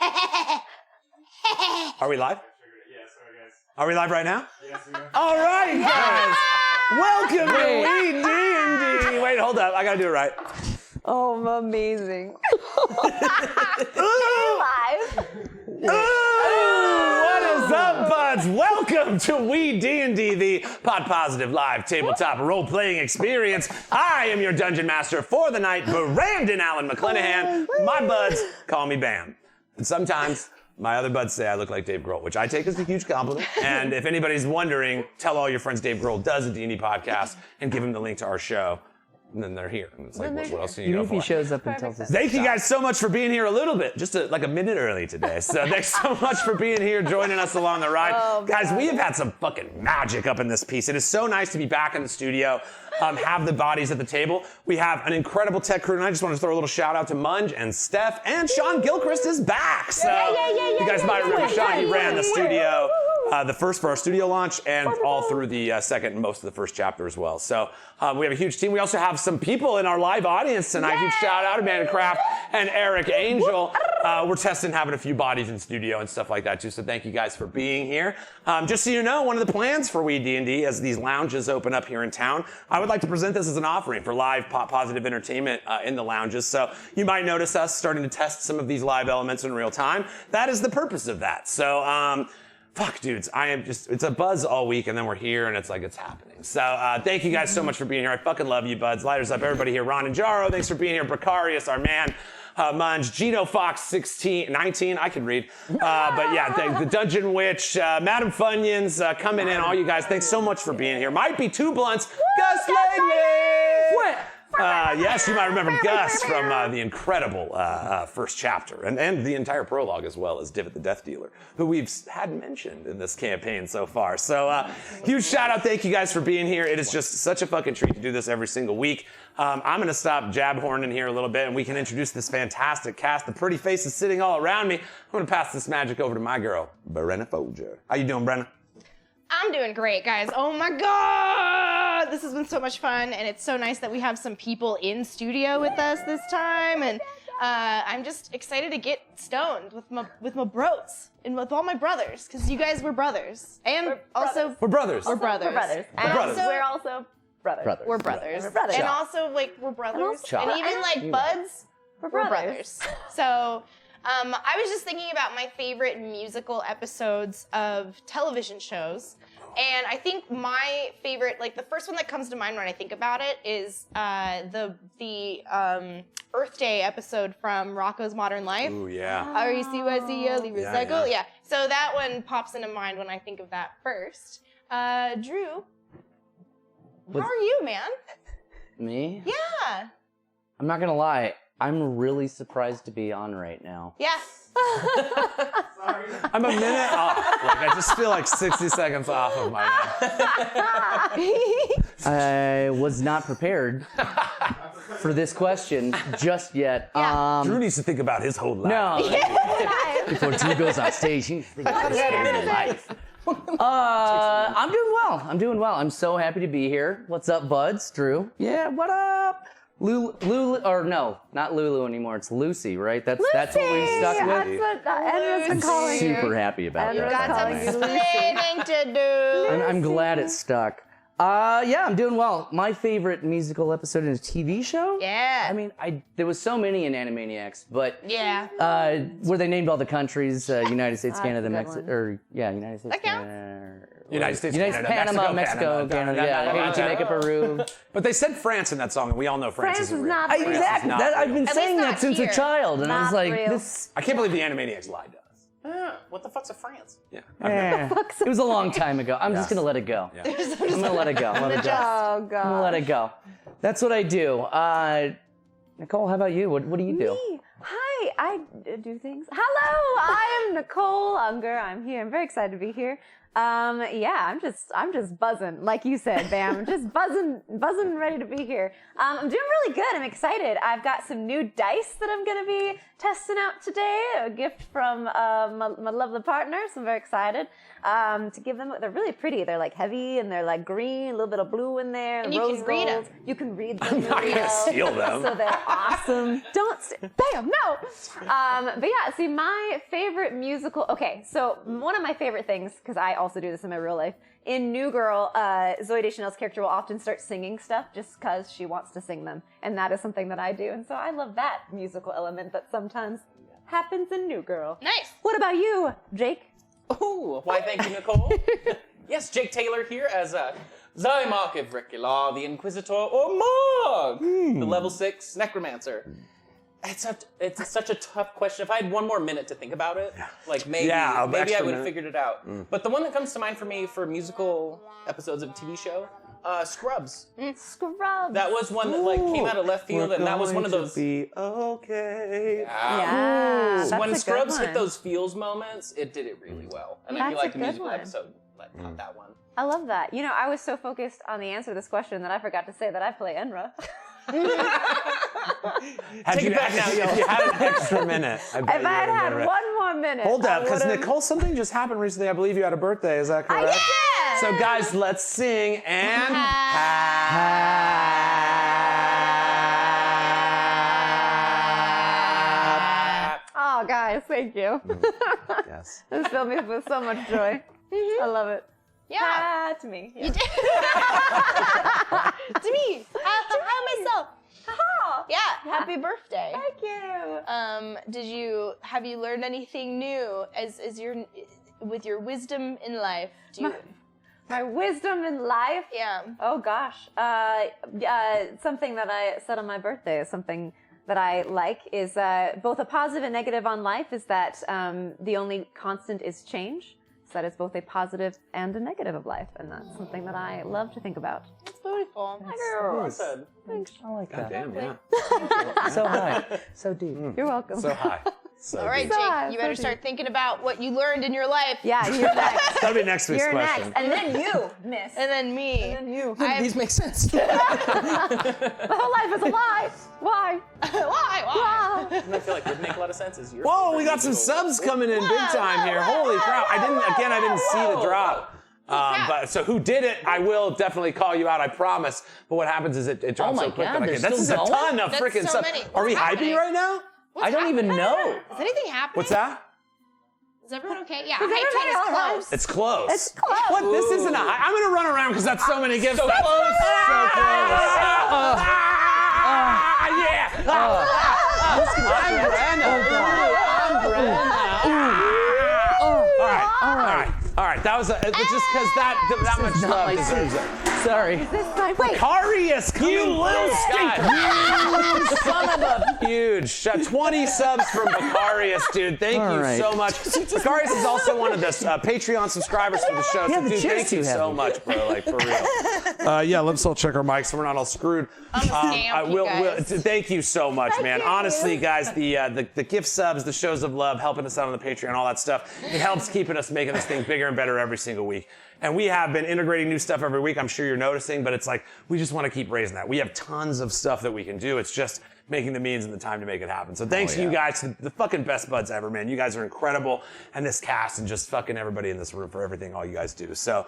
Are we live? Yeah, sorry guys. Are we live right now? Yes, we are. All right, guys. Welcome to Weed&d. Wait, hold up. I gotta do it right. Oh, amazing. Live. What is up, buds? Welcome to Weed&d, the pod positive live tabletop role-playing experience. I am your dungeon master for the night, Brandon Allen McClanahan. My buds call me Bam. And sometimes my other buds say I look like Dave Grohl, which I take as a huge compliment. And if anybody's wondering, tell all your friends Dave Grohl does a D&D podcast and give them the link to our show. And then they're here. And it's like, what else can you go for? He shows up and tells us. Thank you guys so much for being here a little bit, just like a minute early today. So thanks so much for being here, joining us along the ride. Guys, we have had some fucking magic up in this piece. It is so nice to be back in the studio, have the bodies at the table. We have an incredible tech crew, and I just want to throw a little shout out to Munge and Steph, and Sean Gilchrist is back. So you guys might remember Sean, he ran the studio. The first for our studio launch and all through the second and most of the first chapter as well. So we have a huge team. We also have some people in our live audience tonight. Huge shout out to Amanda Kraft and Eric Angel. We're testing having a few bodies in studio and stuff like that too. So thank you guys for being here. Just so you know, one of the plans for Weed&d as these lounges open up here in town, I would like to present this as an offering for live positive entertainment in the lounges. So you might notice us starting to test some of these live elements in real time. That is the purpose of that. So fuck, dudes, it's a buzz all week, and then we're here, and it's like it's happening. So thank you guys so much for being here. I fucking love you, buds. Lighters up, everybody here. Ron and Jaro, thanks for being here. Precarious, our man. Munge, Gino Fox, 19, I can read. But yeah, the Dungeon Witch, Madam Funyuns, coming in, all you guys, thanks so much for being here. Might be two blunts. Gus Langley! What? Yes, you might remember Gus from the incredible first chapter and the entire prologue, as well as Divot the Death Dealer, who we've had mentioned in this campaign so far. So huge shout out. Thank you guys for being here. It is just such a fucking treat to do this every single week. I'm going to stop jab horning here a little bit, and we can introduce this fantastic cast. The pretty faces sitting all around me. I'm going to pass this magic over to my girl, Brenna Folger. How you doing, Brenna? I'm doing great, guys. Oh my God! This has been so much fun, and it's so nice that we have some people in studio with us this time, and I'm just excited to get stoned with my bros and with all my brothers, because you guys were brothers, and We're brothers. We're brothers. And brothers. also, We're also brothers. we're brothers. We're brothers. And also, like, we're brothers. And even, like, buds, we're brothers. So, I was just thinking about my favorite musical episodes of television shows. And I think my favorite, like the first one that comes to mind when I think about it is the Earth Day episode from Rocko's Modern Life. Ooh, yeah. R-E-C-Y-C-O, recycle. Yeah. Yeah. So that one pops into mind when I think of that first. Drew, how are you, man? Me? Yeah. I'm not gonna lie. I'm really surprised to be on right now. Yeah. I'm a minute off. Like, I just feel like 60 seconds off of my I was not prepared for this question just yet. Yeah. Drew needs to think about his whole life. No. Before Drew goes on stage, he thinks about his whole life. I'm doing well. I'm so happy to be here. What's up, buds? Drew. Yeah, what up? Lulu, or no, not Lulu anymore. It's Lucy, right? That's what we stuck with. That's what Edna's been calling you. Super happy about Edna's that. Got some explaining to do. I'm glad it stuck. Yeah, I'm doing well. My favorite musical episode in a TV show? Yeah. I mean, there was so many in Animaniacs, but Yeah. where they named all the countries, United States, Canada, a good Mexico, one. or yeah, United States, That counts. Canada, United States, Canada, Panama, Mexico, Canada, yeah, Haiti, Jamaica, Peru. But they said France in that song, and we all know France France isn't is real. not real. Exactly. not I've real. been At saying least that not since here. a child, and I was Not like, real. this. I can't believe the Animaniacs lied to us. What the fuck's a France? Yeah. It was a long time ago. I'm just gonna let it go. Yeah. I'm gonna let it go. Let it go. Oh, I'm gonna let God. it go. That's what I do. Nicole, how about you? What do you do? Me? Hi, I do things. Hello, I am Nicole Unger. I'm here. I'm very excited to be here. Yeah, I'm just buzzing, like you said, Bam. I'm just buzzing, ready to be here. I'm doing really good. I'm excited. I've got some new dice that I'm gonna be testing out today. A gift from my lovely partner, so I'm very excited to give them. They're really pretty. They're like heavy and they're like green, a little bit of blue in there. And you rose can read gold. them. You can read them. I'm not really gonna well. steal them. So they're awesome. Don't, Bam. No. But yeah, see, my favorite musical. Okay, so one of my favorite things, because I also do this in my real life. In New Girl, Zooey Deschanel's character will often start singing stuff just because she wants to sing them, and that is something that I do. And so I love that musical element that sometimes happens in New Girl. Nice. What about you, Jake? Oh, why thank you, Nicole. Yes, Jake Taylor here as Zymark of Ricula, the Inquisitor, or Morg, the level 6 Necromancer. It's such a tough question. If I had one more minute to think about it, like maybe I would have figured it out. But the one that comes to mind for me for musical episodes of a TV show, Scrubs. Scrubs. That was one that like came out of left field, and that was one of those. Be okay. Yeah. So That's when a good Scrubs one. hit those feels moments, it did it really well, and I feel That's like a the good musical one. episode like caught that one. I love that. You know, I was so focused on the answer to this question that I forgot to say that I play Enra. Take it back now, If you had an extra minute, I bet If you I had would've had never- one more minute. Hold up, because would've- Nicole, something just happened recently. I believe you had a birthday. Is that correct? Yeah! So guys, let's sing and Oh, guys, thank you. Yes. This filled me with so much joy. I love it. Yeah. To me. You did. To me. To myself. Yeah. Happy birthday. Thank you. Have you learned anything new with your wisdom in life? My wisdom in life? Yeah. Oh, gosh. Something that I said on my birthday is something that I like is both a positive and negative on life is that the only constant is change. So that is both a positive and a negative of life. And that's something that I love to think about. That's beautiful. Thanks. I like God that. damn, yeah. So high, so deep. You're welcome. So high. So All right, deep. Jake, you better start thinking about what you learned in your life. Yeah, you're next. That'll be next week's You're question. next. And then you, miss. And then me. And then you. These make sense. The whole life is a lie. Why? Why? And I feel like would make a lot of sense as your Whoa, we favorite got some musical. subs coming in big time here. Holy crap. I didn't see the drop. But so who did it? I will definitely call you out, I promise. But what happens is it drops my so quick God, that I they're can. That's still a going? ton of That's freaking so subs. many. Are we What's hyping happening? right now? I don't even know. Is anything happening? What's that? Is everyone okay? Yeah, everybody hype train is all right? close. It's close. It's close. What? This isn't a hype. I'm gonna run around because that's so many gifts. So That's close. So close. Yeah. All right. That was it's just because that much not love my deserves it. Sorry. This time. Wait. Carius, you little stinker! You son of a... Huge. 20 subs from Vicarius, dude. Thank All you right. so much. Vicarius is also one of the Patreon subscribers for the show. Yeah, So, the dude, chair's thank you too so heavy. much, bro. Like, for real. Yeah, let's all check our mics so we're not all screwed. Scamp, you guys. Thank you so much, man. you. Honestly, guys, the gift subs, the shows of love, helping us out on the Patreon, all that stuff, it helps keeping us making this thing bigger and better every single week. And we have been integrating new stuff every week. I'm sure you're noticing, but it's like, we just want to keep raising that. We have tons of stuff that we can do. It's just making the means and the time to make it happen. So thanks to you guys, the fucking best buds ever, man. You guys are incredible. And this cast and just fucking everybody in this room for everything all you guys do. So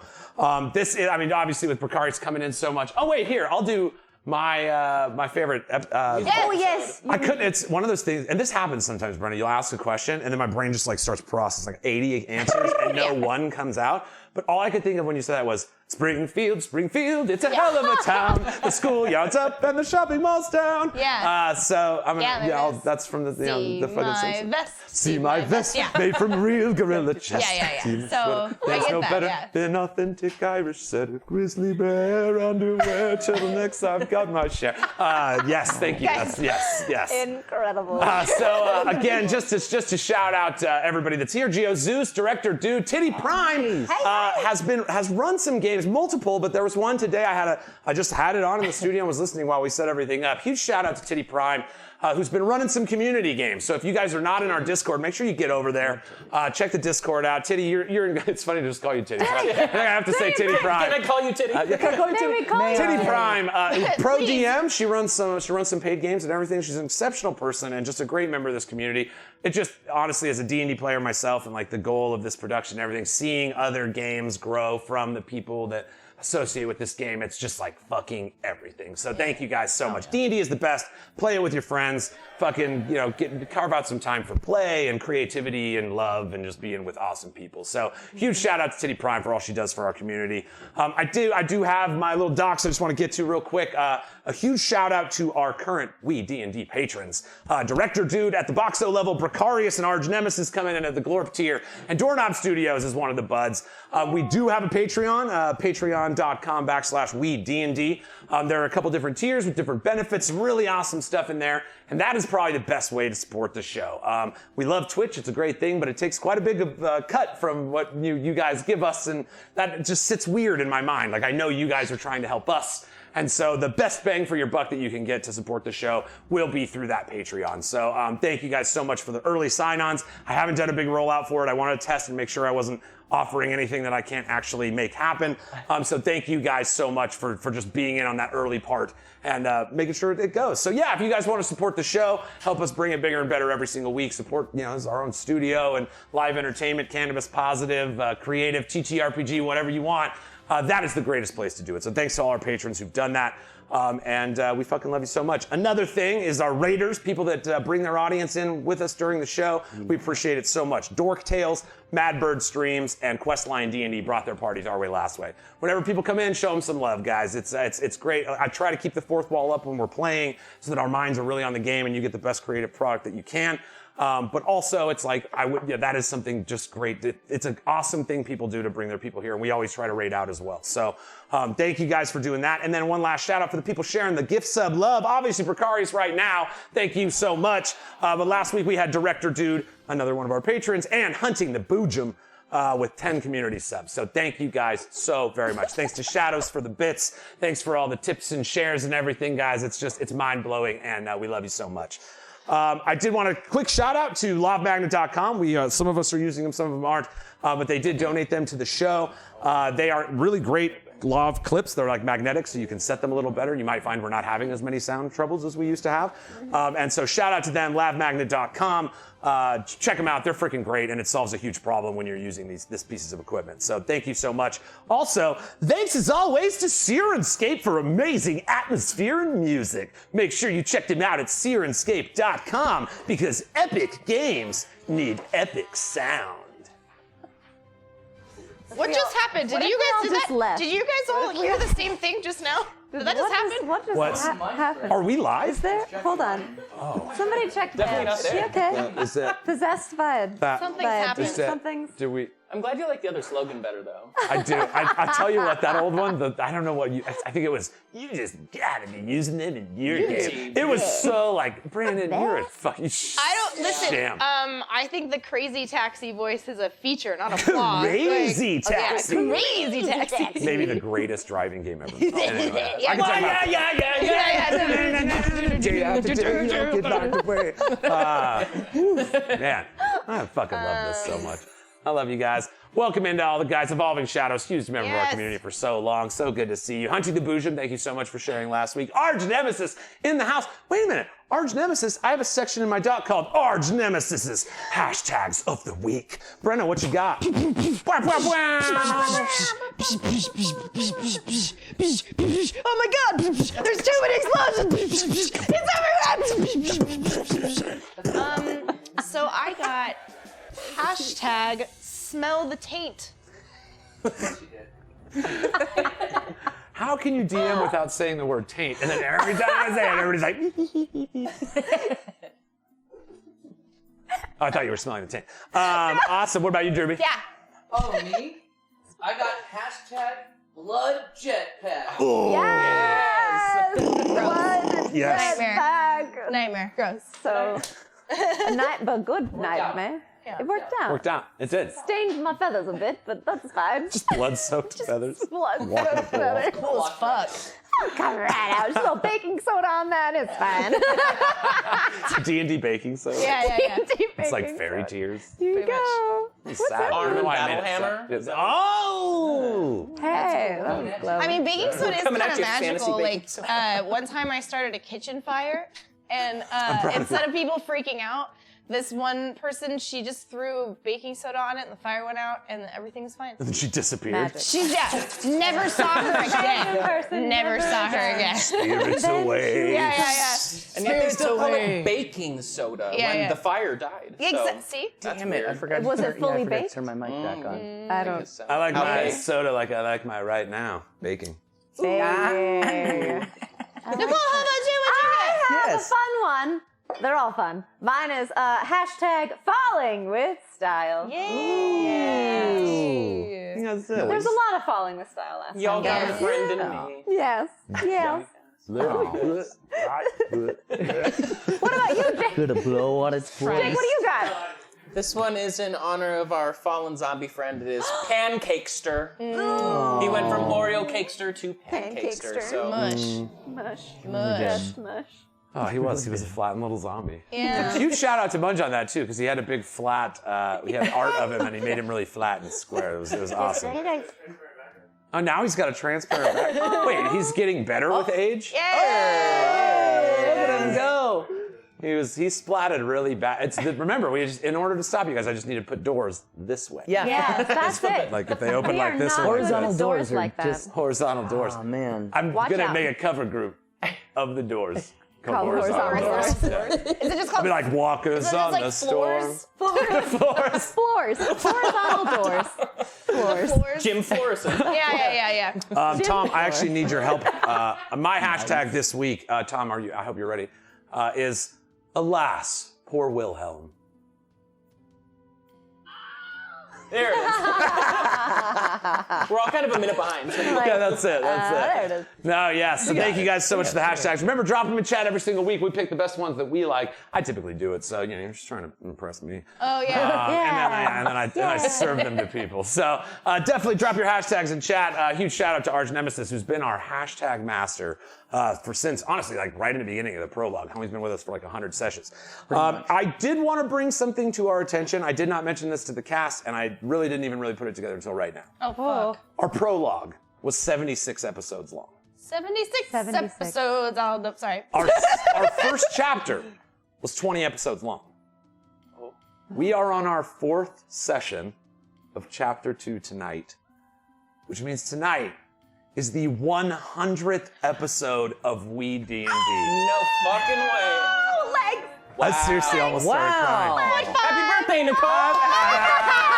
this is, I mean, obviously with Precarious coming in so much. Oh, wait, here, I'll do my favorite. Oh, yes. I couldn't. It's one of those things, and this happens sometimes, Brenna. You'll ask a question, and then my brain just like starts processing like 80 answers, and no one comes out. But all I could think of when you said that was Springfield, Springfield. It's a hell of a town. The schoolyard's up and the shopping mall's down. Yeah. So I'm Yeah, gonna. there is. That's from the See fucking my Simpsons. vest. See my vest, Yeah. made from real gorilla chest. Yeah. See my So, sweater. I There's get no that, better yeah. than authentic Irish setter. Grizzly bear underwear, turtlenecks. I've got my share. Yes, thank you. Guys. Yes. Incredible. Again, just to shout out everybody that's here. Geo Zeus, director Dude, Titty Prime has run some games, multiple, but there was one today. I just had it on in the studio and was listening while we set everything up. Huge shout out to Titty Prime, who's been running some community games. So if you guys are not in our Discord, make sure you get over there. Check the Discord out. Titty, you're in, it's funny to just call you Titty. I think I have to say Titty Prime. Can I call you Titty? Yeah, can I call you Then we Titty? call you Titty Titty. Prime, pro Please. DM. She runs some paid games and everything. She's an exceptional person and just a great member of this community. It just honestly, as a D&D player myself, and like the goal of this production, and everything, seeing other games grow from the people that associated with this game. It's just like fucking everything. So thank you guys so much. D&D is the best. Play it with your friends. Fucking, you know, carve out some time for play and creativity and love and just being with awesome people. So huge shout out to Titty Prime for all she does for our community. I do have my little docs I just want to get to real quick. A huge shout out to our current Weed&d patrons. Director Dude at the Boxo level, Precarious and Arch Nemesis coming in at the Glorp tier, and Doorknob Studios is one of the buds. We do have a Patreon, patreon.com/WeedDnD. There are a couple different tiers with different benefits, really awesome stuff in there, and that is probably the best way to support the show. We love Twitch, it's a great thing, but it takes quite a big cut from what you guys give us, and that just sits weird in my mind. Like, I know you guys are trying to help us, and so the best bang for your buck that you can get to support the show will be through that Patreon. So thank you guys so much for the early sign-ons. I haven't done a big rollout for it. I wanted to test and make sure I wasn't offering anything that I can't actually make happen. So thank you guys so much for just being in on that early part and making sure it goes. So yeah, if you guys want to support the show, help us bring it bigger and better every single week, support, you know, this is our own studio and live entertainment, cannabis positive, creative, ttrpg, whatever you want. That is the greatest place to do it. So thanks to all our patrons who've done that. And we fucking love you so much. Another thing is our raiders, people that bring their audience in with us during the show. We appreciate it so much. Dork Tales, Madbird Streams, and Questline D&D brought their parties our way last way. Whenever people come in, show them some love, guys. It's great. I try to keep the fourth wall up when we're playing so that our minds are really on the game and you get the best creative product that you can. But also, it's like, that is something just great. It's an awesome thing people do to bring their people here, and we always try to raid out as well. So thank you guys for doing that. And then one last shout out for the people sharing the gift sub love. Obviously, Precarious right now. Thank you so much. But last week we had Director Dude, another one of our patrons, and Hunting the Boojum with 10 community subs. So thank you guys so very much. Thanks to Shadows for the bits. Thanks for all the tips and shares and everything, guys. It's mind-blowing, and we love you so much. I did want a quick shout out to lavmagnet.com. Some of us are using them, some of them aren't, but they did donate them to the show. They are really great lav clips. They're like magnetic, so you can set them a little better. You might find we're not having as many sound troubles as we used to have. And so shout out to them, lavmagnet.com. Check them out. They're freaking great, and it solves a huge problem when you're using these pieces of equipment. So thank you so much. Also, thanks as always to Sirenscape for amazing atmosphere and music. Make sure you check them out at sirenscape.com because epic games need epic sound. What just happened? Did you guys all hear the same thing just now? Did that just happen? What just happened? Are we live? Is there? Hold on. Oh. Somebody check Definitely that. not there. Okay. Is that? Possessed by Something's happened. something's. Do we? I'm glad you like the other slogan better, though. I do. I tell you what, that old one, I don't know what I think it was, you just gotta be using it in your game. It was so like, Brandon, you're a fucking Listen, I think the crazy taxi voice is a feature, not a flaw. Crazy taxi. Yeah, crazy taxi. Maybe the greatest driving game ever. Anyway, Yeah. I can talk about man, I fucking love this so much. I love you guys. Welcome into all the guys. Evolving Shadows, huge member of our community for so long. So good to see you. Hunting the Boojum, thank you so much for sharing last week. Arch Nemesis in the house. Wait a minute. Arch Nemesis, I have a section in my doc called Arch Nemesis's Hashtags of the Week. Brenna, what you got? Oh my god! There's too many explosions! It's everywhere! So I got hashtag smell the taint. How can you DM without saying the word taint? And then every time I say it, everybody's like, oh, I thought you were smelling the taint. Awesome. What about you, Derby? Yeah. Oh, me? I got hashtag blood jetpack. Yes! Blood Yes. jetpack. Nightmare. Gross. So, a night, but good nightmare. Yeah. It worked out. Worked out. It did. Stained my feathers a bit, but that's fine. Just blood-soaked feathers. Blood-soaked feathers. Cool as fuck. I'll come right out. Just a little baking soda on that. It's fine. D&D baking soda. Yeah. It's like fairy tears. Here you Pretty go. It's What's sad. that? I don't know why I made it Battlehammer? sad. Oh! Hey, that was clever. I mean, baking soda is coming kind at of you, fantasy magical. baking Like, soda. one time I started a kitchen fire, and proud of instead of people freaking out, this one person, she just threw baking soda on it and the fire went out and everything was fine. And then she disappeared. Magic. She's never saw her again. Never saw her again. Spirits away. Yeah. And yet they still call away. it baking soda Yeah, when yeah. the fire died. See? That's Damn it, I weird. forgot. Was to it turn, fully I forgot to baked? turn my mic back on. I don't. So. I like my Okay. soda like I like my right now, baking. Hey. Nicole, how about you? What'd you get? I have Yes. a fun one. They're all fun. Mine is hashtag falling with style. Yay! That's it. There's a lot of falling with style last Y'all time. got a guys. friend in me. Yes. Yes. What about you, Jake? Gonna blow on its Jake, what do you got? This one is in honor of our fallen zombie friend. It is Pancakester. He went from Oreo Cakester to Pancakester. Pancakester. So Mush. Mush. Just mush. Oh, he was a flattened little zombie. Yeah. Huge shout out to Bunge on that too, because he had a big flat. We had art of him, and he made him really flat and square. It was awesome. Oh, now he's got a transparent back. Wait, he's getting better with age. Yay! Look at him go. He splatted really bad. Remember, in order to stop you guys, I just need to put doors this way. Yeah. Yes, that's it. Like if they open We like are this not one, Horizontal doing doors are like that. just. horizontal doors. Oh man. I'm Watch gonna out. make a cover group of the doors. Called horizontal doors. Yeah. Is it just I'll called be like walkers is it on just the like storm. floors? Floors. Floors. Horizontal doors. Floors. Floors? Jim Florison. Yeah. Tom, I actually need your help. My hashtag this week, Tom, I hope you're ready, is alas, poor Wilhelm. There it is. We're all kind of a minute behind. So Yeah, that's it. There it is. No, yeah. So thank you guys so much for the hashtags. Remember, drop them in chat every single week. We pick the best ones that we like. I typically do it, so you're just trying to impress me. Oh yeah. And then I serve them to people. So definitely drop your hashtags in chat. Huge shout out to Arch Nemesis, who's been our hashtag master since, honestly, like right in the beginning of the prologue. He's been with us for like 100 sessions. I did want to bring something to our attention. I did not mention this to the cast, and I really didn't even really put it together until right now. Oh fuck. Our prologue was 76 episodes long. 76 76. episodes. Sorry. Our first chapter was 20 episodes long. We are on our 4th session of chapter 2 tonight, which means tonight is the 100th episode of Weed&d. no fucking way. Legs. I seriously almost started crying. Happy birthday, Nicole.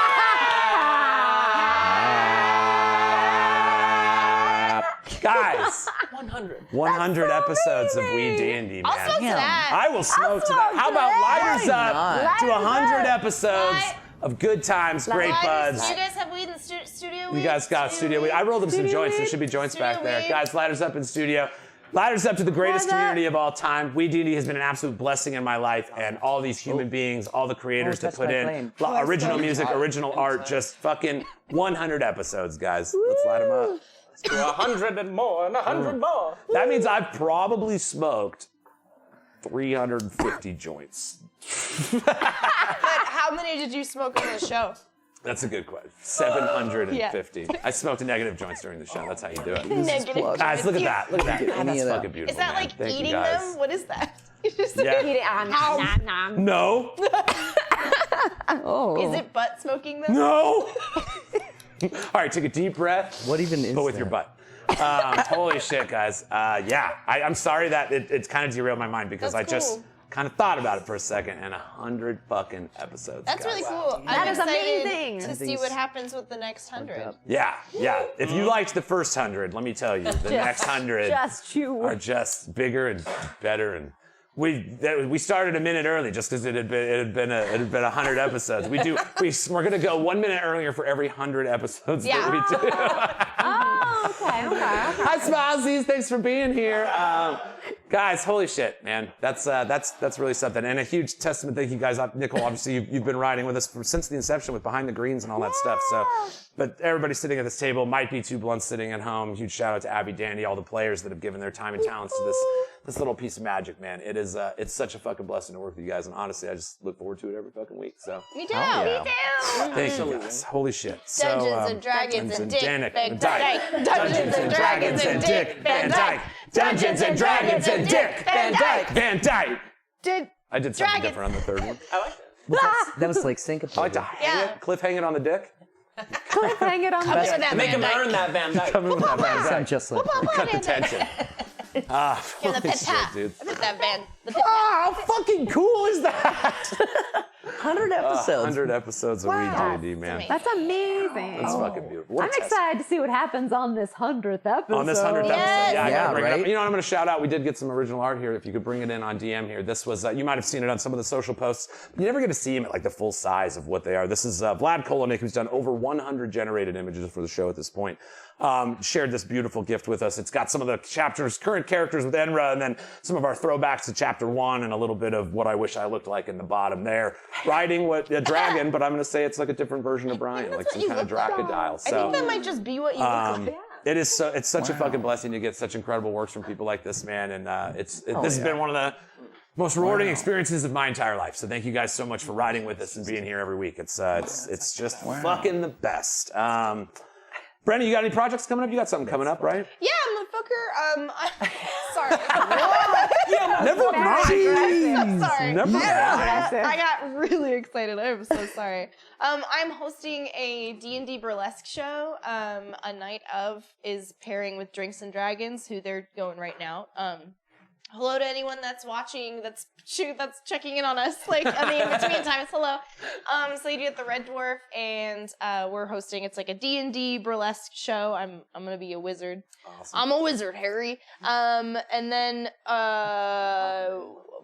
Guys, 100 episodes of Weed&d, man. I'll smoke to that. I will smoke to that. smoke How to about that. lighters up not? to 100 episodes Light- of good times, great buds. Do you guys have weed in studio weed? You guys got studio weed. I rolled up some Studio joints. There weed. should be joints Studio back there. weed. Guys, lighters up in studio. Lighters up to the greatest Lighters up. community of all time. Weed&d has been an absolute blessing in my life, and all these human beings, all the creators that touched put my in flame. original music, original art, just fucking 100 episodes, guys. Let's light them up. To 100 and more and 100 more. That means I've probably smoked 350 joints. But how many did you smoke on the show? That's a good question. 750. I smoked negative joints during the show. That's how you do it. Negative. Guys, look at that. Look at that. Any That's of that. fucking beautiful. Is that man. like Thank you, eating guys. them? What is that? You just Yeah. Eat it. Nom, nom. No. Oh. Is it butt smoking them? No. All right, take a deep breath. What even is But with that? your butt. Holy shit, guys. Yeah, I'm sorry that it's kind of derailed my mind because That's I just cool. kind of thought about it for a second, and 100 fucking episodes. That's guys. really cool. That I'm is excited amazing. to see what happens with the next 100. Yeah. If you liked the first 100, let me tell you, the next 100 Just you. are just bigger and better. And we started a minute early just because it had been 100 episodes. We're gonna go 1 minute earlier for every 100 episodes that we do. Oh, okay. Hi, Smilezies. Thanks for being here. Guys, holy shit, man. That's really something. And a huge testament. Thank you guys. Nicole, obviously, you've been riding with us since the inception with Behind the Greens and all that stuff. So, but everybody sitting at this table might be too blunt sitting at home. Huge shout out to Abby, Dandy, all the players that have given their time and talents to this little piece of magic, man. It's such a fucking blessing to work with you guys. And honestly, I just look forward to it every fucking week. So, Me too. yeah. Me too. Thank you guys. Holy shit. Dungeons and Dragons and Dick Van Van Dyke. Dyke. Dungeons and Dragons and Dick Van Dyke. Dungeons and Dragons and Dick Van Dyke. Van Dyke. Did I did something Dragons. different on the third one. I like that. That was like syncopated. I like to hang it, cliff hang it on the dick. Cliff hang it on the Come in with that Make Van him Dyke. earn that Van Dyke. Come in with that Van Dyke. I'm just like, Cut the tension. Give him the Holy pit shit, tap. dude. With that Van. The pit tap. How fucking cool is that? 100 episodes. 100 episodes of Weed&d, man. amazing. That's amazing. That's fucking beautiful. What I'm a test. excited to see what happens on this 100th episode. On this 100th episode, Yes. yeah, I Yeah, gotta bring it up. right? You know what, I'm going to shout out. We did get some original art here. If you could bring it in on DM here. This was, you might have seen it on some of the social posts. You never get to see them at like the full size of what they are. This is Vlad Kolonik, who's done over 100 generated images for the show at this point. Shared this beautiful gift with us. It's got some of the chapters, current characters with Enra, and then some of our throwbacks to chapter 1 and a little bit of what I wish I looked like in the bottom there. Riding a dragon, but I'm going to say it's like a different version of Brian, like some kind of Dracodile. I So, think that might just be what you look like. it is so, it's such a fucking blessing to get such incredible works from people like this, man. And this has been one of the most rewarding experiences of my entire life. So thank you guys so much for riding with us and being here every week. It's just fucking the best. Brendan, you got any projects coming up? You got something coming up, right? Yeah, motherfucker. Sorry. Never mind. I'm sorry. Never mind. I got really excited. I'm so sorry. I'm hosting a D&D burlesque show. A night of is pairing with Drinks and Dragons, who they're going right now. Hello to anyone that's watching, that's checking in on us. Like, I mean, between times, hello. So you do at the Red Dwarf, and we're hosting. It's like a D&D burlesque show. I'm gonna be a wizard. Awesome. I'm a wizard, Harry. And then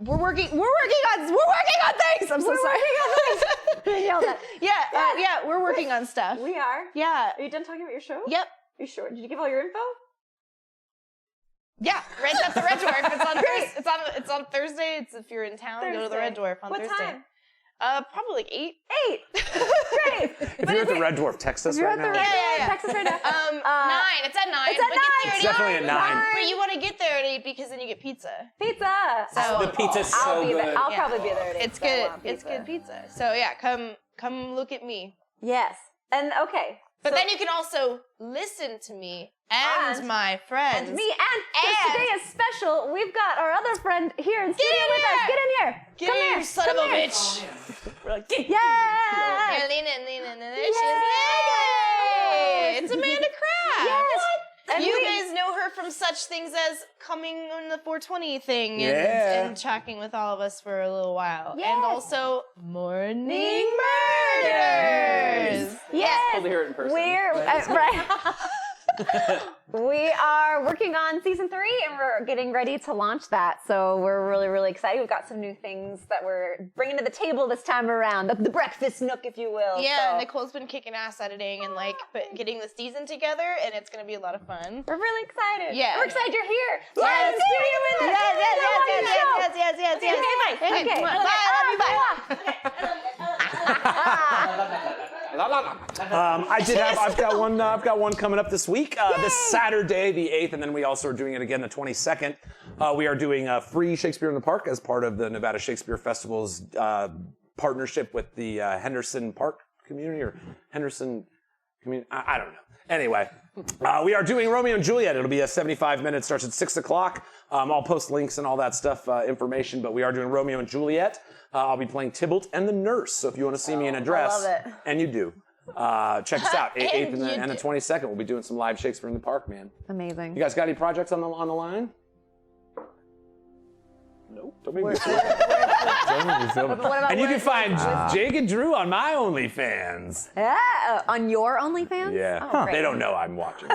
we're working on things. I'm so sorry. Yeah, we're working on stuff. We are. Yeah. Are you done talking about your show? Yep. Are you sure? Did you give all your info? Yeah, right at the Red Dwarf. It's on Thursday. It's if you're in town, go to the Red Dwarf on Thursday. What time? Probably like 8. 8. Great. If you're at the Red Dwarf, text us You're right at the now. Red Yeah. Dwarf. Text us right now. 9. It's at 9. It's at 9. It's definitely at 9. But you want to get there at 8 because then you get pizza. Pizza. So The pizza's I'll so be good. there. I'll Yeah. probably be there at 8. It's so I good. want It's good pizza. So yeah, come look at me. Yes. And okay. But then you can also listen to me and my friends. And me and today is special. We've got our other friend here in studio with us. Get in here. Get Come in here, here, son come of a here. bitch. Yeah. Yeah, lean in. There she is. Yay! It's Amanda Kraft. Yes. And You we- guys know her from such things as coming on the 420 thing and chatting with all of us for a little while. Yes. And also Morning Murders. Yes. Cool to hear it in person. We're right. We are working on season 3 and we're getting ready to launch that. So we're really, really excited. We've got some new things that we're bringing to the table this time around. The breakfast nook, if you will. Yeah, So Nicole's been kicking ass editing and getting the season together, and it's gonna be a lot of fun. we're really excited. Yeah. We're excited you're here. Yes. We're in the studio with us. Yes. Okay, Okay. bye. Bye. I love you. Bye. I've got one coming up this week, this Saturday, the 8th, and then we also are doing it again the 22nd. We are doing free Shakespeare in the Park as part of the Nevada Shakespeare Festival's partnership with the Henderson Park community or Henderson community. I don't know. Anyway, we are doing Romeo and Juliet. It'll be a 75-minute, starts at 6 o'clock. I'll post links and all that stuff, information, but we are doing Romeo and Juliet. I'll be playing Tybalt and the Nurse, so if you want to see me in a dress, love it. and you do, check us out. 8th And and the 22nd, we'll be doing some live Shakespeare in the Park, man. Amazing. You guys got any projects on the line? Nope. Don't make me feel bad. Don't make me feel bad. What about And you can find work? Jake and Drew on my OnlyFans. Yeah, on your OnlyFans? Yeah. Oh, great. They don't know I'm watching.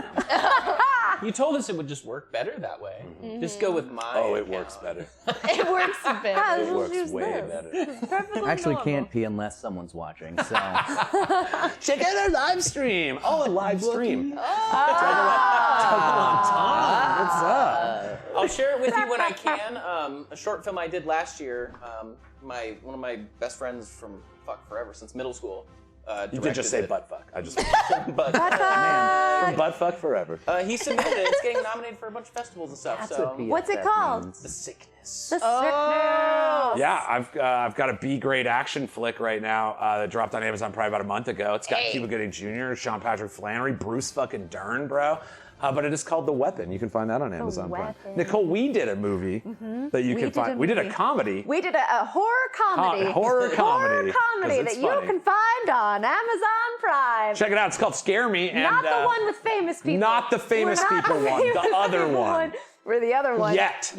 You told us it would just work better that way. Just go with mine. Oh, it works better. It works a bit. Ah, It just works use way this. better. Perfectly Actually normal. can't pee unless someone's watching. So Check out our live stream. Oh, a live stream. What's up? I'll share it with you when I can. A short film I did last year. One of my best friends from forever since middle school. You did just say directed butt fuck. I just it. But butt fuck forever. he submitted it. It's getting nominated for a bunch of festivals and stuff. that's so what BFF What's it called? means. The Sickness. The Strickner. Yeah, I've got a B-grade action flick right now that dropped on Amazon probably about a month ago. It's got Cuba Gooding Jr., Sean Patrick Flannery, Bruce fucking Dern, bro. But it is called The Weapon. You can find that on Amazon Prime. Nicole, we did a movie that you can find. We did a comedy. We did a horror comedy. Horror comedy. Horror comedy that you can find on Amazon Prime. Check it out. It's called Scare Me. And, not the one with famous people. Not the famous people one. The other one. We're the other one. Yet.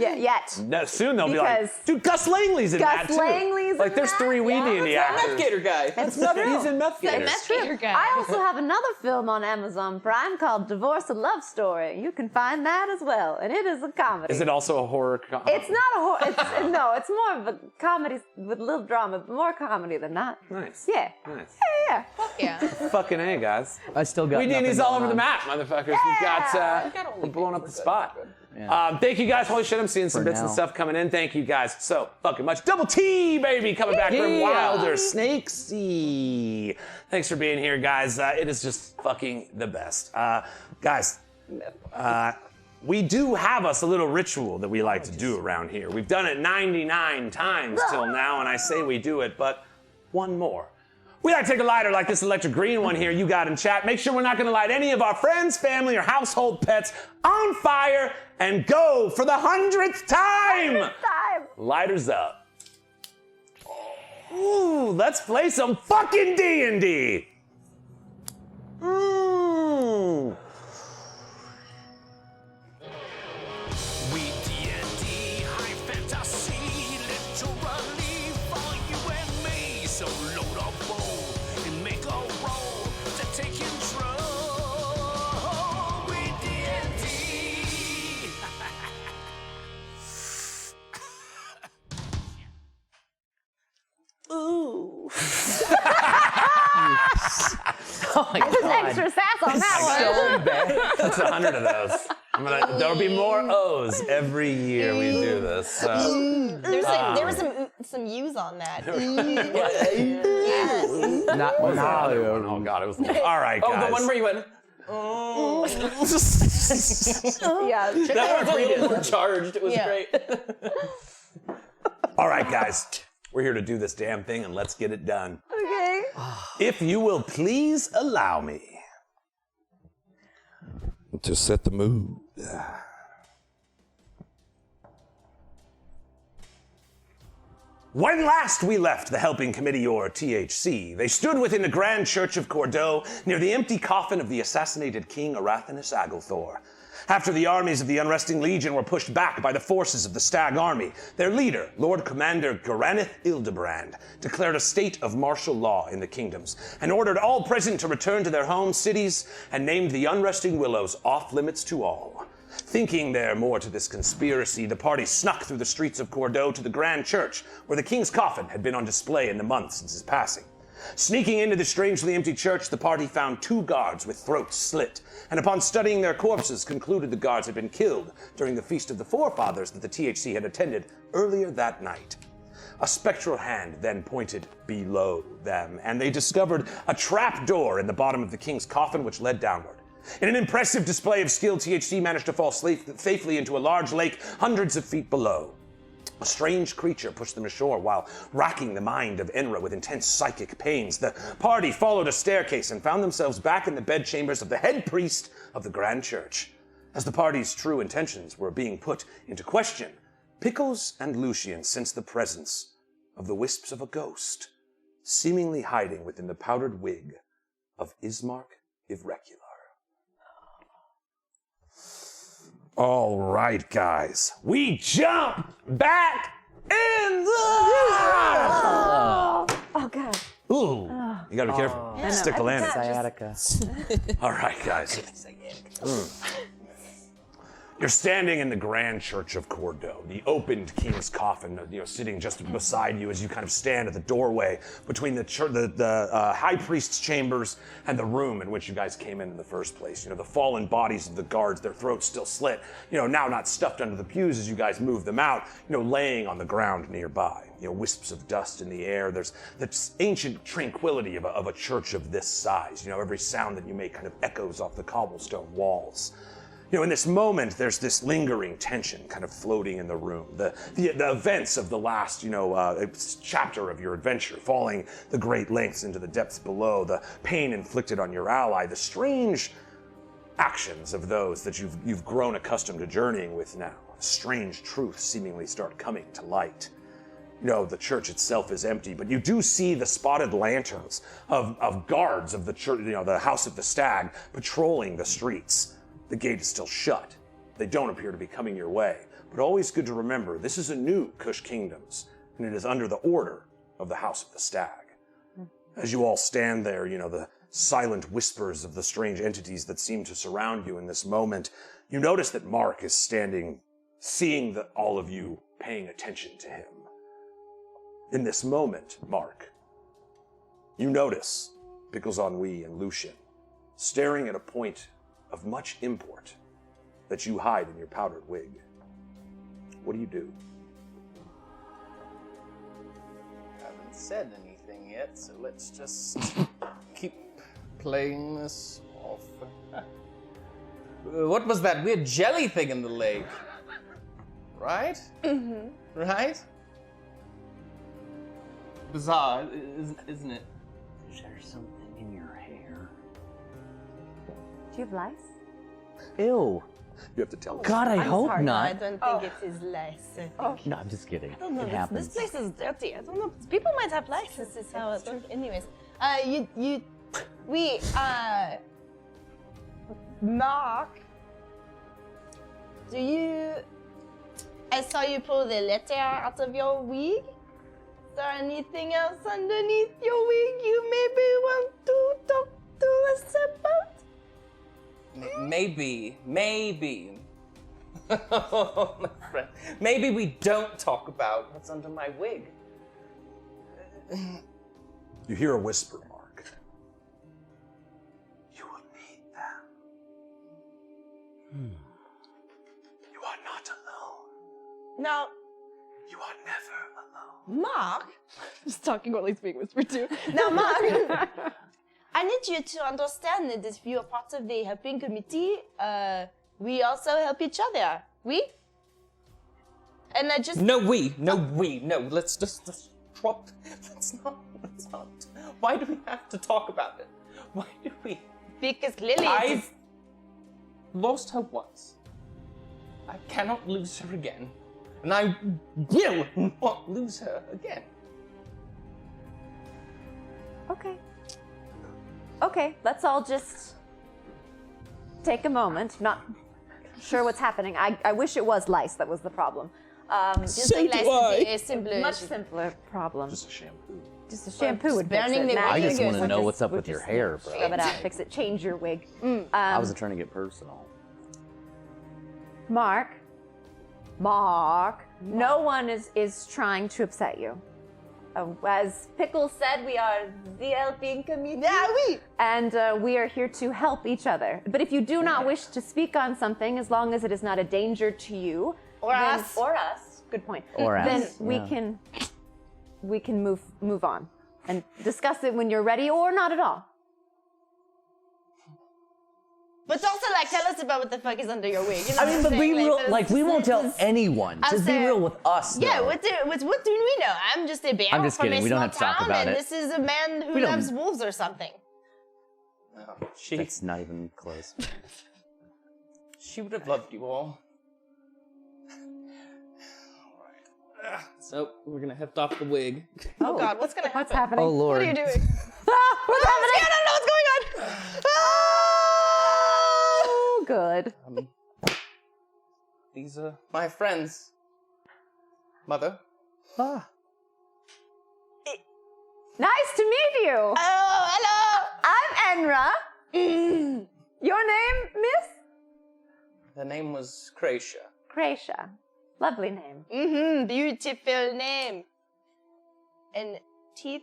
No, soon they'll be like, dude, Gus Langley's in that too. Gus Langley's like, there's 3 Weed&d actors. Meth Gator guy. He's in Meth Gator. Meth Gator guy. I also have another film on Amazon Prime called Divorce and Love Story. You can find that as well, and it is a comedy. Is it also a horror comedy? It's not a horror. No, it's more of a comedy with a little drama, but more comedy than that. Nice. Yeah. Nice. Yeah. Yeah. Fucking A, guys. I still got Weed&D's nothing all going over the on. map, motherfuckers. We're blowing up the spot. Thank you guys. Holy shit, I'm seeing some bits and stuff coming in. Thank you guys so fucking much. Double T, baby, coming back from Wilder. Snakesy. Thanks for being here, guys. It is just fucking the best. Guys, we do have us a little ritual that we like to do around here. We've done it 99 times till now, and I say we do it, but one more. We gotta take a lighter like this electric green one here you got in chat. Make sure we're not gonna light any of our friends, family, or household pets on fire and go for the 100th time. Lighters up. Ooh, let's play some fucking D&D. Weed&D, high fantasy, literally for you and me. So load up bowl and make a roll to take control. Weed&D. Ooh. Oh my There's God. extra sass on that one. So bad. That's 100 of those. There'll be more O's every year we do this. So. There was some U's on that. Not Oh God, it was. All right, guys. Oh, the one where you went. Yeah. That was really overcharged. It was great. All right, guys. We're here to do this damn thing, and let's get it done. Okay. If you will please allow me to set the mood. When last we left the Helping Committee, or THC, they stood within the Grand Church of Cordeaux near the empty coffin of the assassinated King Arathanus Agelthor. After the armies of the Unresting Legion were pushed back by the forces of the Stag Army, their leader, Lord Commander Garaneth Ildebrand, declared a state of martial law in the kingdoms and ordered all present to return to their home cities and named the Unresting Willows off limits to all. Thinking there more to this conspiracy, the party snuck through the streets of Cordeaux to the Grand Church, where the king's coffin had been on display in the months since his passing. Sneaking into the strangely empty church, the party found 2 guards with throats slit, and upon studying their corpses, concluded the guards had been killed during the Feast of the Forefathers that the THC had attended earlier that night. A spectral hand then pointed below them, and they discovered a trap door in the bottom of the king's coffin which led downward. In an impressive display of skill, THC managed to fall safely into a large lake hundreds of feet below. A strange creature pushed them ashore while racking the mind of Enra with intense psychic pains. The party followed a staircase and found themselves back in the bedchambers of the head priest of the Grand Church. As the party's true intentions were being put into question, Pickles and Lucian sensed the presence of the wisps of a ghost, seemingly hiding within the powdered wig of Ismark Ivrecular. All right, guys, we jump back in the... Oh God. Ooh, you gotta be careful. Stick a landing. Sciatica. All right, guys. You're standing in the Grand Church of Cordeaux, the opened king's coffin, sitting just beside you as you kind of stand at the doorway between the high priest's chambers and the room in which you guys came in the first place. The fallen bodies of the guards, their throats still slit, now not stuffed under the pews as you guys move them out, laying on the ground nearby. Wisps of dust in the air. There's the ancient tranquility of a church of this size. Every sound that you make kind of echoes off the cobblestone walls. You know, in this moment, there's this lingering tension kind of floating in the room. The events of the last, chapter of your adventure, falling the great lengths into the depths below, the pain inflicted on your ally, the strange actions of those that you've grown accustomed to journeying with now. Strange truths seemingly start coming to light. You know, the church itself is empty, but you do see the spotted lanterns of guards of the church, the House of the Stag, patrolling the streets. The gate is still shut. They don't appear to be coming your way. But always good to remember, this is a new Kush Kingdoms, and it is under the order of the House of the Stag. As you all stand there, the silent whispers of the strange entities that seem to surround you in this moment, you notice that Mark is standing, seeing all of you paying attention to him. In this moment, Mark, you notice Pickles Ennui and Lucian staring at a point of much import that you hide in your powdered wig. What do you do? Haven't said anything yet, so let's just keep playing this off. What was that weird jelly thing in the lake? Right? Mm-hmm. Right? Bizarre, isn't it? Is there something in your hair? Do you have lice? Ew. You have to tell us. God, I hope I not. don't think it is lice. No, I'm just kidding. I don't know. It This happens. place is dirty. I don't know. People might have lice. This is how it works. Anyways, Mark, I saw you pull the letter out of your wig. Is there anything else underneath your wig you maybe want to talk to us about? Maybe. Oh, my friend. Maybe we don't talk about what's under my wig. You hear a whisper, Mark. You will need them. You are not alone. Now, You are never alone. Mark, just talking while he's being whispered to. Now, Mark, I need you to understand that if you are part of the helping committee, we also help each other. And I just No, let's just drop. Let's not. Why do we have to talk about it? Why do we? because Lily. I've lost her once. I cannot lose her again. And I will not lose her again. Okay, let's all just take a moment. Not sure what's happening. I wish it was lice that was the problem. Just like license is simpler. Much simpler problem. Just a shampoo. Just a shampoo would fix burning it. the Now I you just can want to just- know what's up we'll with your just hair, bro. Rub it out, fix it, change your wig. I wasn't trying to get personal. Mark, no one is trying to upset you. As Pickles said, we are the helping committee. Yeah, we. And we are here to help each other. But if you do not wish to speak on something, as long as it is not a danger to you, Or us. or us, good point. Or then us, we can move on and discuss it when you're ready, or not at all. But also, tell us about what the fuck is under your wig. You know I mean, what but I'm be saying? real. We won't tell anyone. I'll Just be say- real with us. Yeah, though. what do we know? I'm just a bear I'm just from kidding. a We don't small have to talk town, about and it. this is a man who We don't- loves wolves or something. That's not even close. She would have loved you all. So we're gonna heft off the wig. Oh God, what's gonna happen? What's happening? Oh Lord. What are you doing? What's happening? I don't know what's going on. Oh, good. These are my friends. Mother. Ah. Nice to meet you. Oh, hello. I'm Enra. Your name, Miss? Her name was Kratia. Kratia. Lovely name. Mm-hmm, beautiful name. And teeth.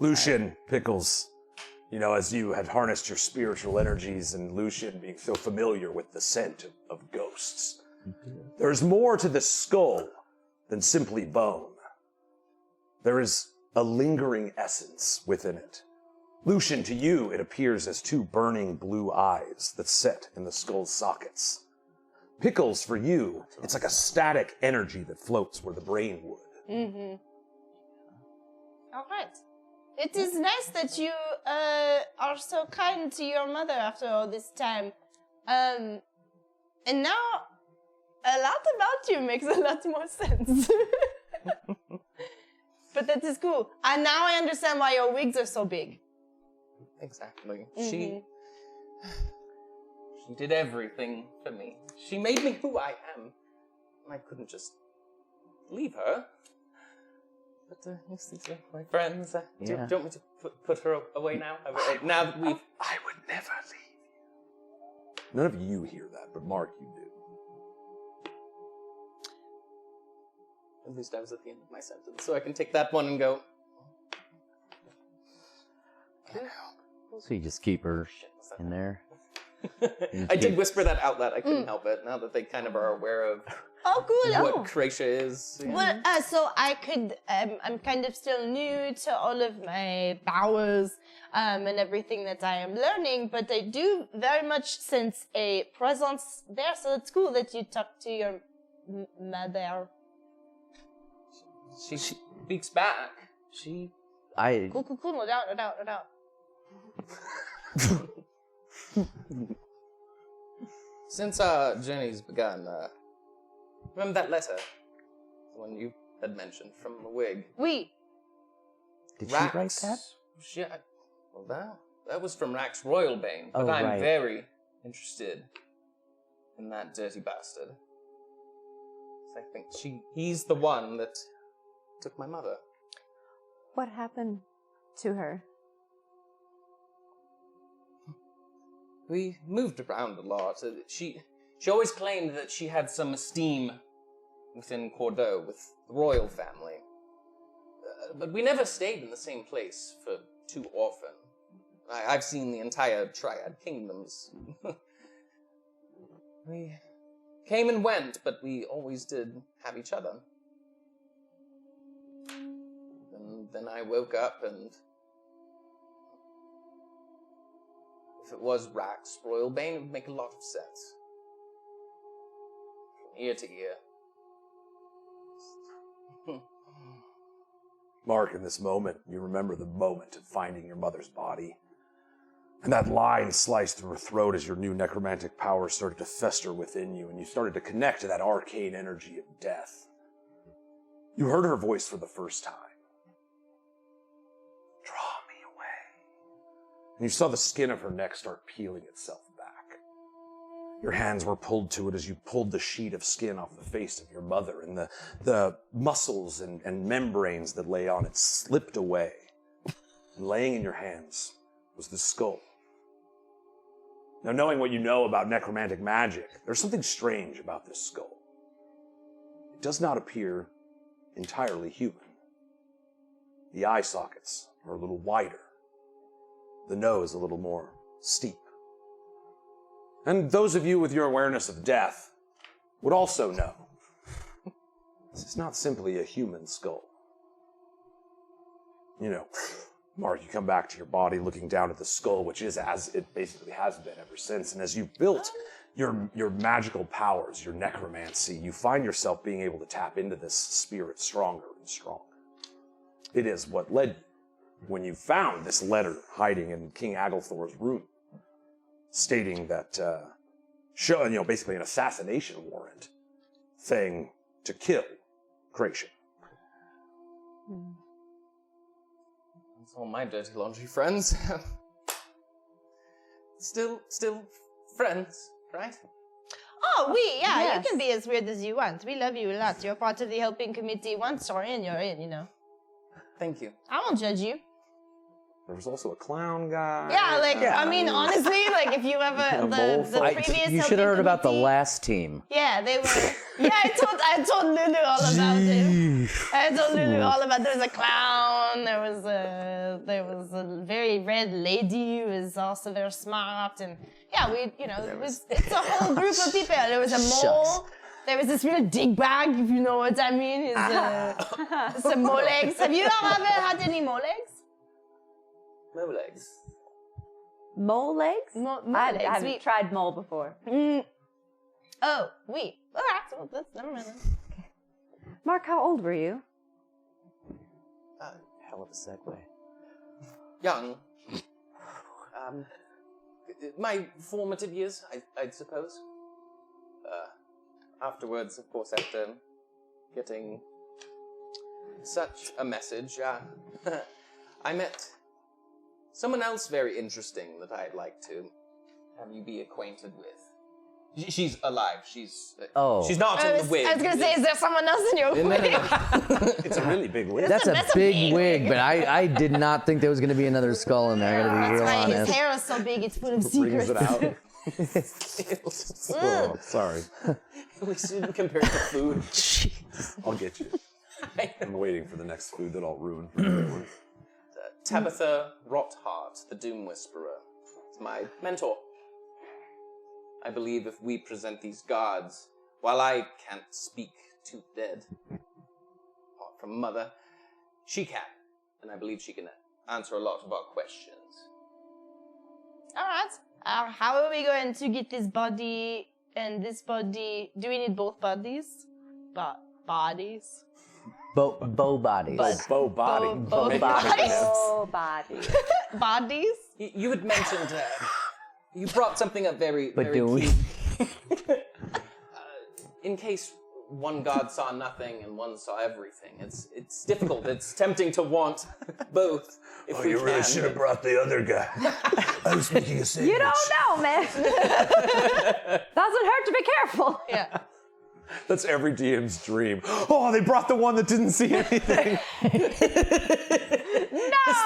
Lucian, Pickles, as you had harnessed your spiritual energies and Lucian being so familiar with the scent of ghosts, there's more to this skull than simply bone. There is a lingering essence within it Lucian, to you, it appears as two burning blue eyes that set in the skull's sockets. Pickles, for you, it's like a static energy that floats where the brain would. Mm-hmm. All right. It is nice that you are so kind to your mother after all this time. And now, a lot about you makes a lot more sense. But that is cool. And now I understand why your wigs are so big. Exactly. Mm-hmm. She did everything for me. She made me who I am. And I couldn't just leave her. But yes, these are my friends. Do you want me to put her away now? Now that we've... I would never leave you. None of you hear that, but Mark, you do. At least I was at the end of my sentence, so I can take that one and go... So you just keep her in there? I did whisper that out loud. I couldn't help it, now that they kind of are aware of Oh, cool. what Croatia is. Yeah. Well, so I could, I'm kind of still new to all of my powers and everything that I am learning, but I do very much sense a presence there, so it's cool that you talk to your mother. She speaks back. Cool, no doubt. Since our journey's begun, remember that letter? The one you had mentioned from the wig? Did she write that? Well, that was from Rax Royalbane, but I'm very interested in that dirty bastard. I think he's the one that took my mother. What happened to her? We moved around a lot. She always claimed that she had some esteem within Cordeaux with the royal family. But we never stayed in the same place for too often. I've seen the entire Triad Kingdoms. We came and went, but we always did have each other. And then I woke up and... if it was Rax Royalbane, it would make a lot of sense. From ear to ear. Mark, in this moment, you remember the moment of finding your mother's body. And that line sliced through her throat as your new necromantic power started to fester within you, and you started to connect to that arcane energy of death. You heard her voice for the first time. Draw me away. And you saw the skin of her neck start peeling itself back. Your hands were pulled to it as you pulled the sheet of skin off the face of your mother, and the muscles and membranes that lay on it slipped away. And laying in your hands was the skull. Now, knowing what you know about necromantic magic, there's something strange about this skull. It does not appear entirely human. The eye sockets are a little wider. The nose a little more steep. And those of you with your awareness of death would also know this is not simply a human skull. You know, Mark, you come back to your body looking down at the skull, which is as it basically has been ever since. And as you built your magical powers, your necromancy, you find yourself being able to tap into this spirit stronger and stronger. It is what led you when you found this letter hiding in King Agalthor's room, stating that, basically an assassination warrant saying to kill Croatia. That's all my dirty laundry friends. Still friends, right? Oh, yes. You can be as weird as you want. We love you a lot. You're part of the helping committee. Once you're in, you know. Thank you. I won't judge you. There was also a clown guy. Yeah, I mean, honestly, if you ever, the previous you should have heard about the last team. Yeah, they were. Yeah, I told Lulu all about him. I told Lulu all about. There was a clown. There was a very red lady who was also very smart, and it's a whole group of people. There was a mole. Shucks. There was this real dig bag, if you know what I mean. It's a molegs. Have you ever had any molegs? Mole legs. Mole legs? Mole I legs. haven't tried mole before. Oh, we. All right, so never mind then. Mark, how old were you? Hell of a segue. Young. My formative years, I'd suppose. Afterwards, of course, after getting such a message, I met someone else very interesting that I'd like to have you be acquainted with. She's alive. She's not in the wig. I was gonna say, is there someone else in your wig? It's a really big wig. That's a big wig, but I did not think there was going to be another skull in there. I gotta be real Right, his honest. hair is so big, it's full of Brings secrets. it out. Oh, sorry. We shouldn't compare it to food. I'll get you. I'm waiting for the next food that I'll ruin for everyone. Tabitha Rotheart, the Doom Whisperer, is my mentor. I believe if we present these gods, while I can't speak to the dead, apart from Mother, she can. And I believe she can answer a lot of our questions. All right. How are we going to get this body and this body? Do we need both bodies? Bodies? Bow bodies. Bow body. Both bodies? Oh, body. Bodies? You had mentioned, you brought something up very But very do we? key. In case one god saw nothing and one saw everything, it's difficult. It's tempting to want both. If we can. brought the other guy. I was making a sandwich. You don't know, man. Doesn't hurt to be careful. Yeah. That's every DM's dream. Oh, they brought the one that didn't see anything. It's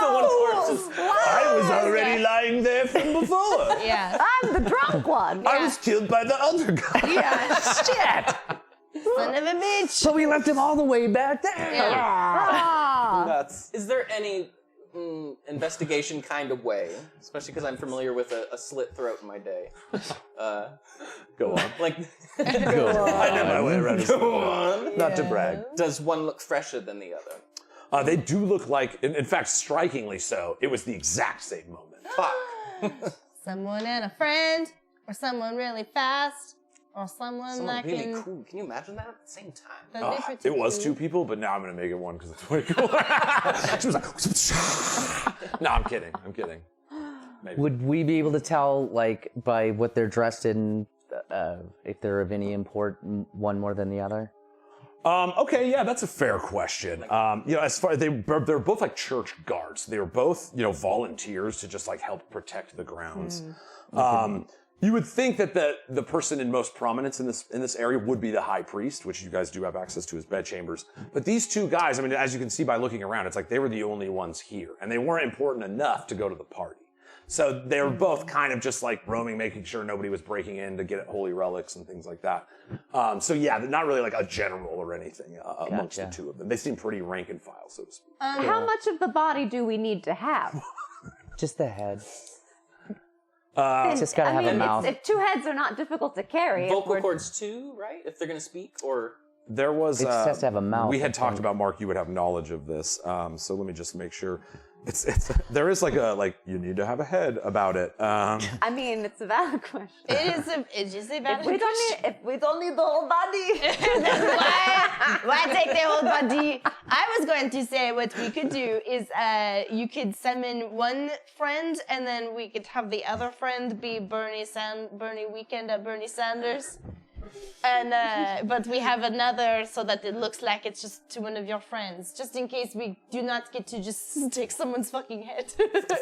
the one corpses. I was already lying there from before. Yeah. I'm the drunk one. I was killed by the other guy. Yeah. Shit! Son of a bitch. So we left him all the way back there. Ah. Is there any investigation kind of way, especially because I'm familiar with a slit throat in my day? Go on. Like, I know my way around. Not to brag. does one look fresher than the other? They do look like, in fact, strikingly so. It was the exact same moment. Fuck. Someone and a friend, or someone really fast, or someone Someone that really can. cool. Can you imagine that at the same time? that'd be pretty It was cool. 2 people, but now I'm gonna make it 1 because it's way cool. She was like, no, I'm kidding. Maybe. Would we be able to tell, like, by what they're dressed in, if they're of any import, one more than the other? Okay, yeah, that's a fair question. As far they're both like church guards. They were both, volunteers to just like help protect the grounds. You would think that the person in most prominence in this area would be the high priest, which you guys do have access to his bedchambers. But these 2 guys, I mean, as you can see by looking around, it's like they were the only ones here, and they weren't important enough to go to the party. So they were both kind of just like roaming, making sure nobody was breaking in to get holy relics and things like that. So yeah, they're not really like a general or anything amongst the 2 of them. They seem pretty rank and file, so to speak. How much of the body do we need to have? Just the head. It's just gotta have a mouth. If 2 heads are not difficult to carry. if Vocal we're- cords too, right? If they're gonna speak, or There was. It just has to have a mouth, We I had talked think. about, Mark, you would have knowledge of this. So let me just make sure. There is you need to have a head about it. I mean, it's a valid question. It's just a valid If we don't need the whole body. Why take the whole body? I was going to say what we could do is you could summon one friend and then we could have the other friend be Bernie Weekend at Bernie Sanders. And but we have another so that it looks like it's just to one of your friends, just in case we do not get to just take someone's fucking head.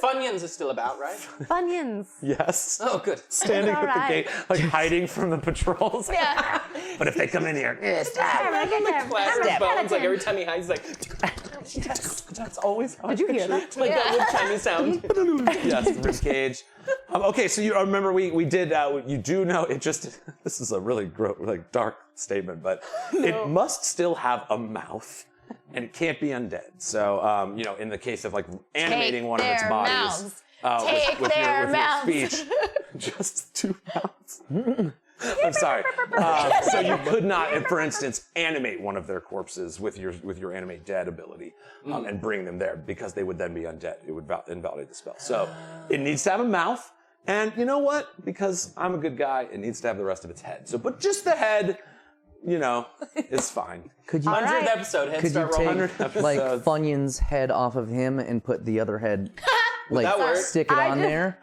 Funyuns is still about, right? Funyuns. Yes. Oh, good. Standing All at the right. gate, like hiding from the patrols. Yeah. But if they come in here, Clasping bones, like every time he hides, like that's always how Did you hear that? like that wood chimey sound. Yes, rib cage. Okay, so you remember we did. You do know it. Just this is a really dark statement, but it must still have a mouth, and it can't be undead. So in the case of like animating Take one of its their bodies mouths. Take with their your mouths. speech, just 2 mouths. I'm sorry. So you could not, for instance, animate one of their corpses with your animate dead ability and bring them there because they would then be undead. It would invalidate the spell. So it needs to have a mouth. And you know what? Because I'm a good guy, it needs to have the rest of its head. So, but just the head, you know, is fine. Could you 100th episode, head could you start rolling. take like Funyun's head off of him and put the other head, like that work? stick it on there?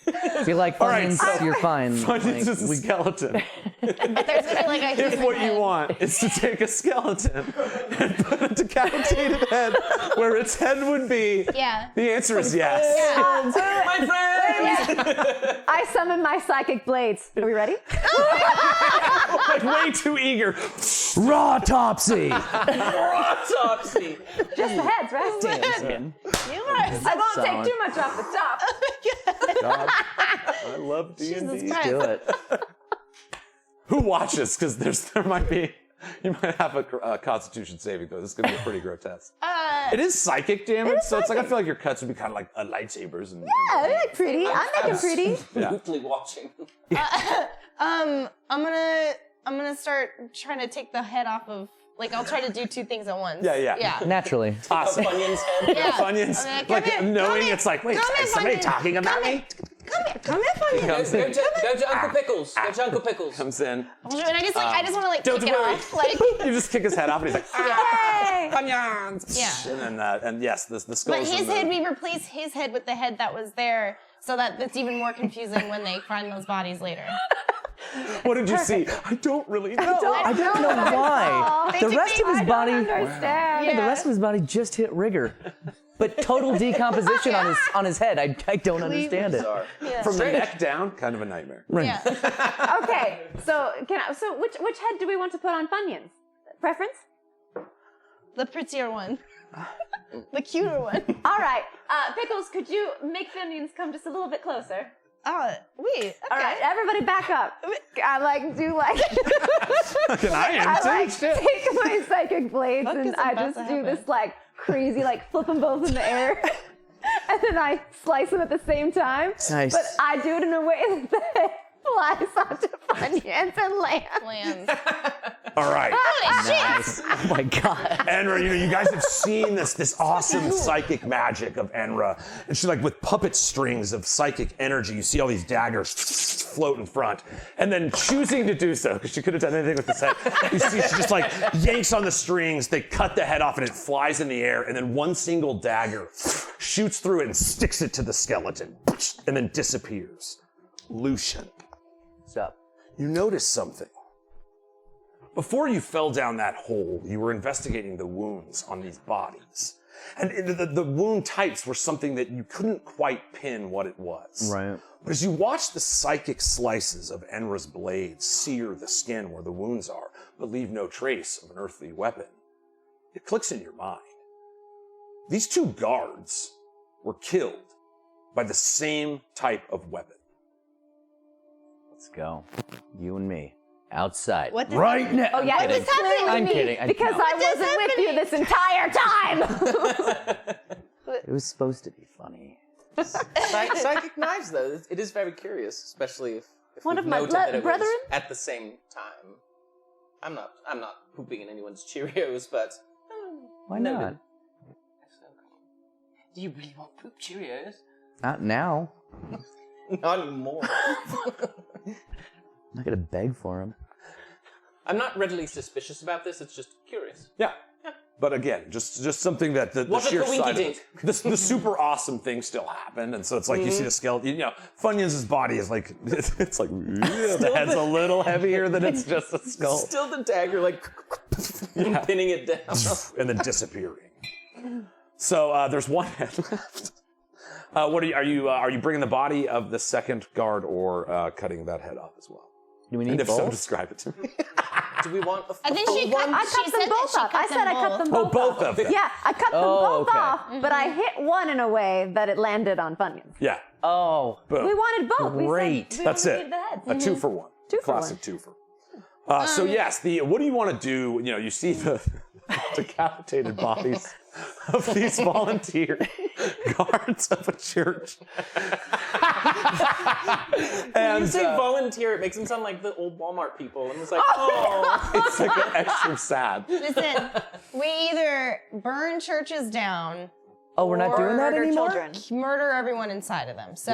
If you like Funyuns, you're fine. Funyuns is a skeleton. There's gonna be like a If human what you head. want is to take a skeleton and put a decapitated head where its head would be, Yeah. the answer is yes. My friends! I summon my psychic blades. Are we ready? Like way too eager. Raw topsy. Autopsy. Just the heads, right? I won't take too much off the top. God, I love D&D. Do it. Who watches? Because there might be, you might have a constitution saving throw. This is going to be pretty grotesque. It is psychic damage, so it's like, I feel like your cuts would be kind of like lightsabers. And, Yeah, they look pretty. I'm making pretty. Absolutely watching. I'm gonna start trying to take the head off of. Like, I'll try to do two things at once. Yeah. Naturally. Awesome. Funyun's head. Yeah. Funyuns, I'm like come here, knowing come here, it's like, wait, come here, is somebody Funyun. talking about Come me? Come here, Funyun. Comes in. Go to Uncle Pickles. Go to Uncle Pickles. Comes in. And I just I just want to like Don't take it worry. off. Like, You just kick his head off, and he's like, Yay! Funyuns. Yeah. And then, and yes, the skulls. but his and the- head, we replace his head with the head that was there, so that it's even more confusing when they find those bodies later. What did you see? I don't really know. I don't know why. The rest of his body. Understand. The rest of his body just hit rigor, but total decomposition on his head. I don't understand it. From the neck down, kind of a nightmare. Yeah. Okay, so which head do we want to put on Funyuns? Preference? The prettier one. The cuter one. All right, Pickles, could you make Funyuns come just a little bit closer? Wait. Okay. All right, everybody back up. I Fucking I am I too. take my psychic blades What and is I about just to do happen? this like crazy, like flip them both in the air. And then I slice them at the same time. Nice. But I do it in a way that flies onto Funyuns and lands. All right. Nice. Oh my god. Enra, you guys have seen this awesome psychic magic of Enra. And she's like with puppet strings of psychic energy. You see all these daggers float in front. And then choosing to do so, because she could have done anything with this head, you see she just like yanks on the strings, they cut the head off and it flies in the air, and then one single dagger shoots through it and sticks it to the skeleton, and then disappears. Lucian, What's up? you notice something. Before you fell down that hole, you were investigating the wounds on these bodies. And the wound types were something that you couldn't quite pin what it was. Right. But as you watch the psychic slices of Enra's blades sear the skin where the wounds are, but leave no trace of an earthly weapon, it clicks in your mind. These two guards were killed by the same type of weapon. Let's go. You and me. Outside. What the right now. Oh yeah, I'm it's kidding. clearly I'm me kidding. because I wasn't with you this entire time. It was supposed to be funny. Psychic knives, though, it is very curious, especially if One we've of my noted that it was brethren? at the same time. I'm not pooping in anyone's Cheerios, but Why noted. not? Do you really want poop Cheerios? Not now. Not anymore. I'm not gonna beg for him. I'm not readily suspicious about this. It's just curious. Yeah. But again, just something that the What a sheer side of coinky it, the super awesome thing still happened, and so it's like you see the skeleton. You know, Funyuns' body is like it's like the head's a little heavier than it's just a skull, Still the dagger, like pinning it down. and then disappearing. So there's one head left. What are you bringing the body of the second guard or cutting that head off as well? Do we need And if so, both? describe it to me. Do we want a I think full she one? I cut them both off. I said I cut them both both off. of them. Yeah, I cut them both okay. off, but I hit one in a way that it landed on Funyuns. Yeah. Oh. Boom. We wanted both. Great. We said we That's only it. need the heads. A 2-for-1. Two for Classic 2-for. So yes, what do you want to do? You know, you see the decapitated bodies of these volunteer guards of a church. When you And say volunteer, it makes them sound like the old Walmart people. And it's like, oh. it's like extra sad. Listen, we either burn churches down Oh, we're not doing that Murder anymore? children. murder everyone inside of them. So,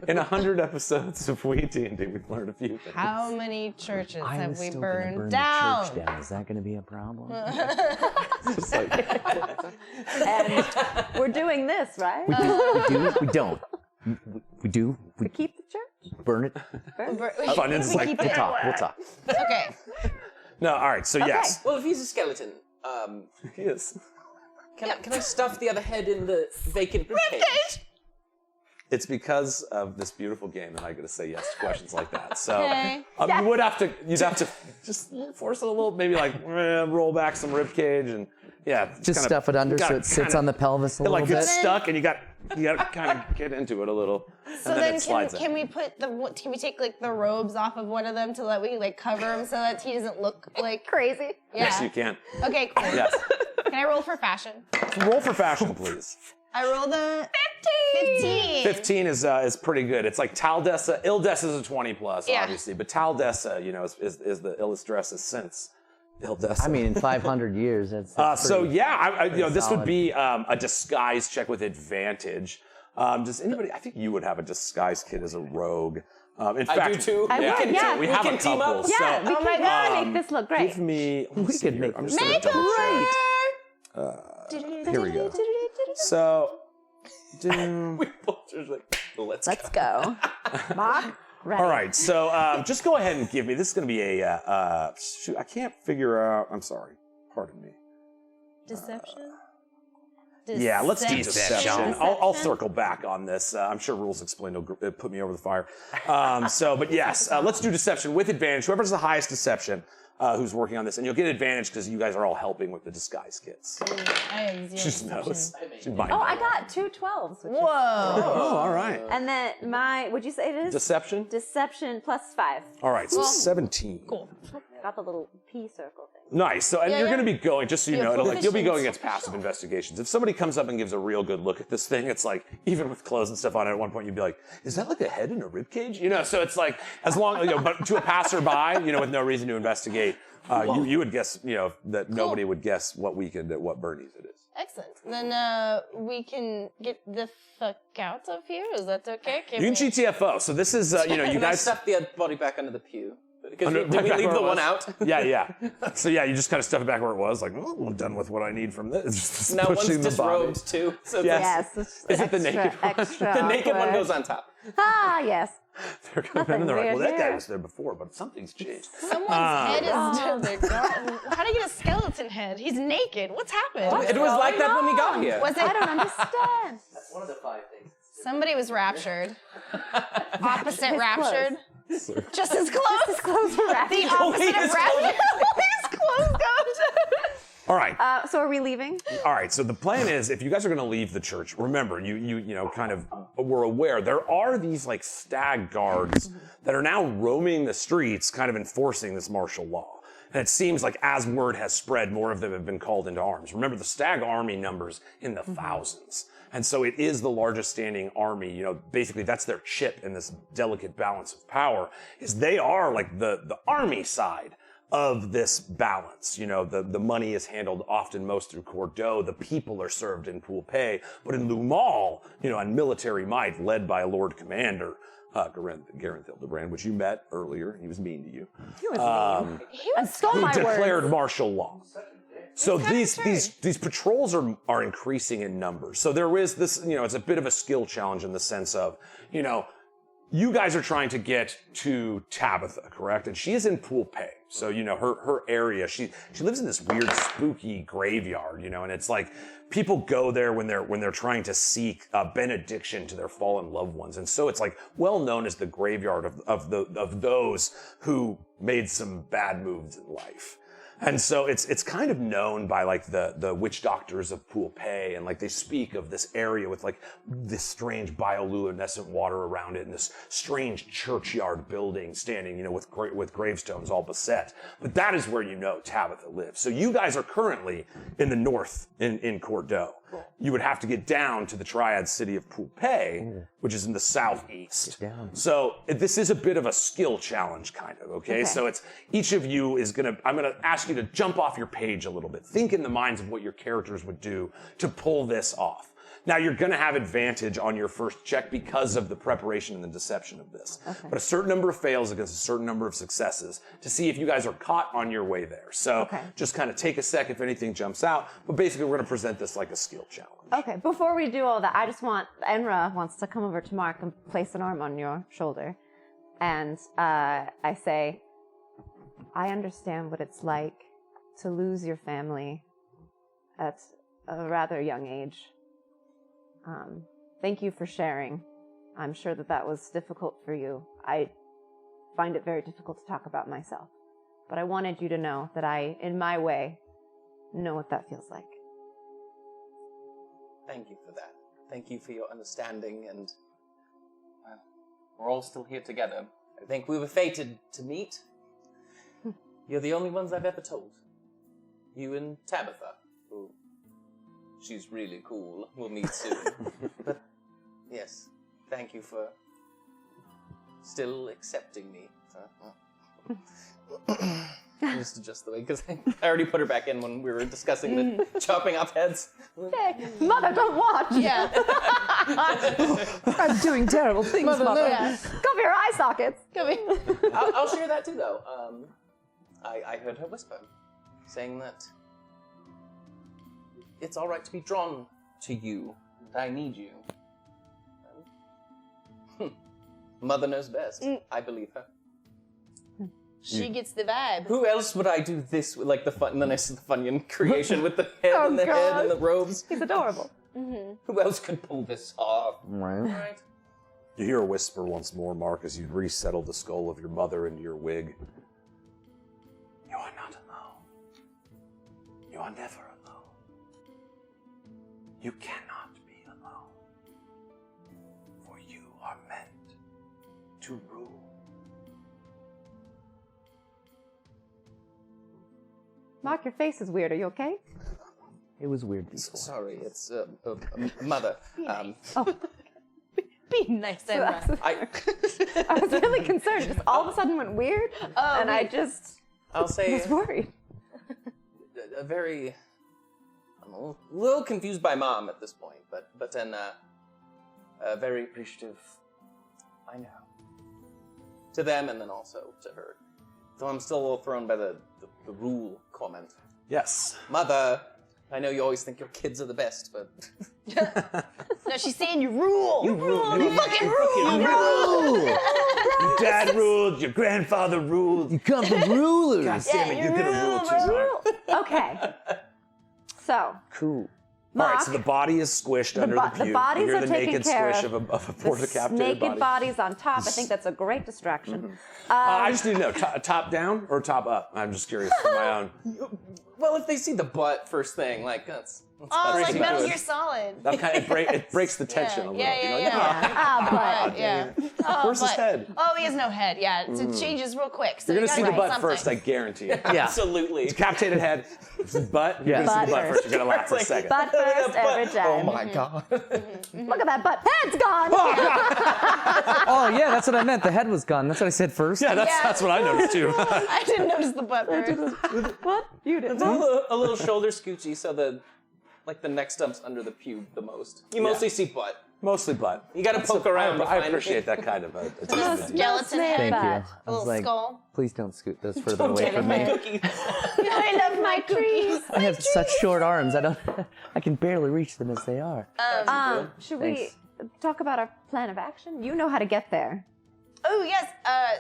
In 100 episodes of Weed&d, we've learned a few things. how many churches I have was we still gonna burned burn down? the church down. Is that going to be a problem? It's like, And we're doing this, right? We do. We don't. We do. We Keep the church. burn it. fun and We keep We'll it. talk. We'll talk. Okay. no, all right, so yes. Well, if he's a skeleton, Yes. can I stuff the other head in the vacant ribcage? It's because of this beautiful game that I get to say yes to questions like that. So Okay. you'd have to just force it a little, maybe like roll back some rib cage and Just stuff it under so it sits on the pelvis a It little like bit. gets stuck and you got to kind of get into it a little. So and then then it slides can in. we put can we take like the robes off of one of them to let we like cover him so that he doesn't look like Crazy. yeah. Yes, you can. Okay, cool. Yes. Can I roll for fashion? Roll for fashion, please. I rolled a 15. 15 is pretty good. It's like Taldessa. Ildessa is a 20 plus, Yeah. obviously, but Taldessa, is the illest dresses since Ildessa. I mean, in 500 years, that's so pretty- yeah, this would solid. be a disguise check with advantage. Does anybody? I think you would have a disguise kit as a rogue. In fact, I do too. I would, yeah. we We have can a team couple. up. Yeah, so, we can really make this look great. give me. We could make I'm this just gonna Make double check. great. Here we go. So, We both just like, let's Let's go. Mock. Ready. all right. So, just go ahead and give me. This is going to be a. Shoot, I can't figure out. I'm sorry. Pardon me. Deception. Yeah, let's do Deception. deception. I'll circle back on this. I'm sure rules explained will put me over the fire. But yes, let's do deception with advantage. Whoever's the highest deception, who's working on this, and you'll get advantage because you guys are all helping with the disguise kits. I have zero She just knows. deception. She might Oh, know. I got 2 12s. Which is, Whoa. Oh, all right. and then would you say it is? Deception. Deception plus 5. All right, so 17. Cool. Got the little pea circle thing. Nice. So, and Yeah, you're yeah. going to be going, just so you Yeah, know, you'll be going proficient. against passive investigations. If somebody comes up and gives a real good look at this thing, it's like, even with clothes and stuff on it, at one point you'd be like, is that like a head in a rib cage? So it's like, as long, but to a passerby, with no reason to investigate, you would guess, that nobody would guess what weekend at what Bernie's it is. Excellent. Then we can get the fuck out of here. Is that okay? You can we- GTFO. So this is, you Can I guys. stuff the body back under the pew? Because Under- did we right back leave where the it one was. out? Yeah. So yeah, you just kind of stuff it back where it was. Like, oh, I'm done with what I need from this. Just Now one's pushing the body. disrobed too. So Yes. Yes. It's Is it the extra, naked one? extra the naked one awkward. goes on top. Ah, yes. They're coming in and they're like, well, Nothing that guy weird was there before, but something's changed. Someone's head is still there. How do you get a skeleton head? He's naked. What's happened? It was like that when we got here. Was I it? don't understand. That's one of the 5 things. Somebody was raptured. Opposite His raptured. Just as close. His clothes were wrapped. The opposite his of raptured. His clothes goes. All right. So are we leaving? All right. So the plan is, if you guys are going to leave the church, remember, you kind of were aware there are these like stag guards that are now roaming the streets, kind of enforcing this martial law. And it seems like as word has spread, more of them have been called into arms. Remember, the stag army numbers in the thousands. And so it is the largest standing army. Basically that's their chip in this delicate balance of power, is they are like the army side of this balance. The money is handled often most through Cordeaux. The people are served in Pulpe. But in Lumal, on military might, led by a Lord Commander, Gareth Hildebrand, which you met earlier. He was mean to you. He was mean. He was Stole Who my declared words. martial law. So these patrols are increasing in numbers. So there is this, it's a bit of a skill challenge in the sense of, you guys are trying to get to Tabitha, correct? And she is in Pulpe. So, her area, she lives in this weird spooky graveyard, and it's like people go there when they're trying to seek benediction to their fallen loved ones. And so it's like well known as the graveyard of those who made some bad moves in life. And so it's kind of known by like the witch doctors of Pulpe, and like they speak of this area with like this strange bioluminescent water around it and this strange churchyard building standing, you know, with gravestones all beset. But that is where you know Tabitha lives. So you guys are currently in the north in Cordeaux. Cool. You would have to get down to the triad city of Pulpe, which is in the southeast. So this is a bit of a skill challenge, kind of, okay? So it's each of you is I'm gonna ask you to jump off your page a little bit. Think in the minds of what your characters would do to pull this off. Now, you're gonna have advantage on your first check because of the preparation and the deception of this. But a certain number of fails against a certain number of successes to see if you guys are caught on your way there. So just kind of take a sec if anything jumps out. But basically, we're gonna present this like a skill challenge. Okay, before we do all that, I just want, Enra wants to come over to Mark and place an arm on your shoulder. And I say, I understand what it's like to lose your family at a rather young age. Thank you for sharing. I'm sure that was difficult for you. I find it very difficult to talk about myself. But I wanted you to know that I, in my way, know what that feels like. Thank you for that. Thank you for your understanding, and we're all still here together. I think we were fated to meet. You're the only ones I've ever told. You and Tabitha, who she's really cool. We'll meet soon. But yes, thank you for still accepting me. Just adjust the way, because I already put her back in when we were discussing the chopping off heads. Hey, Mother, don't watch! Yeah. I'm doing terrible things, Mother. Yeah. Cover your eye sockets! I'll share that too, though. I heard her whisper, saying that it's all right to be drawn to you, and I need you. Mother knows best. I believe her. She gets the vibe. Who else would I do this with, like the nice Funyun creation with the head and the head and the robes? He's adorable. Who else could pull this off? Right. You hear a whisper once more, Mark, as you resettle the skull of your mother into your wig. You are not alone. You are never alone. You cannot be alone. For you are meant to rule. Mark, your face is weird. Are you okay? It was weird before. Sorry, it's mother. Be nice, Enra. I was really concerned. Just all of a sudden went weird, and I'll say was worried. I'm a little confused by Mom at this point, but then very appreciative. I know. To them, and then also to her. So I'm still a little thrown by the rule comment. Yes. Mother, I know you always think your kids are the best, but No, she's saying you rule. you rule. You fucking rule. You rule. Your dad ruled, your grandfather ruled. You come from rulers. God damn it, you're gonna rule too, Mark. Okay. So, Cool. All Mark, right, so the body is squished under the pew. the bodies you hear are the taken naked care squish of. of a poor the decapitated naked body. bodies on top. I think that's a great distraction. I just need to know, top down or top up? I'm just curious for my own. Well, if they see the butt first thing, like that's Oh, pretty like Metal good. Gear Solid. That kind of it breaks the tension a little. Yeah, you know? yeah. But Yeah. Oh, Where's his but- head? Oh, he has no head. Yeah, it changes real quick. So You're gonna you see the gotta butt write first, I something. guarantee it. Yeah. Absolutely. Decapitated head, butt. You're Yeah. gonna see the Butt butt first. You're gonna laugh for a second. butt first every time. Oh my god. Look at that butt. Head's gone. Oh, yeah, that's what I meant. The head was gone. That's what I said first. Yeah, that's what I noticed too. I didn't notice the butt first. What? You did. It's a little shoulder scoochy, so the neck stump's under the pube the most. You mostly see butt. Mostly butt. You gotta poke around. to I find appreciate it. that kind of attention. Skeleton head. Thank you. butt. I A was little like, skull. please don't scoot those further away from me. I love my cookies. I have such short arms. I can barely reach them as they are. Should Thanks. we talk about our plan of action? You know how to get there. Oh yes.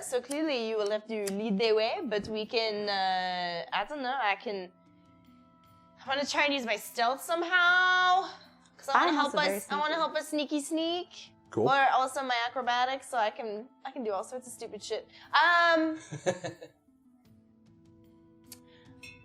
So clearly you will have to lead the way, but we can. I don't know. I want to try and use my stealth somehow. Cause I want to I'm help also very us. I want to help us sneaky sneak. Cool. Or also my acrobatics, so I can do all sorts of stupid shit.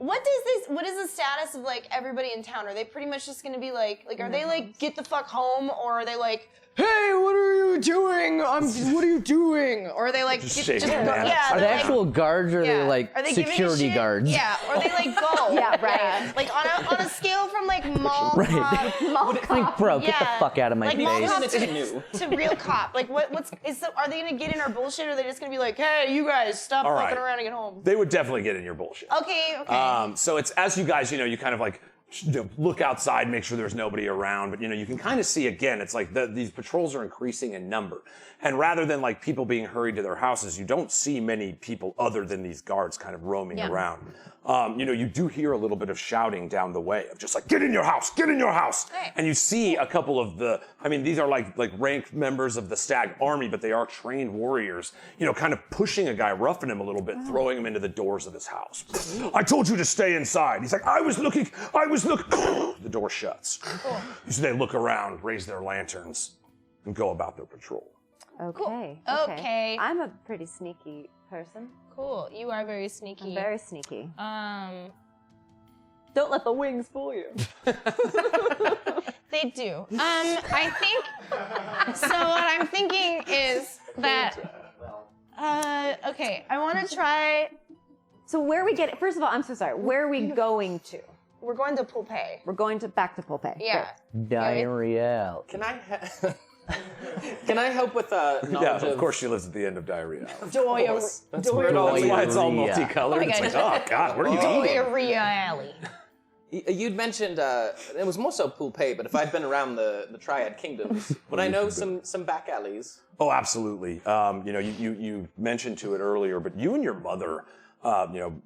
What is the status of like everybody in town? Are they pretty much just gonna be like are they like get the fuck home, or are they like, hey, what are you doing? What are you doing? Or are they like Just just shaking go, hands. yeah? Are they actual guards or are they like Are they giving a security shit? guards? Yeah, or they like go. Yeah, right. Yeah. Like on a scale from like mall Right. cop, Like, bro, get the fuck out of my like face. mall cop It's new. to real cop. Like are they gonna get in our bullshit, or are they just gonna be like, hey, you guys stop All fucking right. around and get home? They would definitely get in your bullshit. Okay. So it's as you guys, you kind of like look outside, make sure there's nobody around, but you can kind of see again, it's like these patrols are increasing in number. And rather than like people being hurried to their houses, you don't see many people other than these guards kind of roaming around. You do hear a little bit of shouting down the way of just like, get in your house, get in your house. Hey. And you see a couple of these are like ranked members of the Stag army, but they are trained warriors, kind of pushing a guy, roughing him a little bit, throwing him into the doors of his house. I told you to stay inside. He's like, I was looking. The door shuts. So they look around, raise their lanterns, and go about their patrol. Okay. Okay. I'm a pretty sneaky person. Cool. You are very sneaky. I'm very sneaky. Don't let the wings fool you. They do. I think. So what I'm thinking is that. Okay. I want to try. So where are we getting? First of all, I'm so sorry. Where are we going to? We're going to Pulpe. We're going back to Pulpe. Yeah. Diarrhea. Can I help with knowledge Yeah, of course she lives at the end of diarrhea. That's where it all That's why it's all Diarrhea. multicolored. It's like, oh God, what are you eating? Diarrhea alley. You'd mentioned it was more so Pulpe, but if I'd been around the Triad Kingdoms, would I know some back alleys? Oh, absolutely. You mentioned to it earlier, but you and your mother,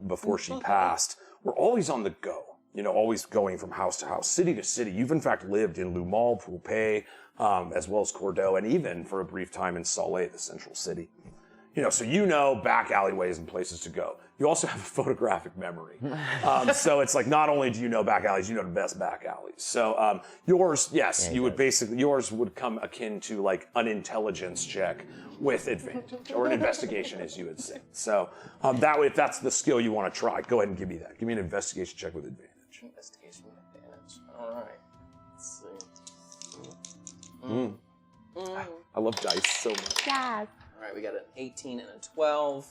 before she passed, were always on the go. Always going from house to house, city to city. You've in fact lived in Lumal, Pulpe, as well as Cordeaux, and even for a brief time in Salé, the central city. So back alleyways and places to go. You also have a photographic memory. So it's like not only do you know back alleys, you know the best back alleys. So yours, yes, yours would come akin to like an intelligence check with advantage, or an investigation, as you would say. So that way, if that's the skill you want to try, go ahead and give me that. Give me an investigation check with advantage. Investigation with advantage. All right. Let's see. I love dice so much. Yes. All right, we got an 18 and a 12.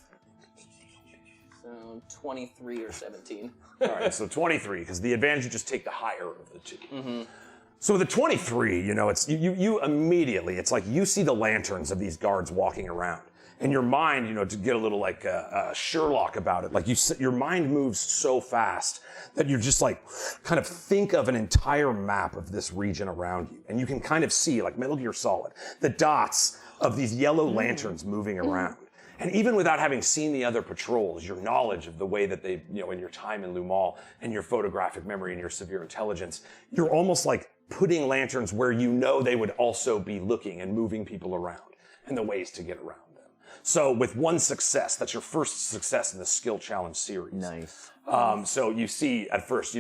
So 23 or 17. All right, so 23, because the advantage, you just take the higher of the two. So with the 23, it's you immediately, it's like you see the lanterns of these guards walking around. And your mind, to get a little like Sherlock about it, like your mind moves so fast that you just like kind of think of an entire map of this region around you. And you can kind of see, like Metal Gear Solid, the dots of these yellow lanterns moving around. And even without having seen the other patrols, your knowledge of the way that they, in your time in Lumal and your photographic memory and your severe intelligence, you're almost like putting lanterns where they would also be looking and moving people around and the ways to get around. So with one success, that's your first success in the skill challenge series. Nice. So you see at first,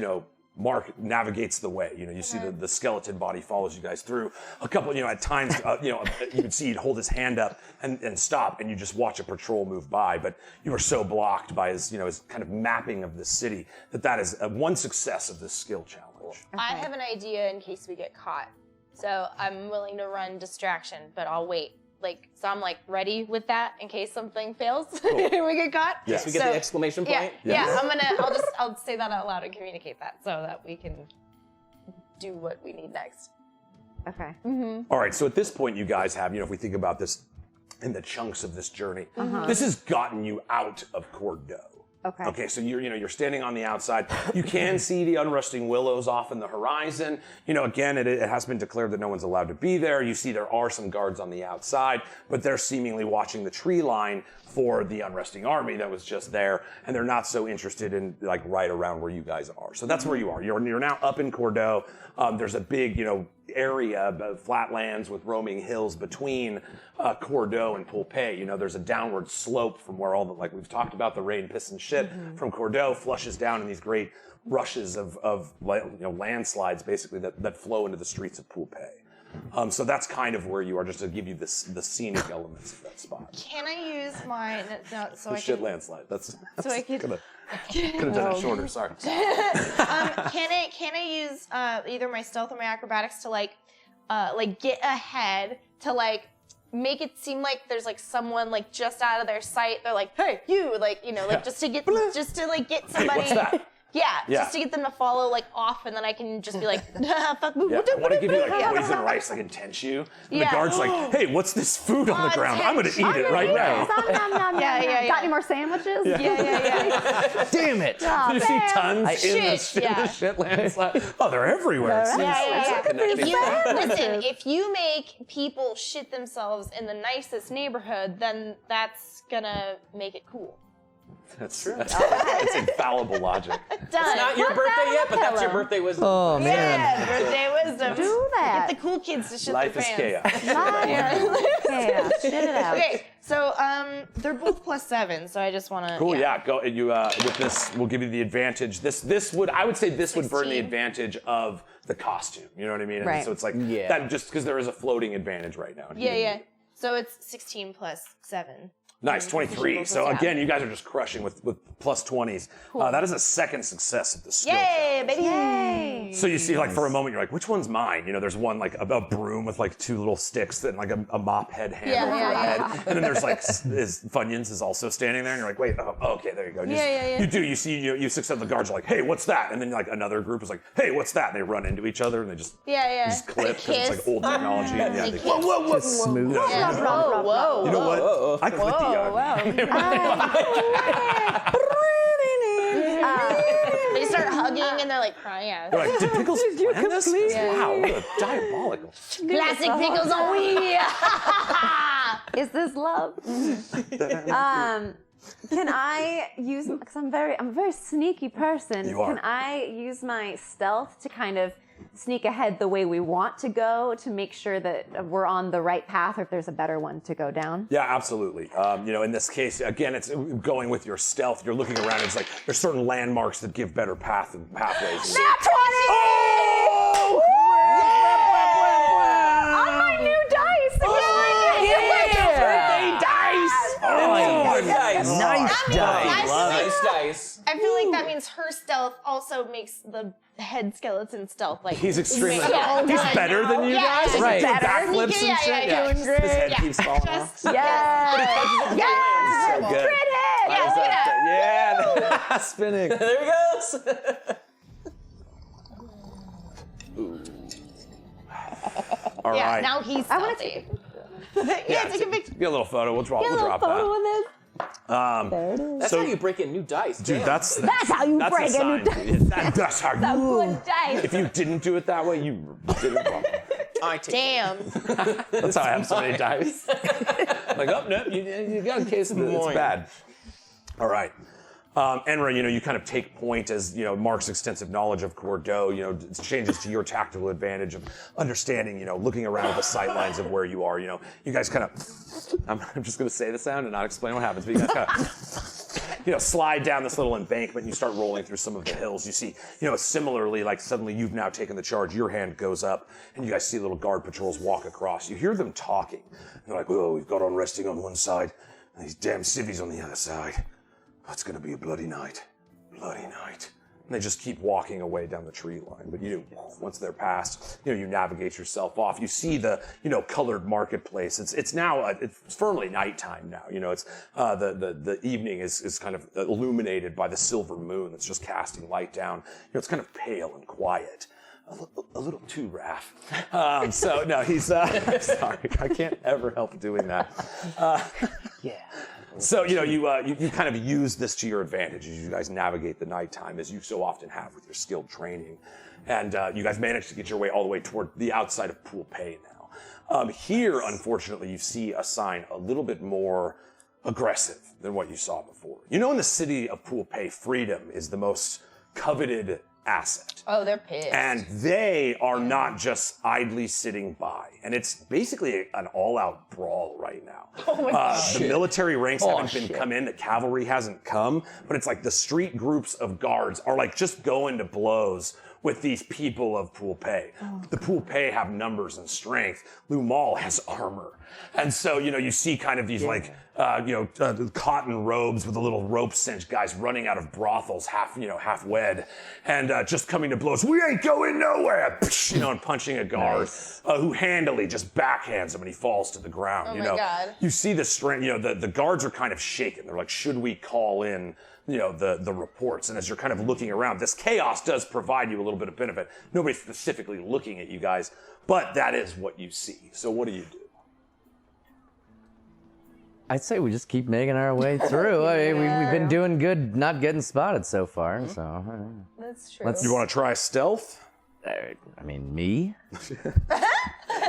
Mark navigates the way. You see the skeleton body follows you guys through. A couple, at times, you would see he'd hold his hand up and stop, and you just watch a patrol move by. But you are so blocked by his kind of mapping of the city that is one success of this skill challenge. I have an idea in case we get caught. So I'm willing to run distraction, but I'll wait. So I'm ready with that in case something fails. Cool. We get caught. Yes. We get the exclamation point? Yeah. I'll say that out loud and communicate that so that we can do what we need next. Okay. All right, so at this point, you guys have, if we think about this in the chunks of this journey, this has gotten you out of Cordeaux. Okay. Okay, so you're standing on the outside. You can see the unrusting willows off in the horizon. Again, it has been declared that no one's allowed to be there. You see there are some guards on the outside, but they're seemingly watching the tree line for the unresting army that was just there, and they're not so interested in right around where you guys are. So that's where you are. You're now up in Cordeaux. There's a big, area of flatlands with roaming hills between Cordeaux and Pulpe. There's a downward slope from where all the, we've talked about, the rain, piss, and shit from Cordeaux flushes down in these great rushes of landslides, basically, that flow into the streets of Pulpe. So that's kind of where you are, just to give you the scenic elements of that spot. Can I use my no, so The I shit can landslide. That's I could- could have done it shorter. Sorry. can I use either my stealth or my acrobatics to like get ahead to like make it seem like there's like someone like just out of their sight. They're like, hey, you, like, you know, like just to get somebody. What's that? Yeah, Yeah. just to get them to follow like off, and then I can just be like, fuck. Yeah, I want to give you like poison rice, like intense you. And the Yeah. guard's like, hey, what's this food on the ground? I'm gonna eat it right now. Yeah. Got any more sandwiches? Yeah. Damn it! Oh, You see tons in the Shit, yeah. shit landslide. Oh, they're everywhere. Yeah. Connection. Listen, if you make people shit themselves in the nicest neighborhood, then that's gonna make it cool. That's true. That's infallible logic. Done. It's not your birthday yet, but that's your birthday wisdom. Oh man. Yeah, birthday wisdom. Do that. Get the cool kids to shit Life their is pants. chaos. Yeah, shit it out. Okay, so they're both +7, so I just want to. Cool. Yeah. Go. You with this, we'll give you the advantage. This would, I would say, this would burn the 16. advantage of the costume. You know what I mean? And Right. so it's like Yeah. that, just because there is a floating advantage right now. Yeah. So it's 16 + 7. Nice, 23. So Yeah. again, you guys are just crushing with +20s. That is a second success of the skill. Yay, baby! Yay. So you see, like, for a moment, you're like, which one's mine? You know, there's one, like, a broom with, like, 2 little sticks and, like, a mop head handle for a head. And then there's, like, Funyuns is also standing there, and you're like, wait, oh, okay, there you go. You see, you succeed, the guards are like, hey, what's that? And then, like, another group is like, hey, what's that? And they run into each other, and they just just clip, because it's, like, old technology. And, yeah, They they kiss. whoa. Smooth. Whoa. You know what? I quit the yard. They start hugging and they're like crying out. They're like, did Pickles plan this? Wow, what a diabolical. Classic pickles on Wii. Is this love? Can I use, because I'm a very sneaky person. You are. Can I use my stealth to kind of sneak ahead the way we want to go to make sure that we're on the right path, or if there's a better one to go down? Yeah, absolutely. You know, in this case, again, it's going with your stealth. You're looking around. It's like there's certain landmarks that give better pathways. Nat 20! Oh! On my new dice! Birthday dice! Oh, Nice. Nice dice. Nice dice. I feel like that means her stealth also makes the head skeleton stealth like He's extremely. so He's good better than you Yeah, guys. he's Right. Doing better. backflips and Yeah, shit. yeah, His head keeps falling off. Yes! Yes! So good. Crit hit! Yeah, spinning. There he goes. All right. Yeah, now he's I wanna stealthy. Yeah, take a picture. Get a little photo. We'll drop Get a little that. photo of this. There it is. That's So- how you break in new dice. Dude, damn. that's how you that's break a a new sign. That's how you. Good dice. If you didn't do it that way, you did it wrong. I take Damn. That's how I have so many dice. Like, oh, no, you got a case of it. It's bad. All right. Enra, you know, you kind of take point as, you know, Mark's extensive knowledge of Cordeaux, you know, it changes to your tactical advantage of understanding, you know, looking around at the sight lines of where you are. You know, you guys kind of, I'm just going to say the sound and not explain what happens, but you guys kind of, you know, slide down this little embankment and you start rolling through some of the hills. You see, you know, similarly, like suddenly you've now taken the charge, your hand goes up, and you guys see little guard patrols walk across. You hear them talking. They're like, oh, we've got on resting on one side, and these damn civvies on the other side. It's gonna be a bloody night. Bloody night. And they just keep walking away down the tree line. But you, once they're past, you know, you navigate yourself off. You see the, you know, colored marketplace. It's now, it's firmly nighttime now. You know, it's, the evening is kind of illuminated by the silver moon that's just casting light down. You know, it's kind of pale and quiet. A little too Raph. So no, he's, sorry, I can't ever help doing that. Yeah. So, you know, you kind of use this to your advantage as you guys navigate the nighttime, as you so often have with your skilled training. And you guys manage to get your way all the way toward the outside of Pulpe now. Here, unfortunately, you see a sign a little bit more aggressive than what you saw before. You know, in the city of Pulpe, freedom is the most coveted asset. Oh, they're pissed. And they are not just idly sitting by. And it's basically an all-out brawl right now. The military ranks haven't come in, the cavalry hasn't come, but it's like the street groups of guards are like just going to blows with these people of Pulpe. The Pulpe have numbers and strength. Lumal has armor. And so, you see kind of these cotton robes with a little rope cinch guys running out of brothels, half wed, and just coming to blows. We ain't going nowhere, and punching a guard who handily just backhands him and he falls to the ground. Oh my God. You see the strength, the guards are kind of shaken. They're like, should we call in the reports? And as you're kind of looking around, this chaos does provide you a little bit of benefit. Nobody's specifically looking at you guys, but that is what you see. So what do you do? I'd say we just keep making our way through. I mean, we've been doing good, not getting spotted so far. So That's true. You want to try stealth? I mean, me?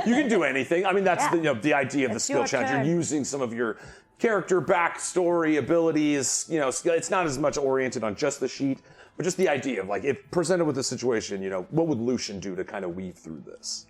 You can do anything. I mean, that's the idea of the skill challenge. You're using some of your character backstory abilities. It's not as much oriented on just the sheet, but just the idea of like, if presented with a situation, what would Lucian do to kind of weave through this?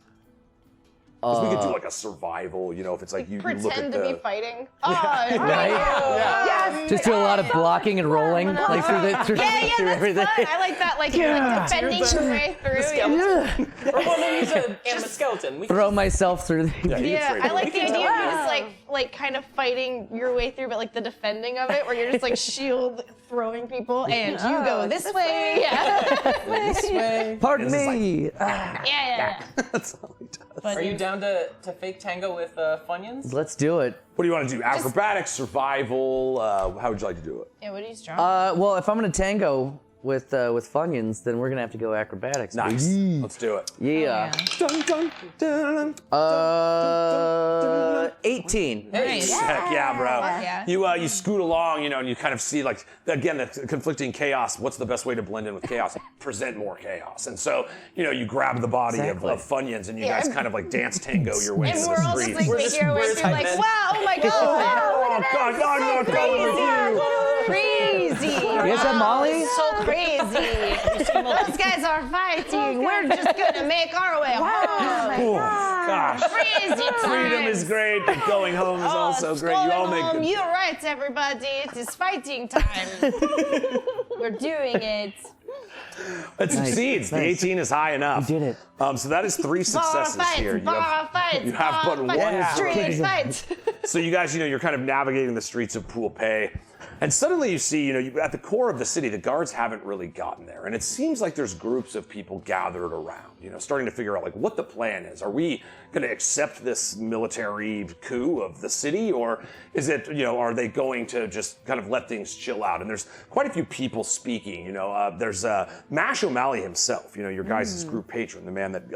Because we could do like a survival, if it's like you look at Pretend to be fighting. Oh, Right? yes. Just do a lot of blocking and rolling, like through that's everything. fun. I like that, like defending your way through. Skeleton. Or maybe use a skeleton. We Throw myself through the... Yeah, I like the idea of you just like kind of fighting your way through, but like the defending of it, where you're just like shield throwing people, and you go this way. Yeah. this way. Pardon me! Yeah. That's all he does. Are you down to fake tango with Funyuns? Let's do it. What do you want to do? Acrobatics, survival? How would you like to do it? Yeah, what are you strong? Well, if I'm gonna tango with Funyuns, then we're gonna have to go acrobatics. Nice. baby. Let's do it. Yeah. Dun, dun, dun, dun. 18. Nice. Heck yeah, bro. Yeah. You scoot along, and you kind of see like again the conflicting chaos. What's the best way to blend in with chaos? Present more chaos. And so you grab the body Exactly. of Funyuns, and you guys kind of like dance tango your way And into we're the all just streets. like We're making our way just through, tight like, men. wow, oh my god, wow, Oh God, I'm not going with you. crazy. You guys have Molly? So crazy. Those guys are fighting. We're just gonna make our way home. Oh, gosh. Crazy times. Freedom is great, but going home is also it's great. You all going make home. good. You're right, everybody. It is fighting time. We're doing it. It succeeds. The nice. 18 is high enough. You did it. So that is 3 Bar successes fights, here. bar fights, you have bar but fights, one street fights. So you guys, you're kind of navigating the streets of Pulpe, and suddenly you see, at the core of the city, the guards haven't really gotten there, and it seems like there's groups of people gathered around, starting to figure out like what the plan is. Are we going to accept this military coup of the city, or is it, are they going to just kind of let things chill out? And there's quite a few people speaking. There's Mash O'Malley himself, your guys' group patron, the man that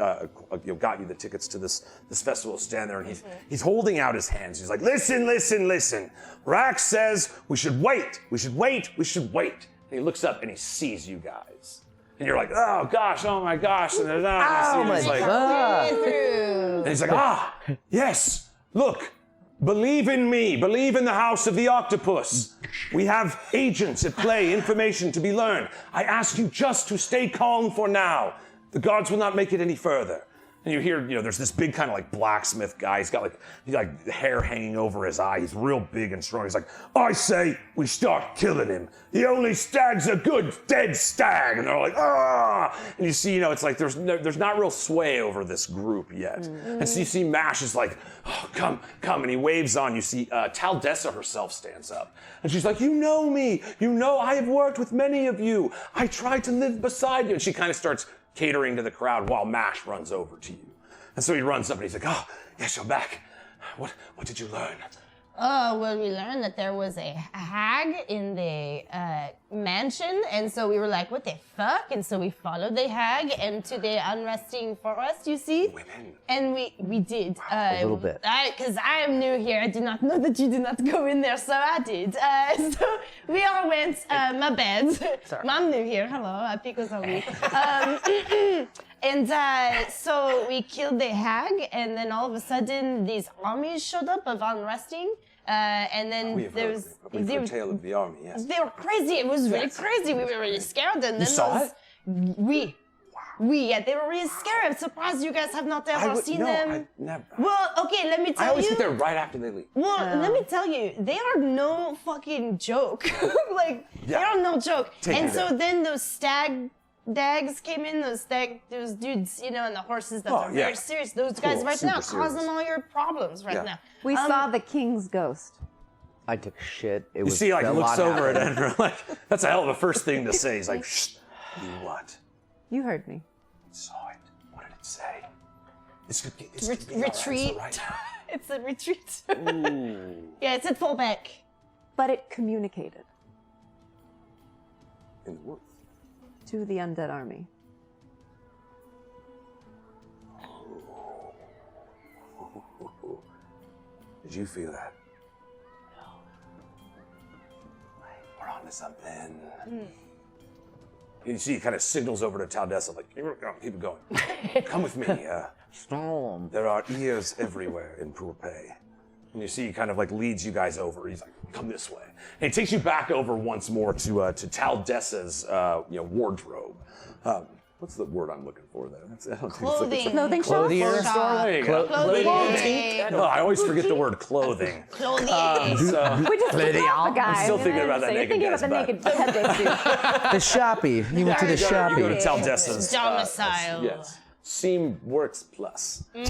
got you the tickets to this festival, stand there, and he's holding out his hands. He's like, listen. Rax says we should wait. And he looks up and he sees you guys. And you're like, oh gosh, oh my gosh. And Oh my God. and he's like, yes, look, believe in me, believe in the House of the Octopus. We have agents at play, information to be learned. I ask you just to stay calm for now. The guards will not make it any further. And you hear, there's this big kind of like blacksmith guy. He's got like hair hanging over his eye. He's real big and strong. He's like, I say we start killing him. The only stag's a good dead stag. And they're like, ah! And you see, it's like there's not real sway over this group yet. And so you see Mash is like, oh, come. And he waves on. You see Taldessa herself stands up. And she's like, you know me. I have worked with many of you. I try to live beside you. And she kind of starts catering to the crowd while Mash runs over to you. And so he runs up and he's like, oh, yes, you're back. What did you learn? Well, we learned that there was a hag in the mansion, and so we were like, what the fuck? And so we followed the hag into the unresting forest, you see? Women. And we did. A little bit. Because I am new here. I did not know that you did not go in there, so I did. So we all went, my bad. Sorry. I'm new here. Hello, Picos are we. And so we killed the hag, and then all of a sudden these armies showed up of unresting. And then We've there heard was a tale of the army, yes. they were crazy. It was really crazy. We were really scared. And then saw it? Yeah, they were really scary. I'm surprised you guys have not ever seen them. I never. Well, okay, let me tell I always you. get there right after they leave. Well, let me tell you, they are no fucking joke. They Yeah. are no joke. Take and me so there. then those stag dags came in, those dudes, you know, and the horses that are yeah. very serious. Those guys Cool, right now super causing serious. all your problems right now. We saw the king's ghost. I took a shit. It You was see, like, a he looks lot over at happened. Andrew, like, that's a hell of a first thing to say. He's like, shh, you what? You heard me. Saw it. What did it say? It's gonna be Retreat. all right, so right It's a retreat. now. Yeah, it said fall back. But it communicated In the woods. to the undead army. Did you feel that? No. We're on to something. You see, he kind of signals over to Taldessa, like, keep it going. Come with me. Storm. There are ears everywhere in Pulpe. And you see, he kind of like leads you guys over. He's like, come this way. And he takes you back over once more to Taldessa's wardrobe. What's the word I'm looking for there? I don't think it's like Clothing. Clothing shop? Clothier. Shop. there you go. Clothing. Oh, I always forget the word clothing. Clothing. So We just Lady, took off the guy. I'm still thinking about that So you're naked thinking about guy's the naked head they do. The shoppy. You went to the you go to shoppy. Taldessa's. Domicile. Yes. Seam Works Plus. Yeah.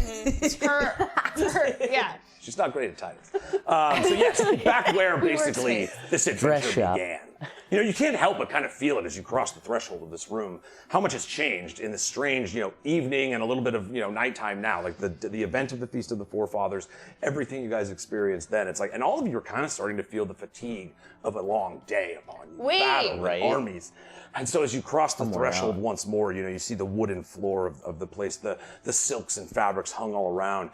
She's not great at titles. So yes, back where basically this adventure Dress shop. began. You know, you can't help but kind of feel it as you cross the threshold of this room, how much has changed in this strange, evening and a little bit of, nighttime now. Like the event of the Feast of the Forefathers, everything you guys experienced then. It's like, and all of you are kind of starting to feel the fatigue of a long day upon you. Wait. Battle, Right. armies. And so as you cross the threshold once more, you see the wooden floor of the place, the silks and fabrics hung all around,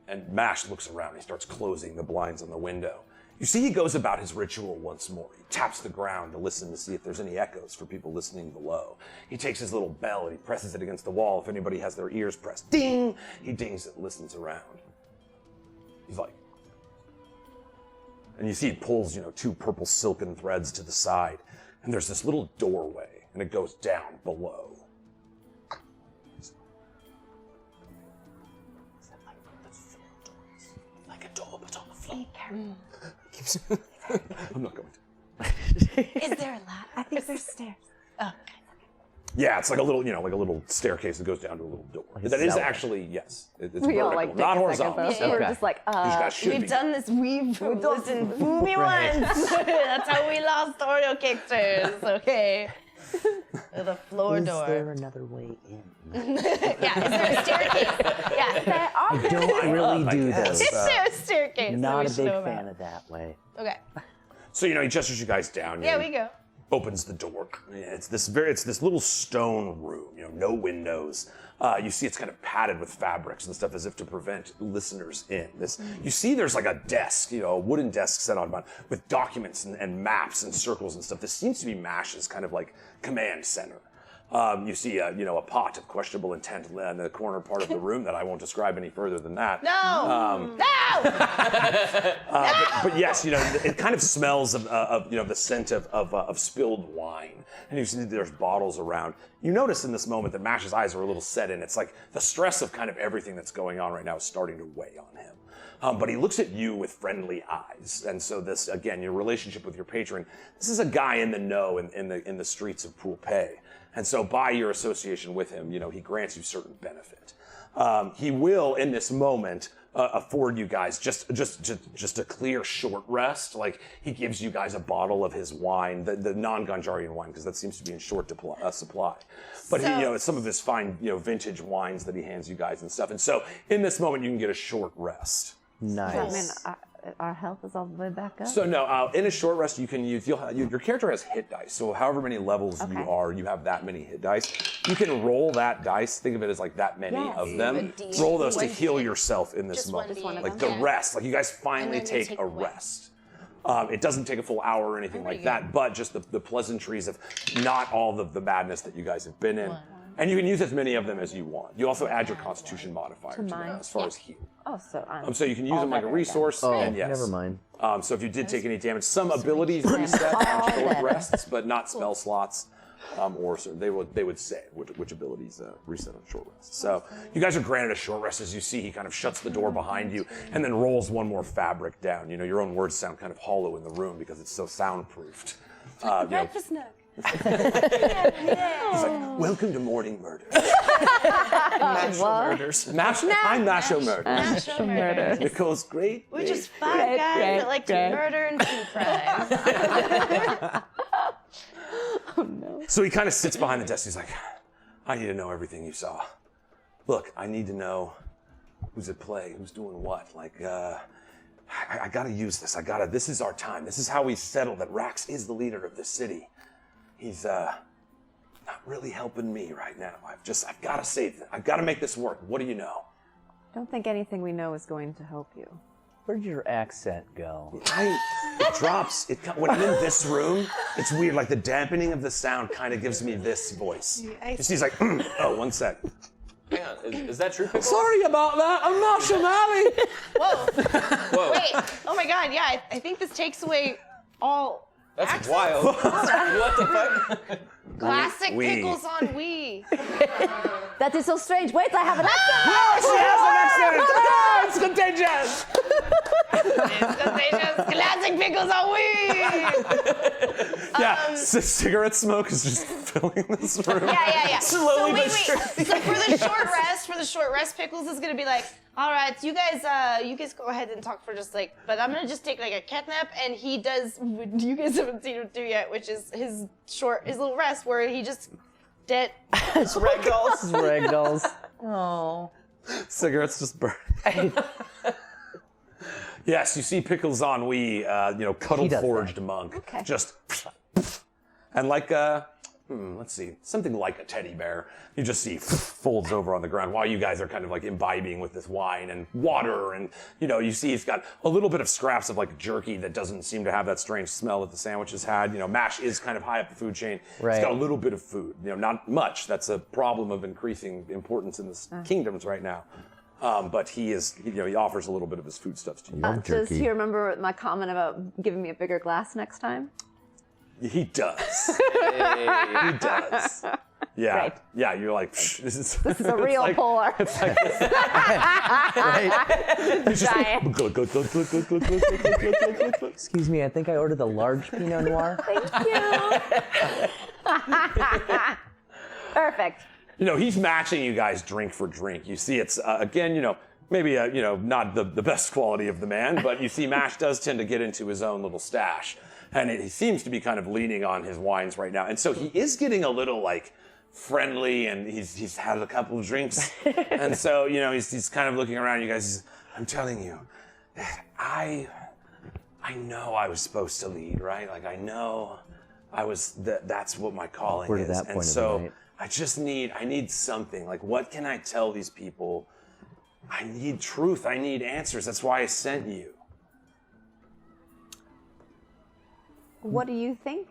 and Mash looks around. He starts closing the blinds on the window. You see he goes about his ritual once more. He taps the ground to listen to see if there's any echoes for people listening below. He takes his little bell and he presses it against the wall if anybody has their ears pressed. Ding! He dings it, listens around. He's like... And you see he pulls, 2 purple silken threads to the side. And there's this little doorway, and it goes down below. Like a door, but on the floor. I'm not going to. Is there a ladder? I think there's stairs. Oh, Yeah, it's like a little, like a little staircase that goes down to a little door. That is cellar. actually, yes, it's We vertical, all like not take a second, horizontal. though. So We're Okay. just like, these guys should we've be. done this. Listen, fool me once. That's how we lost Oreo characters. Okay. The floor Is door. there another way in? Yeah. Is there a staircase? Yeah. I don't really do this. Is there a staircase? that Not we a should big know fan about? of that way. Okay. So he gestures you guys down. Yeah, we go. Opens the door. It's this little stone room. No windows. You see it's kind of padded with fabrics and stuff as if to prevent listeners in. You see there's like a desk, a wooden desk set on with documents and maps and circles and stuff. This seems to be Mash's kind of like command center. You see a pot of questionable intent in the corner part of the room that I won't describe any further than that. No. No. But yes, it kind of smells of the scent of spilled wine, and you see there's bottles around. You notice in this moment that Mash's eyes are a little set in. It's like the stress of kind of everything that's going on right now is starting to weigh on him. But he looks at you with friendly eyes, and so this again, your relationship with your patron. This is a guy in the know in the streets of Pulpe, and so by your association with him, he grants you certain benefit. He will, in this moment, afford you guys just a clear short rest. Like he gives you guys a bottle of his wine, the non-Ganjarian wine, because that seems to be in short supply. But he, some of his fine, vintage wines that he hands you guys and stuff. And so in this moment, you can get a short rest. Nice. I mean, our health is all the way back up. So no, in a short rest, you can use. Your character has hit dice. So however many levels you are, you have that many hit dice. You can roll that dice. Think of it as like that many Yes. of them. A D. Roll those to One heal D. yourself in this Just moment. one D. Just one of Like them? the rest. Like you guys finally And then you take take a one. rest. It doesn't take a full hour or anything like you that, but just the pleasantries of not all the madness that you guys have been in. And you can use as many of them as you want. You also add your Constitution modifier to mine? that as far as heal. Oh, so I'm. So you can use all them like a better resource. Oh, and yes. never mind. So if you did take any damage, some abilities reset on short rests, but not spell slots. Or so they would say which abilities reset on short rests. So you guys are granted a short rest. As you see, he kind of shuts the door behind you and then rolls one more fabric down. Your own words sound kind of hollow in the room because it's so soundproofed. Breakfast nook. He's like, welcome to morning murder. Masho murders. I'm Masho Murder. National murder. Nicole's great. We're just five guys that like to murder and do crime. So he kind of sits behind the desk. He's like, I need to know everything you saw. Look, I need to know who's at play, who's doing what. Like, I gotta use this. This is our time. This is how we settle that Rax is the leader of this city. He's not really helping me right now. I've gotta save him. I've gotta make this work. What do you know? Don't think anything we know is going to help you. Where'd your accent go? It drops. When I'm in this room, it's weird. Like the dampening of the sound kind of gives me this voice. He's like, oh, one sec. Hang on, is that true? Pickles? Sorry about that. I'm not Somali. Whoa. Wait, oh my god, yeah, I think this takes away all That's accents. wild. What the fuck? Classic We. pickles on Wii. That is so strange. Wait, I have an accent. She has an accent. Oh, it's contagious. It's contagious. Classic pickles on Wii. Yeah, cigarette smoke is just filling this room. Yeah. Slowly so wait. but So for the short rest, Pickles is gonna be like, all right, you guys go ahead and talk for just like, but I'm gonna just take like a cat nap, and he does what you guys haven't seen him do yet, which is his little rest where he just dead. It's ragdolls. Ragdolls. Oh. Cigarettes just burn. Yes, you see Pickles on Wii, cuddle does forged monk. Okay. Just, and like let's see, something like a teddy bear. You just see folds over on the ground while you guys are kind of like imbibing with this wine and water, and you see he's got a little bit of scraps of like jerky that doesn't seem to have that strange smell that the sandwiches had. Mash is kind of high up the food chain. Right. It's got a little bit of food, not much. That's a problem of increasing importance in the kingdoms right now. But he offers a little bit of his foodstuffs to you. Does he remember my comment about giving me a bigger glass next time? He does. He does. Yeah. Great. Yeah, you're like, this is A real polar. It's like this. Giant. Glug, glug, glug, glug, glug, glug, glug, glug, glug, glug, glug, glug. Excuse me, I think I ordered the large Pinot Noir. Thank you. Perfect. He's matching you guys drink for drink. You see it's, again, maybe, not the best quality of the man, but you see Mash does tend to get into his own little stash. And he seems to be kind of leaning on his wines right now. And so he is getting a little, like, friendly, and he's had a couple of drinks. And so, he's kind of looking around you guys. I'm telling you, I know I was supposed to lead, right? Like, I know that's what my calling Where to is. that And point of so the night. I need something. Like, what can I tell these people? I need truth. I need answers. That's why I sent you. What do you think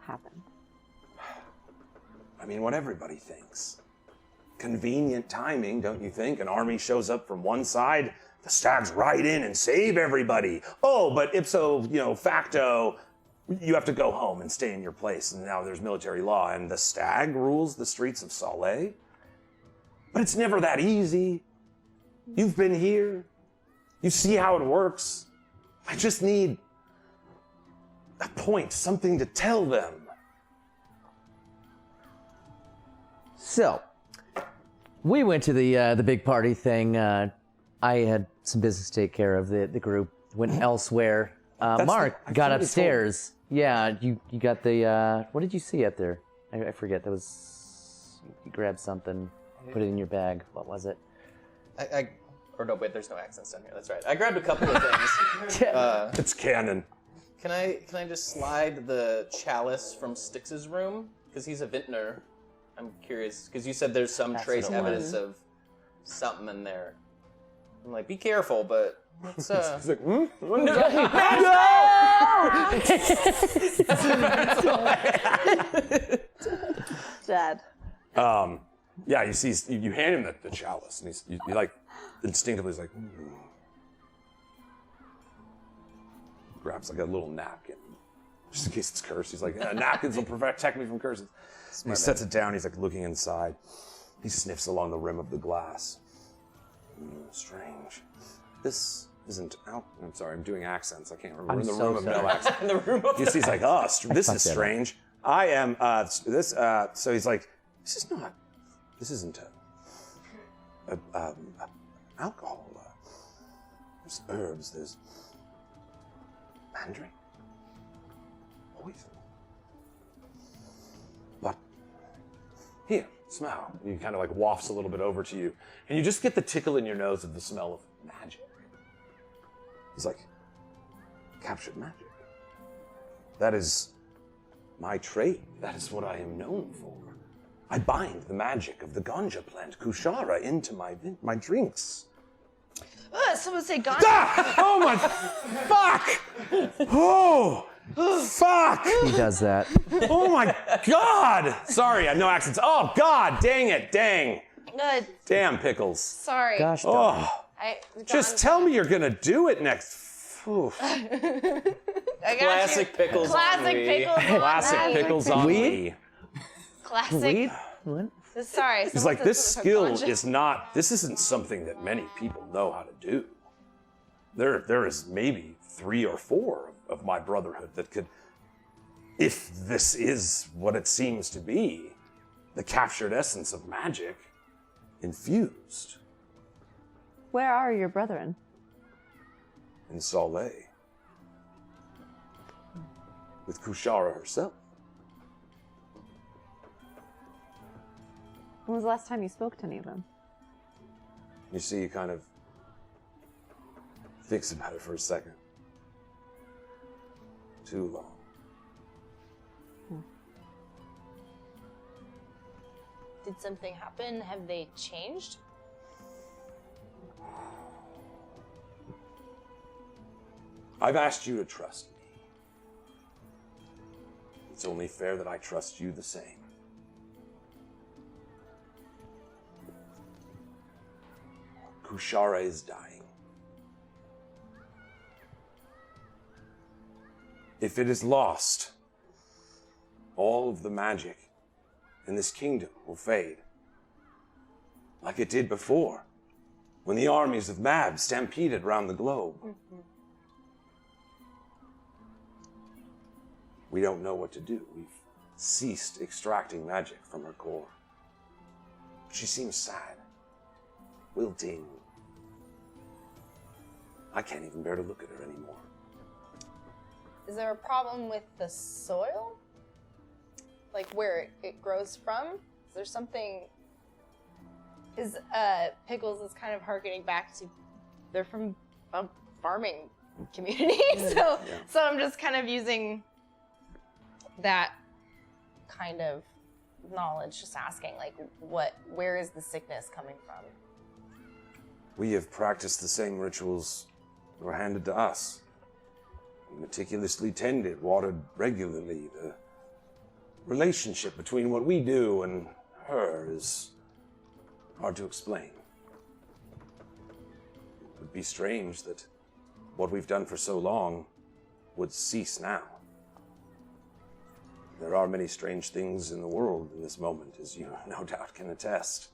happened? I mean, what everybody thinks. Convenient timing, don't you think? An army shows up from one side, the stags ride in and save everybody. Oh, but ipso, facto, you have to go home and stay in your place, and now there's military law, and the stag rules the streets of Saleh. But it's never that easy. You've been here. You see how it works. I just need a point, something to tell them. So, we went to the big party thing. I had some business to take care of. The group went elsewhere. Mark I got thought you upstairs. Yeah, you got the. What did you see up there? I forget. That was you grabbed something, put it in your bag. What was it? There's no accents down here. That's right. I grabbed a couple of things. It's canon. Can I just slide the chalice from Styx's room? Because he's a vintner. I'm curious, because you said there's some That's trace what it evidence was. of something in there. I'm like, be careful, but let's He's like, hmm? Dad. Yeah, you see, you hand him the chalice, and you like, instinctively is like, grabs like a little napkin, just in case it's cursed. He's like, napkins will protect me from curses. And he sets it down, he's like looking inside. He sniffs along the rim of the glass. Strange. This isn't out. I'm sorry, I'm doing accents. I can't remember. I'm We're in the so room of no sorry. accents. in the room of You see, he's like, this is fucked that up. strange. I am so he's like, this isn't alcohol. There's herbs, there's mandrake, poison. But here, smell. And he kind of like wafts a little bit over to you, and you just get the tickle in your nose of the smell of magic. He's like, captured magic. That is my trade. That is what I am known for. I bind the magic of the ganja plant, Kushara, into my drinks. Someone say ganja. Ah! Oh my fuck! Oh fuck! He does that. Oh my god! Sorry, I have no accents. Oh god, dang it, dang. Damn pickles. Sorry. Gosh darn. Oh, just tell me you're gonna do it next. Oof. I got Classic you. pickles. Classic on pickles. me. on Classic me. pickles on Weed? me. Classic. Weed? What? Sorry. He's like, this skill this isn't something that many people know how to do. There is maybe 3 or 4 of my brotherhood that could, if this is what it seems to be, the captured essence of magic infused Where are your brethren? in Saleh with Kushara herself. When was the last time you spoke to any of them? You see, he kind of thinks about it for a second. Too long. Did something happen? Have they changed? I've asked you to trust me. It's only fair that I trust you the same. Kushara is dying. If it is lost, all of the magic in this kingdom will fade. Like it did before, when the armies of Mab stampeded around the globe. We don't know what to do. We've ceased extracting magic from her core. She seems sad, wilting. I can't even bear to look at her anymore. Is there a problem with the soil? Like where it grows from? Is there something? Is Pickles is kind of harkening back to, they're from a farming community, so I'm just kind of using that kind of knowledge, just asking like, where is the sickness coming from? We have practiced the same rituals that were handed to us. Meticulously tended, watered regularly. The relationship between what we do and her is hard to explain. It would be strange that what we've done for so long would cease now. There are many strange things in the world in this moment, as you no doubt can attest.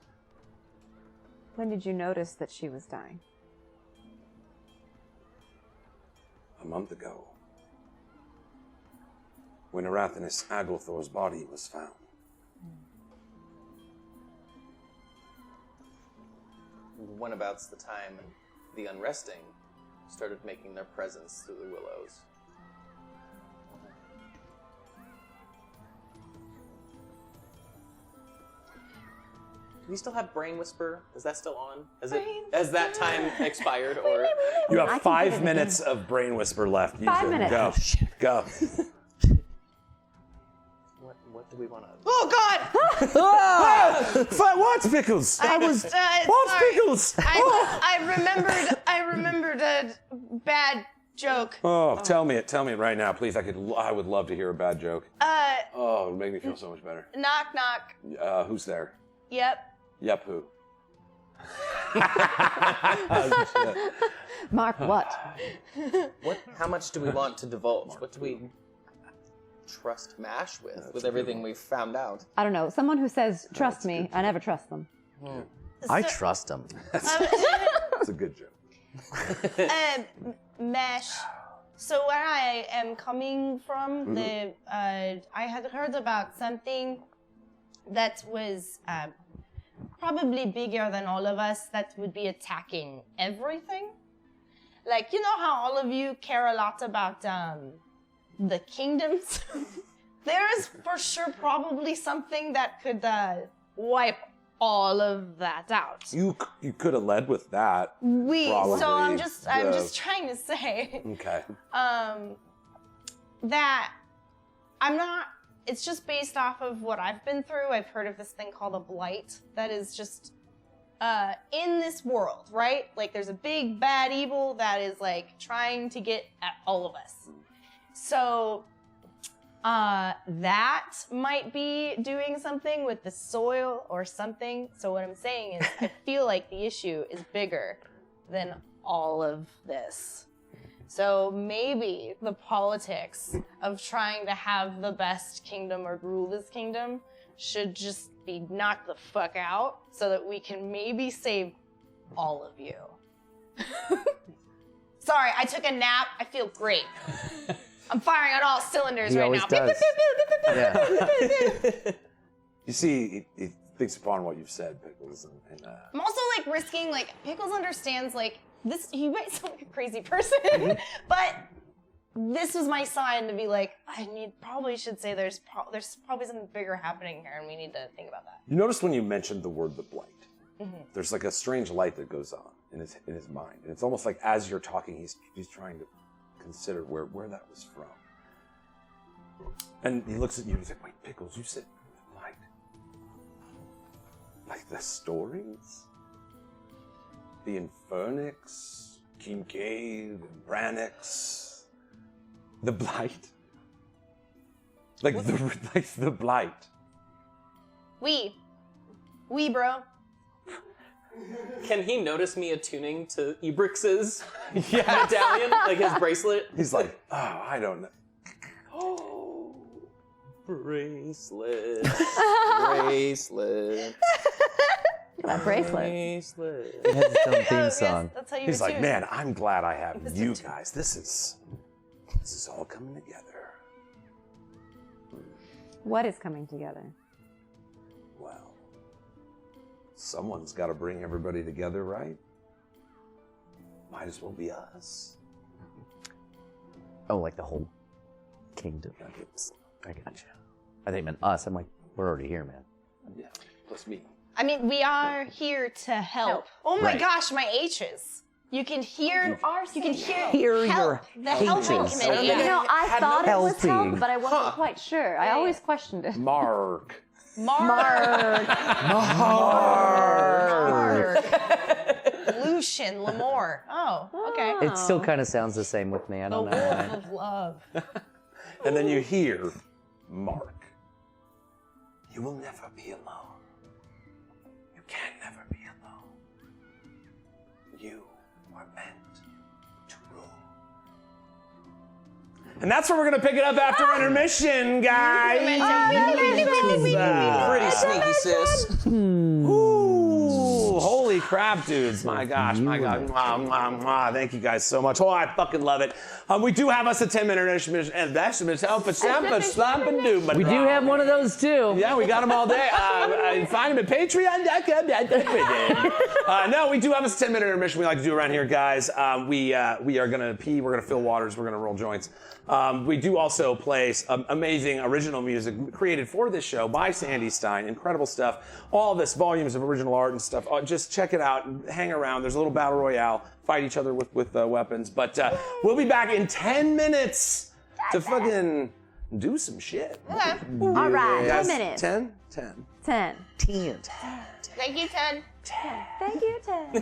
When did you notice that she was dying? A month ago, when Arathanis Aglethor's body was found. Whenabout's the time the unresting started making their presence through the willows. Do we still have Brain Whisper? Is that still on? Has that time expired, or You I have can 5 give it minutes of Brain Whisper left. Use 5 it. minutes. Go. Go. what do we want to? Oh God! What's Pickles? What's sorry. Pickles? I remembered a bad joke. Oh, tell me it right now, please. I would love to hear a bad joke. Oh, it would make me feel so much better. Knock knock. Who's there? Yep. Yep, who? Mark, what? How much do we want to divulge? What do we trust Mash with everything we've found out? I don't know. Someone who says, trust me, I never trust them. I trust him. That's a good joke. Mesh. So where I am coming from, I had heard about something that was probably bigger than all of us that would be attacking everything. Like, you know how all of you care a lot about the kingdoms? There is for sure probably something that could wipe all of that out. You could have led with that. So I'm just trying to say Okay. that I'm not. It's just based off of what I've been through. I've heard of this thing called a blight that is just in this world, right? Like there's a big bad evil that is like trying to get at all of us. So that might be doing something with the soil or something. So what I'm saying is I feel like the issue is bigger than all of this. So maybe the politics of trying to have the best kingdom or rule this kingdom should just be knocked the fuck out so that we can maybe save all of you. Sorry, I took a nap. I feel great. I'm firing on all cylinders right now. Does. Yeah. You see, he thinks upon what you've said, Pickles, and I'm also like risking, like, Pickles understands, like, this, he might sound like a crazy person, but this was my sign to be like, probably should say there's probably something bigger happening here and we need to think about that. you noticed when you mentioned the word the blight, there's like a strange light that goes on in his mind, and it's almost like as you're talking, he's trying to consider where that was from. And he looks at you and he's like, wait, Pickles, you said like the stories? The Infernix, Kincaid, and Branix, the blight? Like the blight. We, bro. Can he notice me attuning to Ebrix's medallion, like his bracelet? He's like, oh, I don't know. Oh, bracelet, bracelet. That bracelet. Bracelet. It has its own theme Yes, song. that's how you He's like, attune. man, I'm glad I have you guys. This is all coming together. What is coming together? Well, someone's got to bring everybody together, right? Might as well be us. Oh, like the whole kingdom. I gotcha. I think it meant us. I'm like, we're already here, man. Yeah, plus me. I mean, we are here to help. Oh my gosh, my H's. You can hear. You can hear your help. The helping H's. committee. You know, I thought it was helping. help, but I wasn't quite sure. I always questioned it. Mark. Mark. Mark. Lucian Lamore. Oh, okay. It still kind of sounds the same with me. I The don't know. Wolf of Love. And then you hear Mark. You will never be alone. You can never be alone. You are meant to rule. And that's where we're going to pick it up after intermission, guys. Pretty sneaky, sis. Ooh, holy crap, dudes. My gosh, my God. Mwah, mwah, mwah. Thank you guys so much. Oh, I fucking love it. We do have us a 10-minute intermission, and that's We do have one of those too. Yeah, we got them all day. Find them at patreon.com. No, we do have a 10-minute intermission we like to do around here, guys. We are going to pee, we're going to fill waters, we're going to roll joints. We do also play some amazing original music created for this show by Sandy Stein. Incredible stuff. All this volumes of original art and stuff. Just check it out. Hang around. There's a little battle royale. Fight each other with weapons. But we'll be back in 10 minutes to fucking do some shit. Okay. All right, 10 Guys, minutes. 10? 10. 10. Thank you, Ted. Thank you, 10.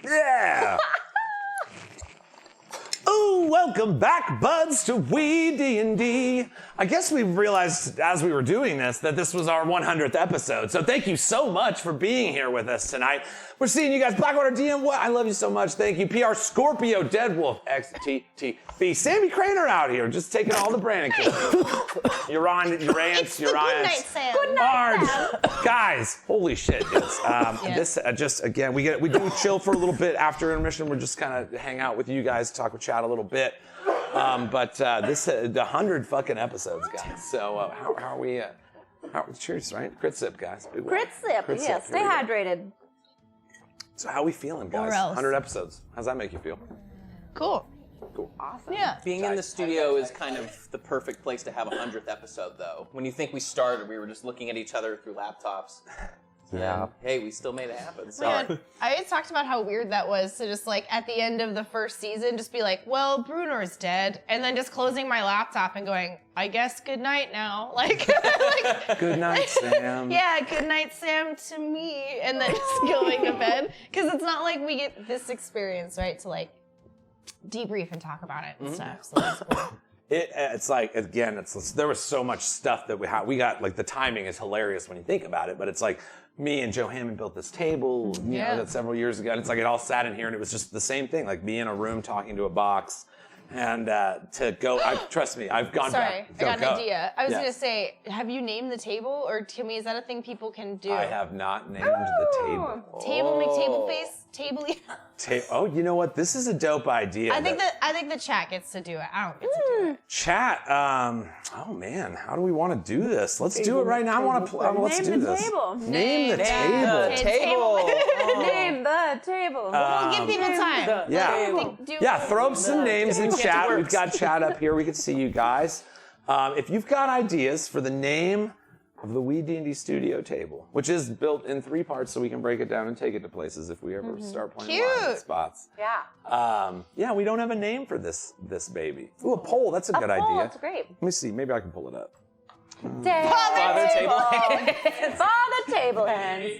Yeah! Ooh, welcome back, buds, to Weed&d. I guess we realized as we were doing this that this was our 100th episode. So thank you so much for being here with us tonight. We're seeing you guys. Blackwater DM, what? I love you so much. Thank you. PR Scorpio, Deadwolf, XTTB. Sammy Craner out here, just taking all the branding kills. Urance, Good night, Sam. Good night, Sam. Guys, holy shit, dudes. This just again, we do chill for a little bit after intermission. We're just kind of hang out with you guys, talk with chat a little bit. But this the 100 fucking episodes, guys. So how are we? Cheers, right? Crit sip, guys. Big Crit sip, Crit yeah. sip. Stay Here we go. hydrated. So how are we feeling, guys? Or else. 100 episodes. How's that make you feel? Cool. Cool. Awesome. Yeah. Being in the studio is kind of the perfect place to have a 100th episode, though. When you think we started, we were just looking at each other through laptops. Yeah. And, hey, we still made it happen. So. Man, I had talked about how weird that was to just like at the end of the first season, just be like, well, Brunor's dead. And then just closing my laptop and going, I guess good night now. Like, Good night, Sam. yeah, good night, Sam, to me. And then just going to bed. Because it's not like we get this experience, right? To like debrief and talk about it and stuff. So that's cool. It's like, again, there was so much stuff that we got, like the timing is hilarious when you think about it, but it's like me and Joe Hammond built this table, you know, that several years ago, and it's like it all sat in here and it was just the same thing, like me in a room talking to a box, and to go, trust me, I've gone Sorry, back. I got an idea. I was Yeah. going to say, have you named the table? Or to me, is that a thing people can do? I have not named the table. Table, make table face, table. Oh, you know what? This is a dope idea. I think the chat gets to do it. I don't get to do it. Chat, oh man, how do we want to do this? Let's do it right now. I want to let's Name do the this. table. Name the table. Table. Name the table. We'll give people time. Yeah, throw up some names in chat. We've got chat up here. We can see you guys. If you've got ideas for the name of the Weed&d studio table, which is built in 3 parts so we can break it down and take it to places if we ever start playing live in spots. Yeah. We don't have a name for this baby. Ooh, a poll. That's a good idea. That's great. Let me see. Maybe I can pull it up. Father table hands. Father table hands.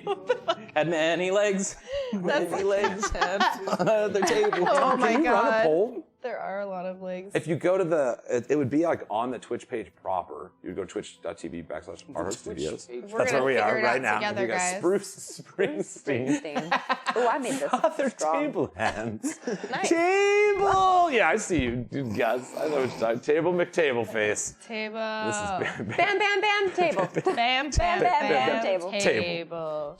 Had many legs. Many legs had father table. Oh my Can you run a poll? There are a lot of legs. If you go to it would be like on the Twitch page proper. You would go twitch.tv/RHeartStudios. That's where we are right now. Together, You got guys. Spruce Springsteen. Oh, I made this Other strong. table hands. Nice. Table. Yeah, I see you, guys. I know what you're talking. Table McTable face. Table. This is Bam, bam, bam, table. Bam, bam, bam, bam, table. Table.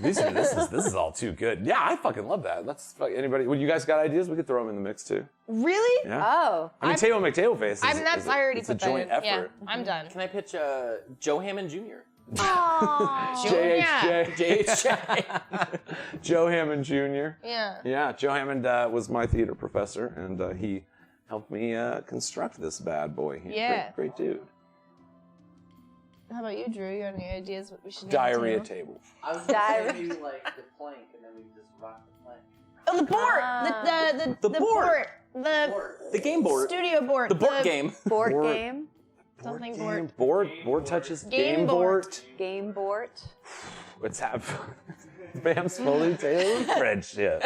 this is all too good. Yeah, I fucking love that. That's anybody. When you guys got ideas, we could throw them in the mix too. Really? Yeah. Oh. I mean, Table McTable face. I already it's a put that joint in. effort. Yeah, I'm done. Can I pitch Joe Hammond Jr.? JHJ. Joe Hammond Jr. Yeah. Yeah, Joe Hammond was my theater professor, and he helped me construct this bad boy. He's a great dude. How about you, Drew? You got any ideas what we should do? Diarrhea table. I was saying maybe like the plank, and then we just rock the plank. Oh, the board. The board. board. The game board. Studio board. The board game. Board Board. game. Something Game, board. board touches Game board. Game board. Let's have Bam's fully tailored friendship.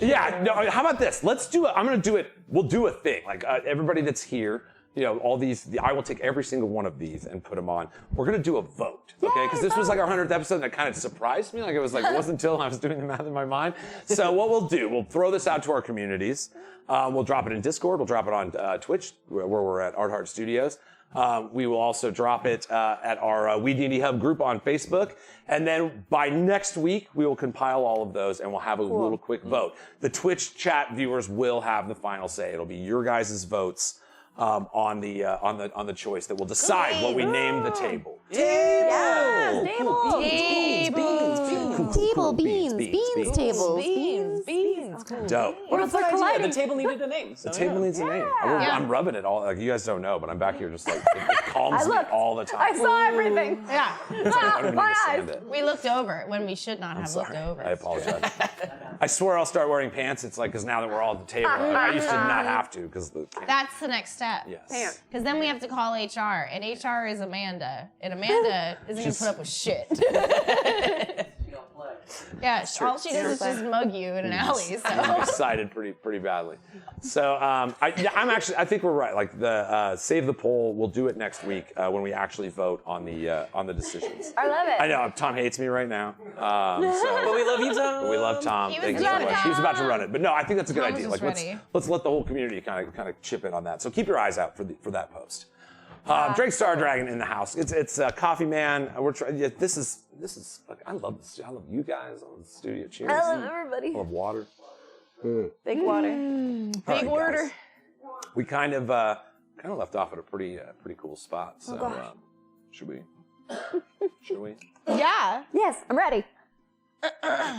Yeah, no, how about this? Let's do it. I'm going to do it. We'll do a thing. Like everybody that's here, you know, all these, I will take every single one of these and put them on. We're going to do a vote, okay? Because this was like our 100th episode and it kind of surprised me. Like it wasn't until I was doing the math in my mind. So what we'll do, we'll throw this out to our communities. We'll drop it in Discord. We'll drop it on Twitch, where we're at Art Heart Studios. We will also drop it at our Weed&d Hub group on Facebook. And then by next week, we will compile all of those and we'll have a little quick vote. The Twitch chat viewers will have the final say. It'll be your guys' votes on the choice that will decide what we name the table. Yes, table. Table, beans, tables. Beans. Dope. Worlds are colliding. The table needed a name. So The table needs a name. I'm rubbing it all. Like you guys don't know, but I'm back here just like it calms me all the time. I saw everything. Yeah. I don't My understand eyes. it. We looked over when we should not have Sorry. looked over. I apologize. I swear I'll start wearing pants. It's like because now that we're all at the table, I used to not have to because the That's the next step. yes. Because then we have to call HR, and HR is Amanda, and Amanda isn't gonna put up with shit. Yeah, all she does is just mug you in an alley. I'm So excited pretty badly. So I think we're right. Like the save the poll. We'll do it next week when we actually vote on the decisions. I love it. I know Tom hates me right now. But we love you, Tom. We love Tom. He was Thank you so about much. to- He was about to run it, but no, I think that's a good Tom was idea. just Like ready. let's let the whole community kind of chip in on that. So keep your eyes out for that post. Drake Star Dragon in the house. It's Coffee Man. We're trying. Yeah, this is. I love this. I love you guys. I love the studio. Cheers. I love everybody. I love water. Big water. All right, order. guys. We kind of left off at a pretty cool spot. So should we? yeah. Yes, I'm ready.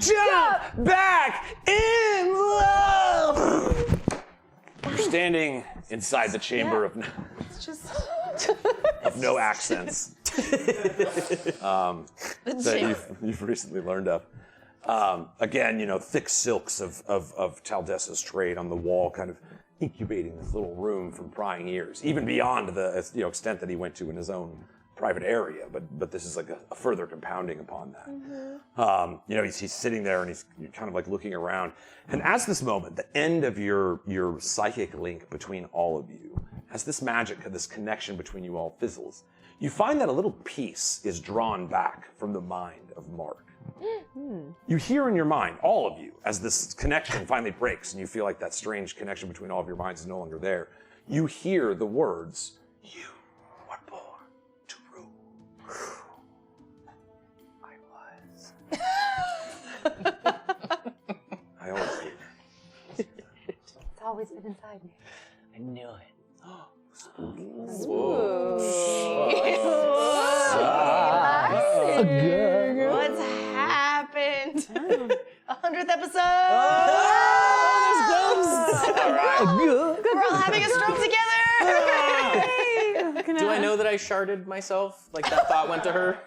Jump back in love. You're standing inside the chamber of no accents. That you've recently learned of. Again, you know, thick silks of Taldessa's trade on the wall, kind of incubating this little room from prying years, even beyond the extent that he went to in his own private area. But this is like a further compounding upon that. You know, he's sitting there and he's kind of like looking around. And as this moment, the end of your psychic link between all of you, as this magic, this connection between you all fizzles, you find that a little piece is drawn back from the mind of Mark. You hear in your mind, all of you, as this connection finally breaks and you feel like that strange connection between all of your minds is no longer there, you hear the words, "You were born to rule." I was. I always did. It's always been inside me. I knew it. What's happened? 100th episode. All right. We're all having a stroke together. Do I know that I sharded myself? Like that thought went to her?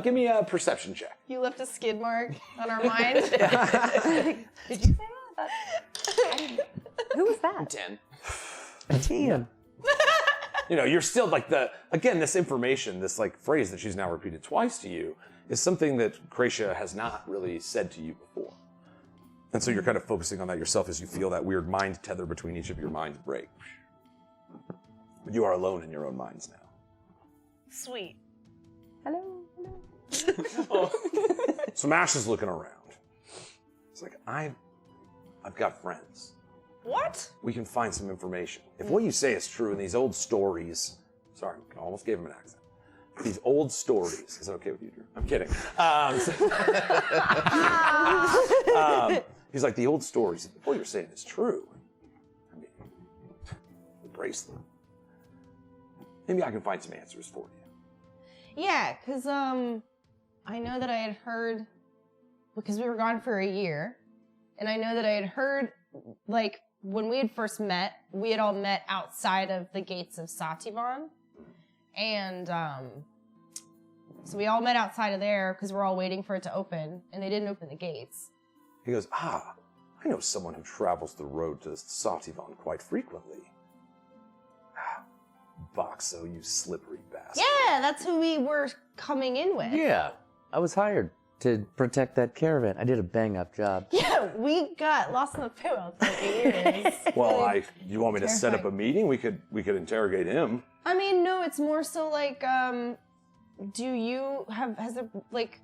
Give me a perception check. You left a skid mark on our mind. Did you say that? Who was that? 10. Damn. You know, you're still like this information, this like phrase that she's now repeated twice to you is something that Kracia has not really said to you before. And so you're kind of focusing on that yourself as you feel that weird mind tether between each of your minds break. You are alone in your own minds now. Sweet. Hello. So Mash is looking around. It's like, I've got friends. What? We can find some information. If what you say is true and these old stories, sorry, I almost gave him an accent. These old stories, is that okay with you, Drew? I'm kidding. He's like, the old stories, if what you're saying is true, I mean, the bracelet. Maybe I can find some answers for you. Yeah, because I know that I had heard, because we were gone for a year, and I know that I had heard, like, when we had first met, we had all met outside of the gates of Sativan. And so we all met outside of there because we're all waiting for it to open, and they didn't open the gates. He goes, I know someone who travels the road to Sativan quite frequently. Boxo, you slippery bastard. Yeah, that's who we were coming in with. Yeah, I was hired to protect that caravan. I did a bang-up job. Yeah, we got lost in the field for years. Well, you want me to set up a Terrifying. meeting? We could interrogate him. I mean, no, it's more so like, do you has there, like,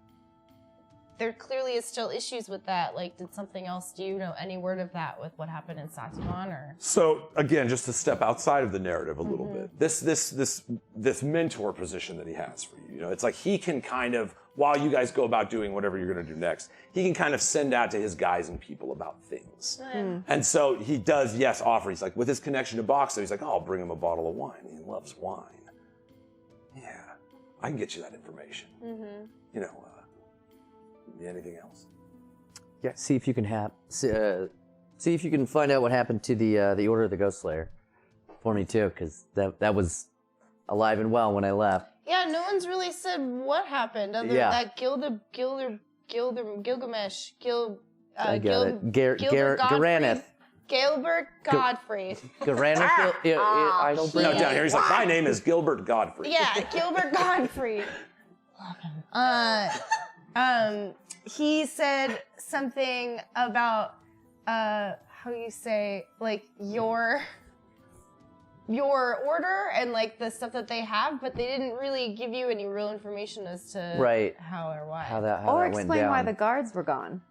there clearly is still issues with that. Like, did something else, do you know any word of that with what happened in Sativan, or? So again, just to step outside of the narrative a little bit, this mentor position that he has for you, it's like he can kind of, while you guys go about doing whatever you're going to do next, he can kind of send out to his guys and people about things. And so he does, yes, offer. He's like, with his connection to Boxo, he's like, I'll bring him a bottle of wine. He loves wine. Yeah, I can get you that information. Anything else? Yeah, see if you can see if you can find out what happened to the Order of the Ghost Slayer for me too, because that was alive and well when I left. Yeah, no one's really said what happened other than that Gilgamesh, I got it. Gilbert Garaneth. Gilbert Godfrey. Garaneth. Idle No, Brain. down here, he's like, my name is Gilbert Godfrey. Yeah, Gilbert Godfrey. Love him. He said something about how you say, like, your order and like the stuff that they have, but they didn't really give you any real information as to how or why. How that Or went explain down. why the guards were gone.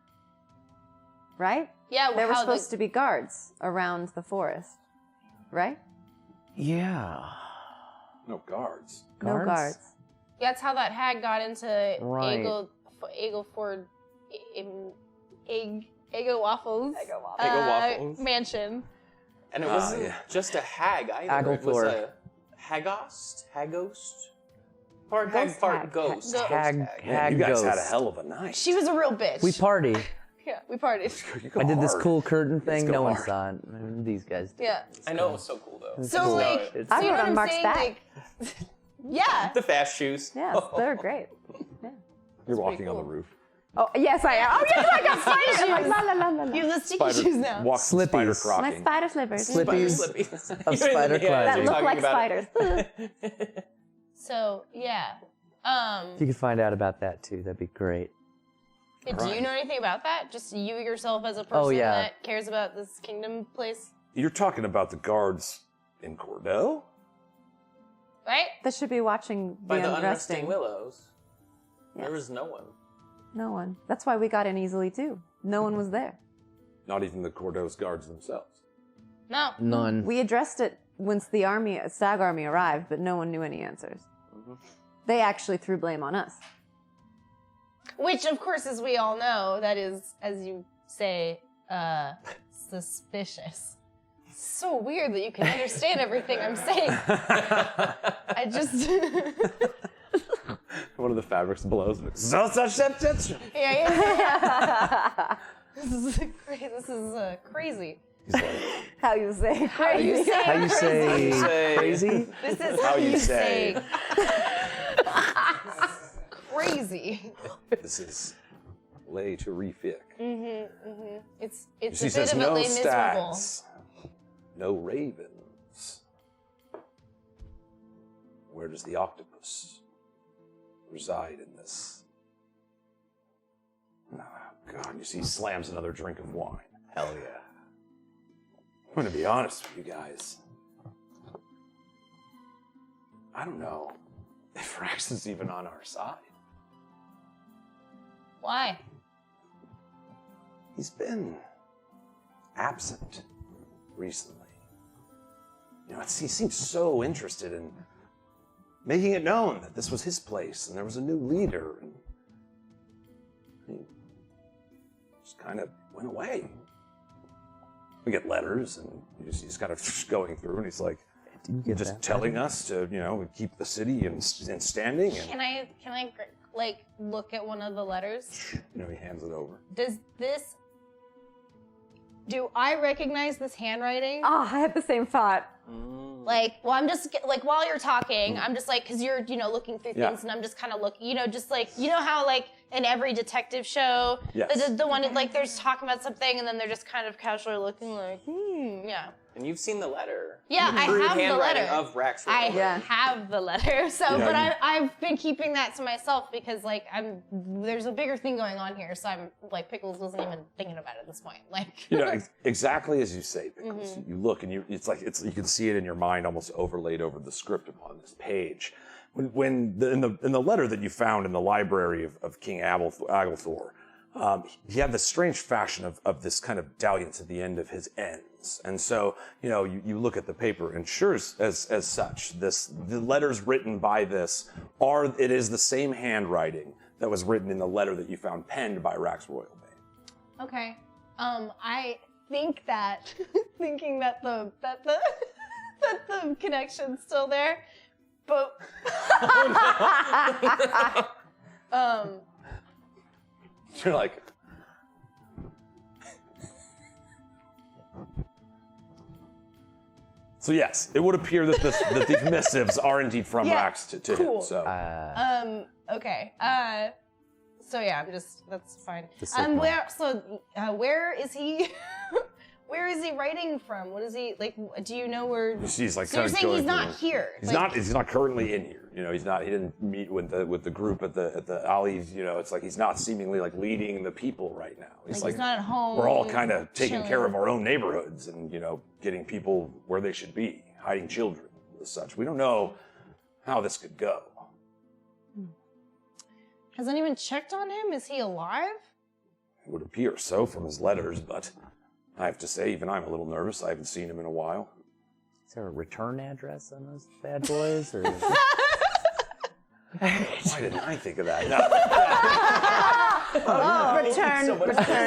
Right? Yeah, There were how supposed to be guards around the forest. Right? Yeah. No guards. No guards. That's how that hag got into Right. Egel Ford Eggo Waffles Waffles. mansion. And it wasn't just a hag either. It was Aglethor. a Hagost? Part hag, Ghost part hag. ghost. Hag, Man, hag you guys ghost. had a hell of a night. She was a real bitch. We party. Yeah, we partied. You go I did this hard. cool curtain thing. go No one hard. saw it. These guys did. Yeah. I know it was so cool though. So cool. like, It's so I you know wrote what on I'm Mark's saying? back. Like, yeah. The fast shoes. Yes, they're great. You're walking pretty on the cool. roof. Oh, yes, I am. Oh, yes, I got spider shoes. Like, la, la, la, la, la. You have the sticky shoes now. Walk Slippies. spider My crocking. spider slippers. Slippies of You're in spider the- yeah, That you're look talking like about it. spiders. So yeah. If you could find out about that too, that'd be great. Do you know anything about that? Just you yourself as a person yeah. that cares about this kingdom place, You're talking about the guards in Cordell? right? That should be watching By the the unresting. unresting willows. Yes. There was no one. No one. That's why we got in easily too. No one was there. Not even the Cordell's guards themselves. No. None. We addressed it once the Stag army arrived, but no one knew any answers. They actually threw blame on us. Which, of course, as we all know, that is, as you say, suspicious. So weird that you can understand everything I'm saying. I just. One of the fabrics blows. Yeah. This is crazy. How you say How you say crazy? This is How you say. crazy. This is lay to refic. It's She a bit says of a no Les miserable. stats, no ravens. Where does the octopus reside in this? Oh, God, you see, he slams another drink of wine. Hell yeah. I'm going to be honest with you guys. I don't know if Rex is even on our side. Why? He's been absent recently. You know, he seems so interested in making it known that this was his place and there was a new leader, and he just kind of went away. We get letters, and he's kind of going through, and he's like, just telling us to, you know, keep the city in standing. And Can I like look at one of the letters? you know, he hands it over. Do I recognize this handwriting? Oh, I had the same thought. Like, well, I'm just like while you're talking, I'm just like, because you're, you know, looking through Yeah. things, and I'm just kind of looking, you know, just like, you know how like in every detective show, Yes. the one like they're just talking about something, and then they're just kind of casually looking like, yeah. And you've seen the letter. Yeah, I True have the handwriting letter. of Rax. I Yeah. have the letter, so Yeah, but you- I've been keeping that to myself because like there's a bigger thing going on here, so I'm like Pickles wasn't even thinking about it at this point, like. You know, exactly as you say, Pickles. You look, and it's like you can see it in your mind, almost overlaid over the script upon this page. In the letter that you found in the library of King Aglethor, he had this strange fashion of this kind of dalliance at the end of his ends. And so, you know, you look at the paper, and sure as such, the letters written by this it is the same handwriting that was written in the letter that you found penned by Rax Royalbane. Okay. I think that thinking that the that the connection's still there, but You're like, so yes, it would appear that these missives are indeed from Yeah, Rax to cool. him. So okay. So yeah, that's fine. Just like Where is he? Where is he writing from? What is he like? Do you know where? he's like So you're kind of saying going he's not through- here? He's Like- not currently in here. You know, he didn't meet with the group at the Ali's. You know, it's like he's not seemingly like leading the people right now. Like he's not at home. We're all kind of taking chilling. care of our own neighborhoods and, you know, getting people where they should be, hiding children as such. We don't know how this could go. Has anyone checked on him? Is he alive? It would appear so from his letters, but I have to say, even I'm a little nervous. I haven't seen him in a while. Is there a return address on those bad boys? Or Why didn't I think of that? No. Return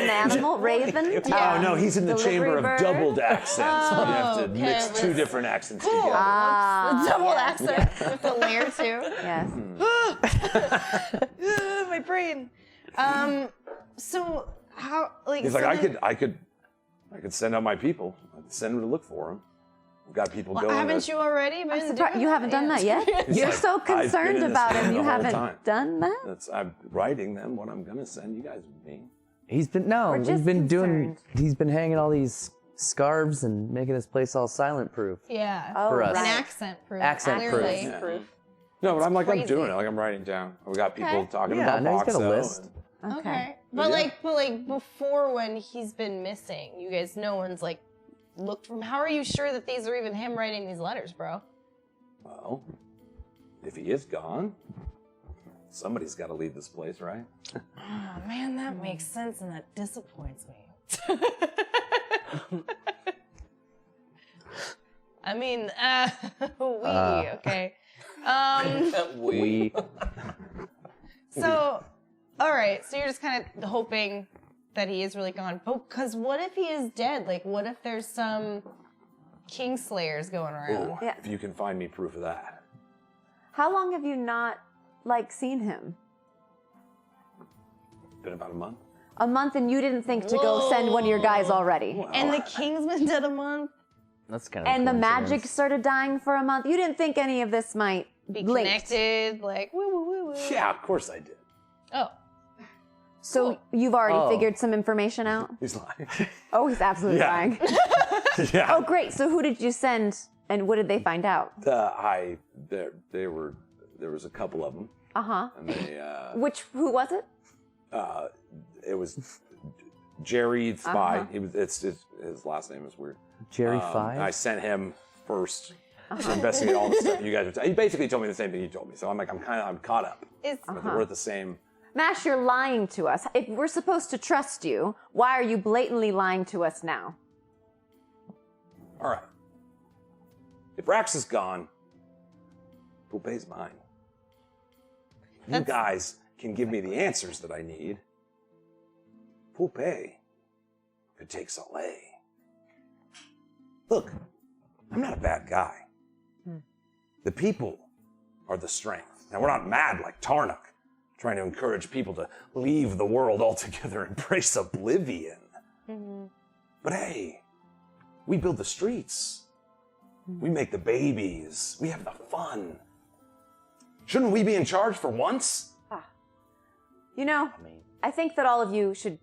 animal, raven. Oh, no, he's in the Delivery chamber bird. of doubled accents. You have to okay, mix two let's- different accents together. The double accent with the layer too. Yes. My brain. So how like? He's so like, then- I could send out my people. I could send them to look for him. We've got people Well, going. haven't you already been? doing You haven't done that yet? He's You're like, so "I've been concerned in this about him. game You the whole haven't time." done that? I'm writing them what I'm gonna send you guys with me. he's been We're just concerned. he's been hanging all these scarves and making this place all silent proof. Yeah. Oh, For us. An right. accent proof. Accent proof. clearly. Yeah. No, but I'm crazy. doing it. Like I'm writing down. We got people Okay. talking Yeah, about now he's got a Boxo list. and- Okay. But But yeah. like before when he's been missing, you guys, no one's like looked from. How are you sure that these are even him writing these letters, bro? Well, if he is gone, somebody's got to leave this place, right? Oh man, that makes sense and that disappoints me. I mean, okay. We So, all right. So you're just kind of hoping that he is really gone. But because what if he is dead? Like, what if there's some Kingslayers going around? Oh, Yeah. if you can find me proof of that. How long have you not seen him? Been about a month. A month, and you didn't think to go send one of your guys already. And the king's been dead a month. That's kind of. And the magic started dying for a month. You didn't think any of this might Be link. connected, like woo woo woo woo. Yeah, of course I did. Oh. So you've already Oh. figured some information out? He's lying. Oh, he's absolutely Yeah. lying. Yeah. Oh, great. So who did you send, and what did they find out? There was a couple of them, Uh-huh. and they Who was it? it was Jerry the Spy. Uh-huh. He was. His last name is weird. Jerry I Five. sent him first to investigate all the stuff you guys were. He basically told me the same thing you told me. So I'm caught up. It's But we're the same. Mash, you're lying to us. If we're supposed to trust you, why are you blatantly lying to us now? All right. If Rax is gone, Pulpe's mine. You guys can give me the answers that I need. Pulpe could take Soleil. Look, I'm not a bad guy. The people are the strength. Now, we're not mad like Tarnuk, trying to encourage people to leave the world altogether and embrace oblivion. But hey, we build the streets. We make the babies. We have the fun. Shouldn't we be in charge for once? You know, I think that all of you should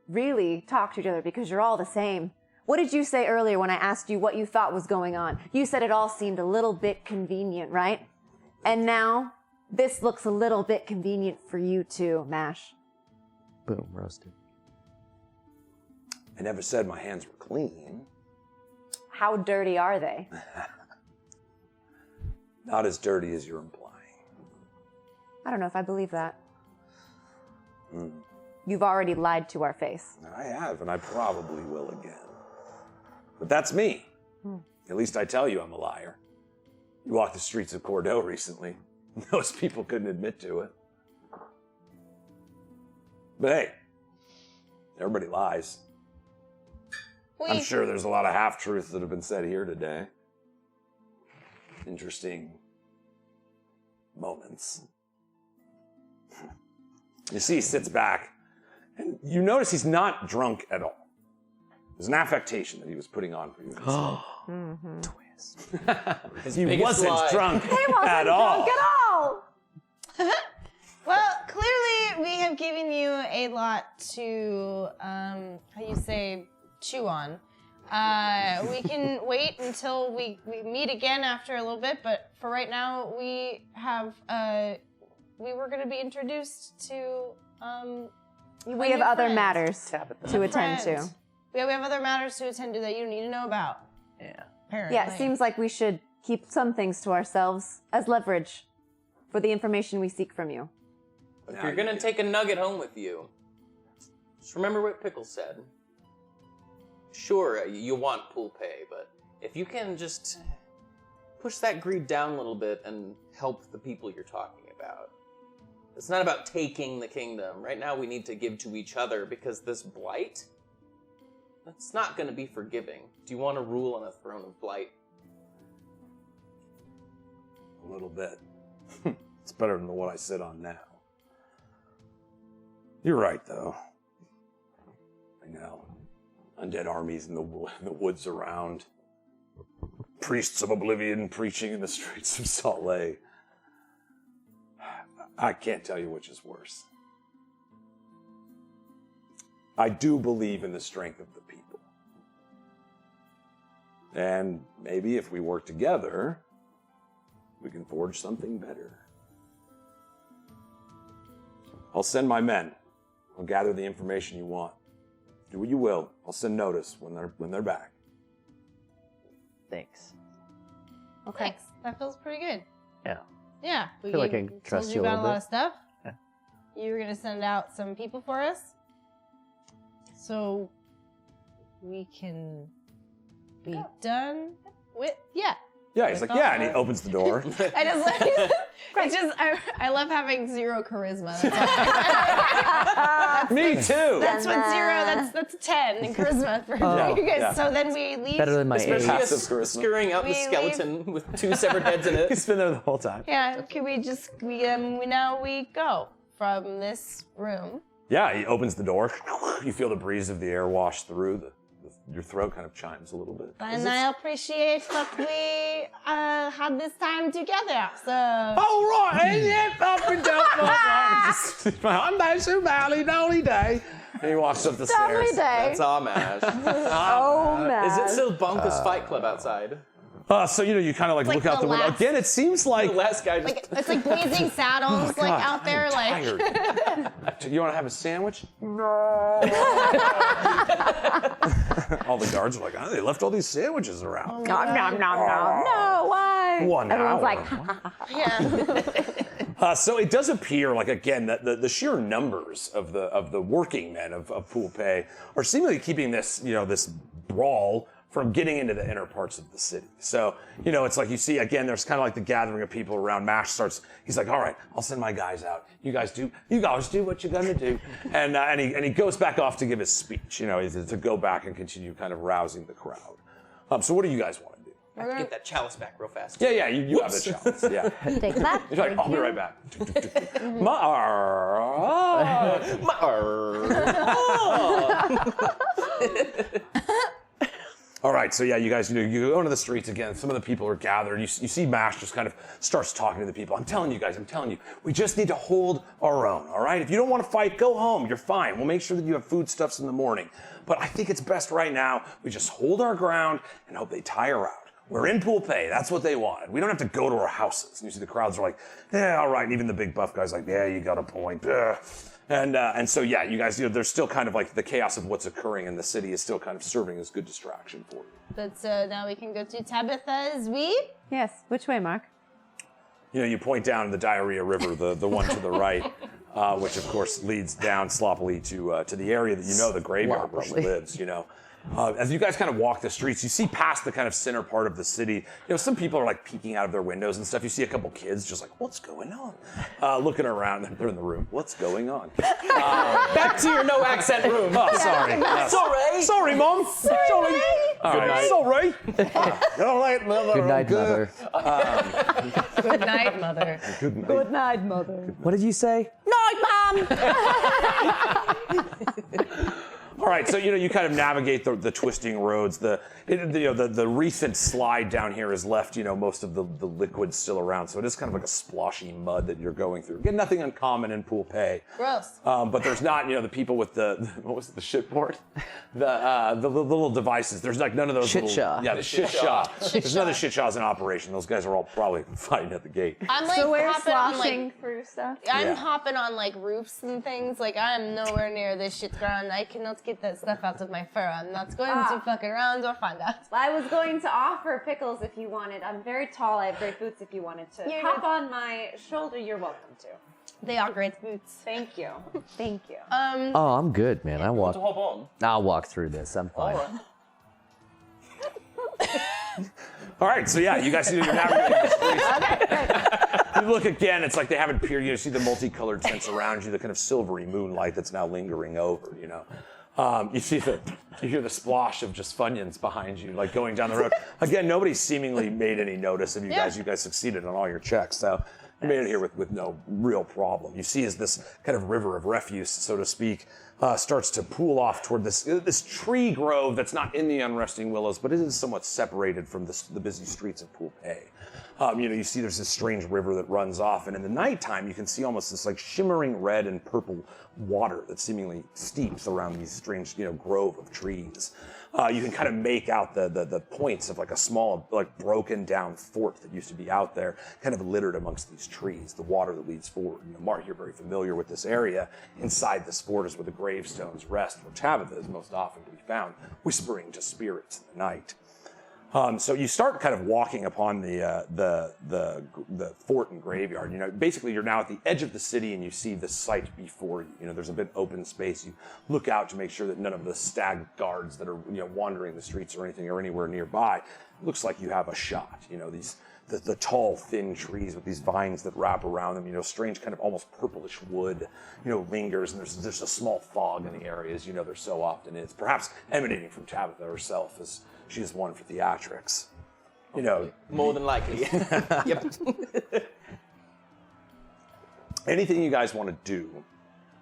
really talk to each other because you're all the same. What did you say earlier when I asked you what you thought was going on? You said it all seemed a little bit convenient, right? And now, this looks a little bit convenient for you too, Mash. Boom, roasted. I never said my hands were clean. How dirty are they? Not as dirty as you're implying. I don't know if I believe that. You've already lied to our face. I have, and I probably will again. But that's me. At least I tell you I'm a liar. You walked the streets of Cordeaux recently. Those people couldn't admit to it. But hey, everybody lies. I'm sure there's a lot of half-truths that have been said here today. Interesting moments. You see, he sits back, and you notice he's not drunk at all. There's an affectation that he was putting on for you. Twist. He biggest wasn't lie. drunk He wasn't at all. drunk at all! well, clearly we have given you a lot to chew on. We can wait until we meet again after a little bit, but for right now we have we were going to be introduced to We have other matters to attend to. Yeah, we have other matters to attend to that you need to know about. Yeah. Apparently. Yeah, it seems like we should keep some things to ourselves as leverage for the information we seek from you. If you're gonna take a nugget home with you, just remember what Pickle said. Sure, you want Pulpe, but if you can just push that greed down a little bit and help the people you're talking about. It's not about taking the kingdom. Right now we need to give to each other because this blight, that's not going to be forgiving. Do you want to rule on a throne of blight? A little bit. It's better than the one I sit on now. You're right, though. I know. Undead armies in the woods around. Priests of oblivion preaching in the streets of Salt Lake. I can't tell you which is worse. I do believe in the strength of the people. And maybe if we work together, we can forge something better. I'll send my men. I'll gather the information you want. Do what you will. I'll send notice when they're back. Thanks. Okay. Thanks. That feels pretty good. Yeah. Yeah. We feel like I told trust you you a about a little lot bit. of stuff. Yeah. You were gonna send out some people for us, so we can be done with. Yeah. Yeah, he's like, yeah, and he opens the door. I just like, I love having 0 charisma. Me too. That's what 0. That's a 10 in charisma for you guys. yeah. So then we leave. Better than my Especially age. us scurrying out the We skeleton with 2 severed heads in it. He's been there the whole time. Yeah. Can we just we go from this room? Yeah, he opens the door. You feel the breeze of the air wash through. Your throat kind of chimes a little bit. And I appreciate that we had this time together. So. All right, and yeah, up and down. Monday, so Mally, Dolly Day. And he walks up the Lovely stairs. day. That's homage. Oh, man. Is it still Bonka's Fight Club outside? So you kind of like look out the window. last- Again, it seems like. The last guy just... Like it's like Blazing Saddles, like out there, like. Tired. You want to have a sandwich? No. All the guards are like, oh, they left all these sandwiches around. Nom, nom, nom, nom. No, why? 1 Everyone's hour. like, Yeah. So it does appear like, again, that the sheer numbers of the working men of Pulpe are seemingly keeping this, this brawl from getting into the inner parts of the city. So, it's like you see, again, there's kind of like the gathering of people around. Mash starts, he's like, all right, I'll send my guys out. You guys do what you're gonna do. And he goes back off to give his speech, to go back and continue kind of rousing the crowd. So what do you guys want to do? I have to get that chalice back real fast. Yeah, you have the chance, yeah. take that. He's like, I'll be right back. All right, so yeah, you guys, you go into the streets again. Some of the people are gathered. You see Mash just kind of starts talking to the people. I'm telling you, we just need to hold our own, all right? If you don't want to fight, go home. You're fine. We'll make sure that you have foodstuffs in the morning. But I think it's best right now we just hold our ground and hope they tire out. We're in Pulpe. That's what they wanted. We don't have to go to our houses. And you see the crowds are like, yeah, all right. And even the big buff guy's like, yeah, you got a point. And so, yeah, you guys, there's still kind of like the chaos of what's occurring in the city is still kind of serving as good distraction for you. But now we can go to Tabitha's Weed. Yes. Which way, Mark? You point down the Diarrhea River, the one to the right, which of course leads down sloppily to the area that the graveyard where she lives. As you guys kind of walk the streets, you see past the kind of center part of the city. Some people are like peeking out of their windows and stuff. You see a couple kids just like, what's going on? Looking around. They're in the room. What's going on? Back to your no accent room. Oh, sorry. Sorry, Mom. Sorry. All right. Sorry. All right, Mother. Good night, Mother. Good night, Mother. Good night, Mother. What did you say? Night, Mom. All right, so you kind of navigate the twisting roads. The recent slide down here has left most of the liquid still around, so it is kind of like a sploshy mud that you're going through. Again, nothing uncommon in Pulpe. Gross. But there's not the people with the what was it, the shitboard, the little devices. There's like none of those. Shit little, shaw. Yeah, the shit shaw. There's none of the shit shaws in operation. Those guys are all probably fighting at the gate. I'm like So we're hopping on sloshing like through stuff. I'm Yeah. hopping on like roofs and things. Like I am nowhere near this shit ground. I cannot get that stuff out of my fur. I'm not going to fuck around or find out. I was going to offer pickles if you wanted. I'm very tall. I have great boots if you wanted to. Hop on my shoulder. You're welcome to. They are great boots. Thank you. Thank you. Oh, I'm good, man. Hop on. I'll walk through this. I'm fine. All right. All right, so yeah, you guys see you're navigating the streets. You look again, it's like they haven't appeared. You see the multicolored tents around you, the kind of silvery moonlight that's now lingering over. You hear the splosh of just Funyuns behind you, like going down the road. Again, nobody's seemingly made any notice of you guys. You guys succeeded on all your checks, so you made it here with no real problem. You see as this kind of river of refuse, so to speak, starts to pool off toward this tree grove that's not in the unresting willows, but it is somewhat separated from the busy streets of Pulpe. You see there's this strange river that runs off, and in the nighttime you can see almost this like shimmering red and purple water that seemingly steeps around these strange, grove of trees. You can kind of make out the points of like a small, like broken down fort that used to be out there, kind of littered amongst these trees, the water that leads forward. Mark, you're very familiar with this area. Inside this fort is where the gravestones rest, where Tabitha is most often to be found, whispering to spirits in the night. So you start kind of walking upon the fort and graveyard. You know, basically you're now at the edge of the city and you see the site before you. You know, there's a bit open space. You look out to make sure that none of the stag guards that are wandering the streets or anything are anywhere nearby. It looks like you have a shot. You know, the tall, thin trees with these vines that wrap around them. You know, strange kind of almost purplish wood. You know, lingers and there's a small fog in the area, as you know there so often is. Perhaps emanating from Tabitha herself as she is one for theatrics. You know. More than likely. Yep. Anything you guys want to do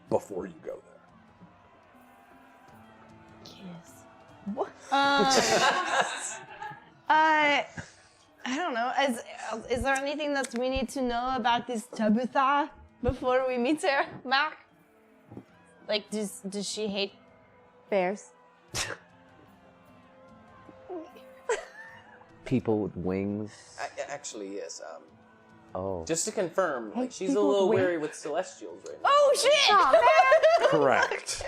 before you go there? I don't know. Is there anything that we need to know about this Tabitha before we meet her, Mark? Like, does she hate Bears. People with wings. Actually, yes. Oh. Just to confirm, like, she's a people little with wary with celestials right now. Oh shit! Correct.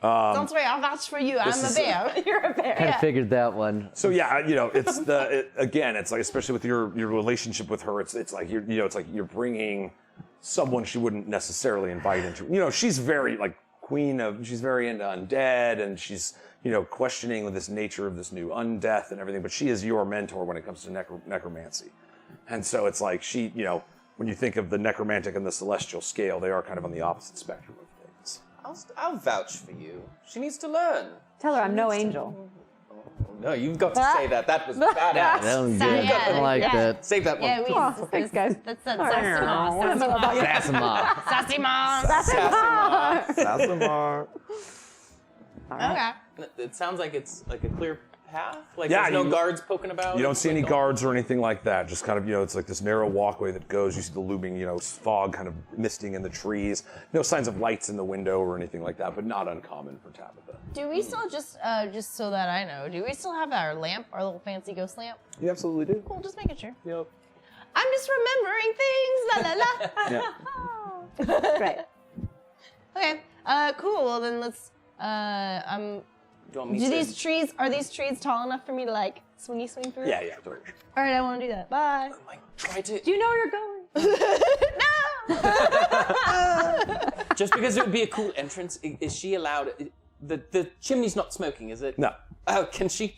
Don't worry, I'll vouch for you. I'm a bear. You're a bear. Kind of figured that one. So yeah, you know, it's again, it's like, especially with your relationship with her, it's like it's like you're bringing someone she wouldn't necessarily invite into. You know, she's very like she's very into undead, and she's questioning this nature of this new undeath and everything. But she is your mentor when it comes to necromancy, and so it's like she, when you think of the necromantic and the celestial scale, they are kind of on the opposite spectrum of things. I'll vouch for you. She needs to learn. Tell her I'm no angel. No, you've got to say that. That was badass. That was good. Yeah, I like that. Save that one. Yeah, we. Thanks, guys. That's sassy mom. Sassamar. Sassy mom. Sassamar. Okay. It sounds like it's like a clear path. Like Yeah, there's no guards poking about. You don't see any guards or anything like that. Just kind of, it's like this narrow walkway that goes. You see the looming, fog kind of misting in the trees. No signs of lights in the window or anything like that, but not uncommon for Tabitha. Do we still just so that I know, do we still have our lamp, our little fancy ghost lamp? You absolutely do. Cool, just making sure. Yep. I'm just remembering things. La la la. Great. Okay. Cool. Well then let's. Do you want me Do to- these trees are these trees tall enough for me to like swing through? Yeah. Totally. All right, I want to do that. Bye. Like, try to. Do you know where you're going? No. Just because it would be a cool entrance, is she allowed? The chimney's not smoking, is it? No. Oh, can she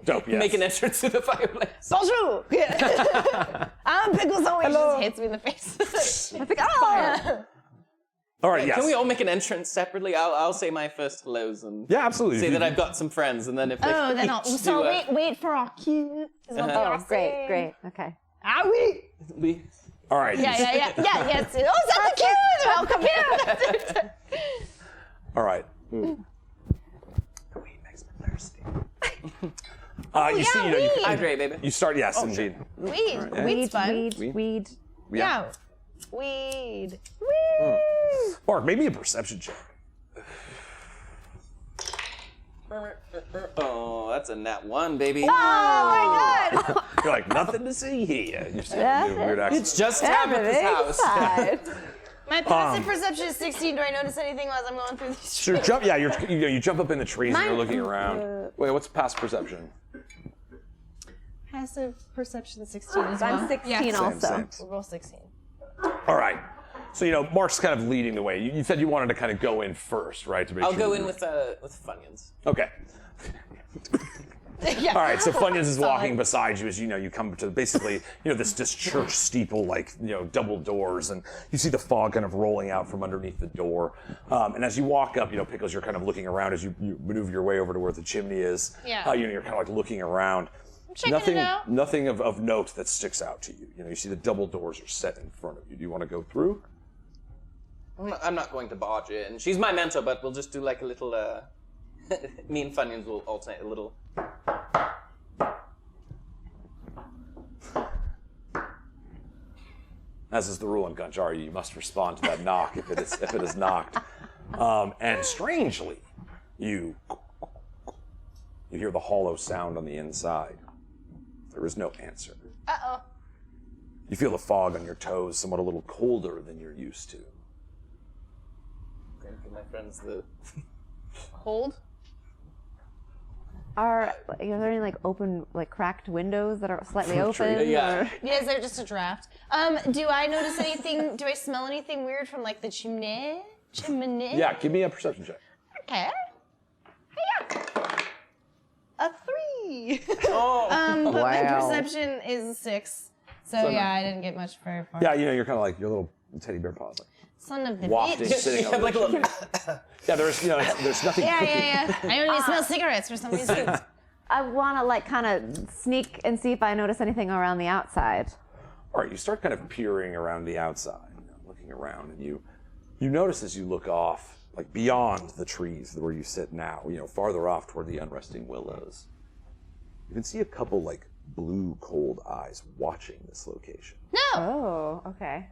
Dope. Yes. make an entrance to the fireplace? Bonjour. Yeah. I'm Pickle Zoe. She just hits me in the face. I think, oh! All right. Yes. Can we all make an entrance separately? I'll say my first hellos and Yeah, absolutely. say that I've got some friends, and then if they Oh, then I'll. each So do wait for our cue. Is what Oh, you're saying. great. Okay. Ah oui. we All right. Yeah. Yes. Oh, that's the cue. Welcome here. All right. Weed makes me thirsty. You see, weed. Hydrate, baby. you start. Yes, indeed. Weed. Yeah. Weed's fun. Weed. Yeah. Weed. Mark, maybe a perception check. Oh, that's a nat 1, baby. Oh my God! You're like, nothing to see here. You're saying weird accent. It's just Tabitha's house. Fine. My passive perception is 16. Do I notice anything as I'm going through these? Sure, jump. Yeah, you jump up in the trees and you're looking around. Wait, what's past perception? Passive perception 16 as well. I'm 16 Yeah. also. Same. We're both 16. All right. So Mark's kind of leading the way. You said you wanted to kind of go in first, right? To make I'll sure go you- in with Funyuns. Okay. Yeah. All right, so Funyuns is walking beside you as you come to basically this church steeple, like double doors, and you see the fog kind of rolling out from underneath the door. And as you walk up, Pickles, you're kind of looking around as you maneuver your way over to where the chimney is. Yeah. You're kind of like looking around. Checking it out. Nothing of note that sticks out to you. You see the double doors are set in front of you. Do you want to go through? I'm not going to barge in. She's my mentor, but we'll just do like a little. Me and Funyuns will alternate a little. As is the rule in Ganjaria, you must respond to that knock if it is knocked. And strangely, you hear the hollow sound on the inside. There is no answer. Uh-oh. You feel the fog on your toes, somewhat a little colder than you're used to. Give my friends the. Hold. Are there any like open, like cracked windows that are slightly open? Yeah. or- Yes, they're just a draft. Do I notice anything? Do I smell anything weird from like the chimney? Chimney? Yeah, give me a perception check. Okay. A 3. Oh. But my Wow. perception is a 6. So yeah, I didn't get much very far. Yeah, you're kind of like your little teddy bear paws, like Son of the wafting, bitch. sitting Yeah, over like the a little- Yeah, there's nothing cooking. Yeah. I only smell cigarettes for some reason. I want to like kind of sneak and see if I notice anything around the outside. All right, you start kind of peering around the outside, looking around, and you notice as you look off, like beyond the trees where you sit now, farther off toward the unresting willows, you can see a couple like blue, cold eyes watching this location No. Oh, okay.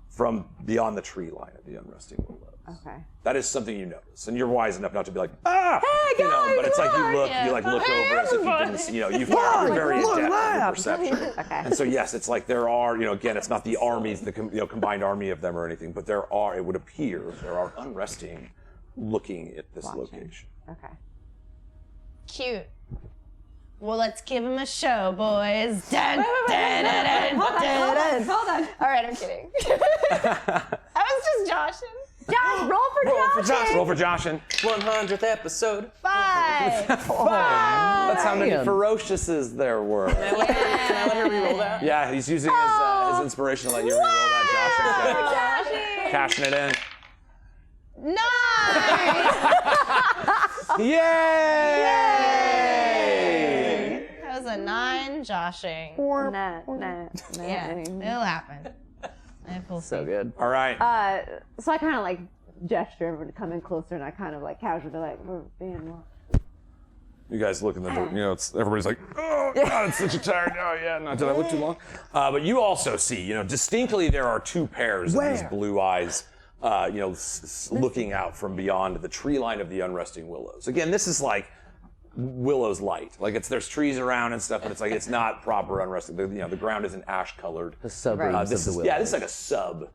from beyond the tree line of the unresting willows. Okay. That is something you notice, and you're wise enough not to be like, ah, guys, but it's like you look, Yeah. you like look over as if you didn't see, you're very adept in your perception. Okay. And so yes, it's like there are, again, it's not the armies, the combined army of them or anything, but there are, it would appear, there are unresting looking at this location. Okay. Cute. Well, let's give him a show, boys. Dun, dun, dun, dun, dun. Hold on. All right, I'm kidding. I was just joshing. Josh, roll for Josh. Roll for Joshin. 100th episode. 5. That's how many ferociouses there were. Can I let her reroll that? Yeah, he's using his inspiration to let you reroll that Joshin check. Cashing it in. 9. Yay! That was a 9 joshing. Nah. Yeah, it'll happen. So good. All right. So I kind of like gesture everyone to come in closer, and I kind of like casually be like, we're being what? You guys look in the door, it's everybody's like, oh God, it's such a tired. Oh yeah, not did I look too long? But you also see, distinctly there are two pairs of these blue eyes, looking out from beyond the tree line of the unresting willows. Again, this is like Willow's light. Like there's trees around and stuff, but it's like it's not proper unresting. The ground isn't ash colored. The suburbs This of the is willows. this is like a sub.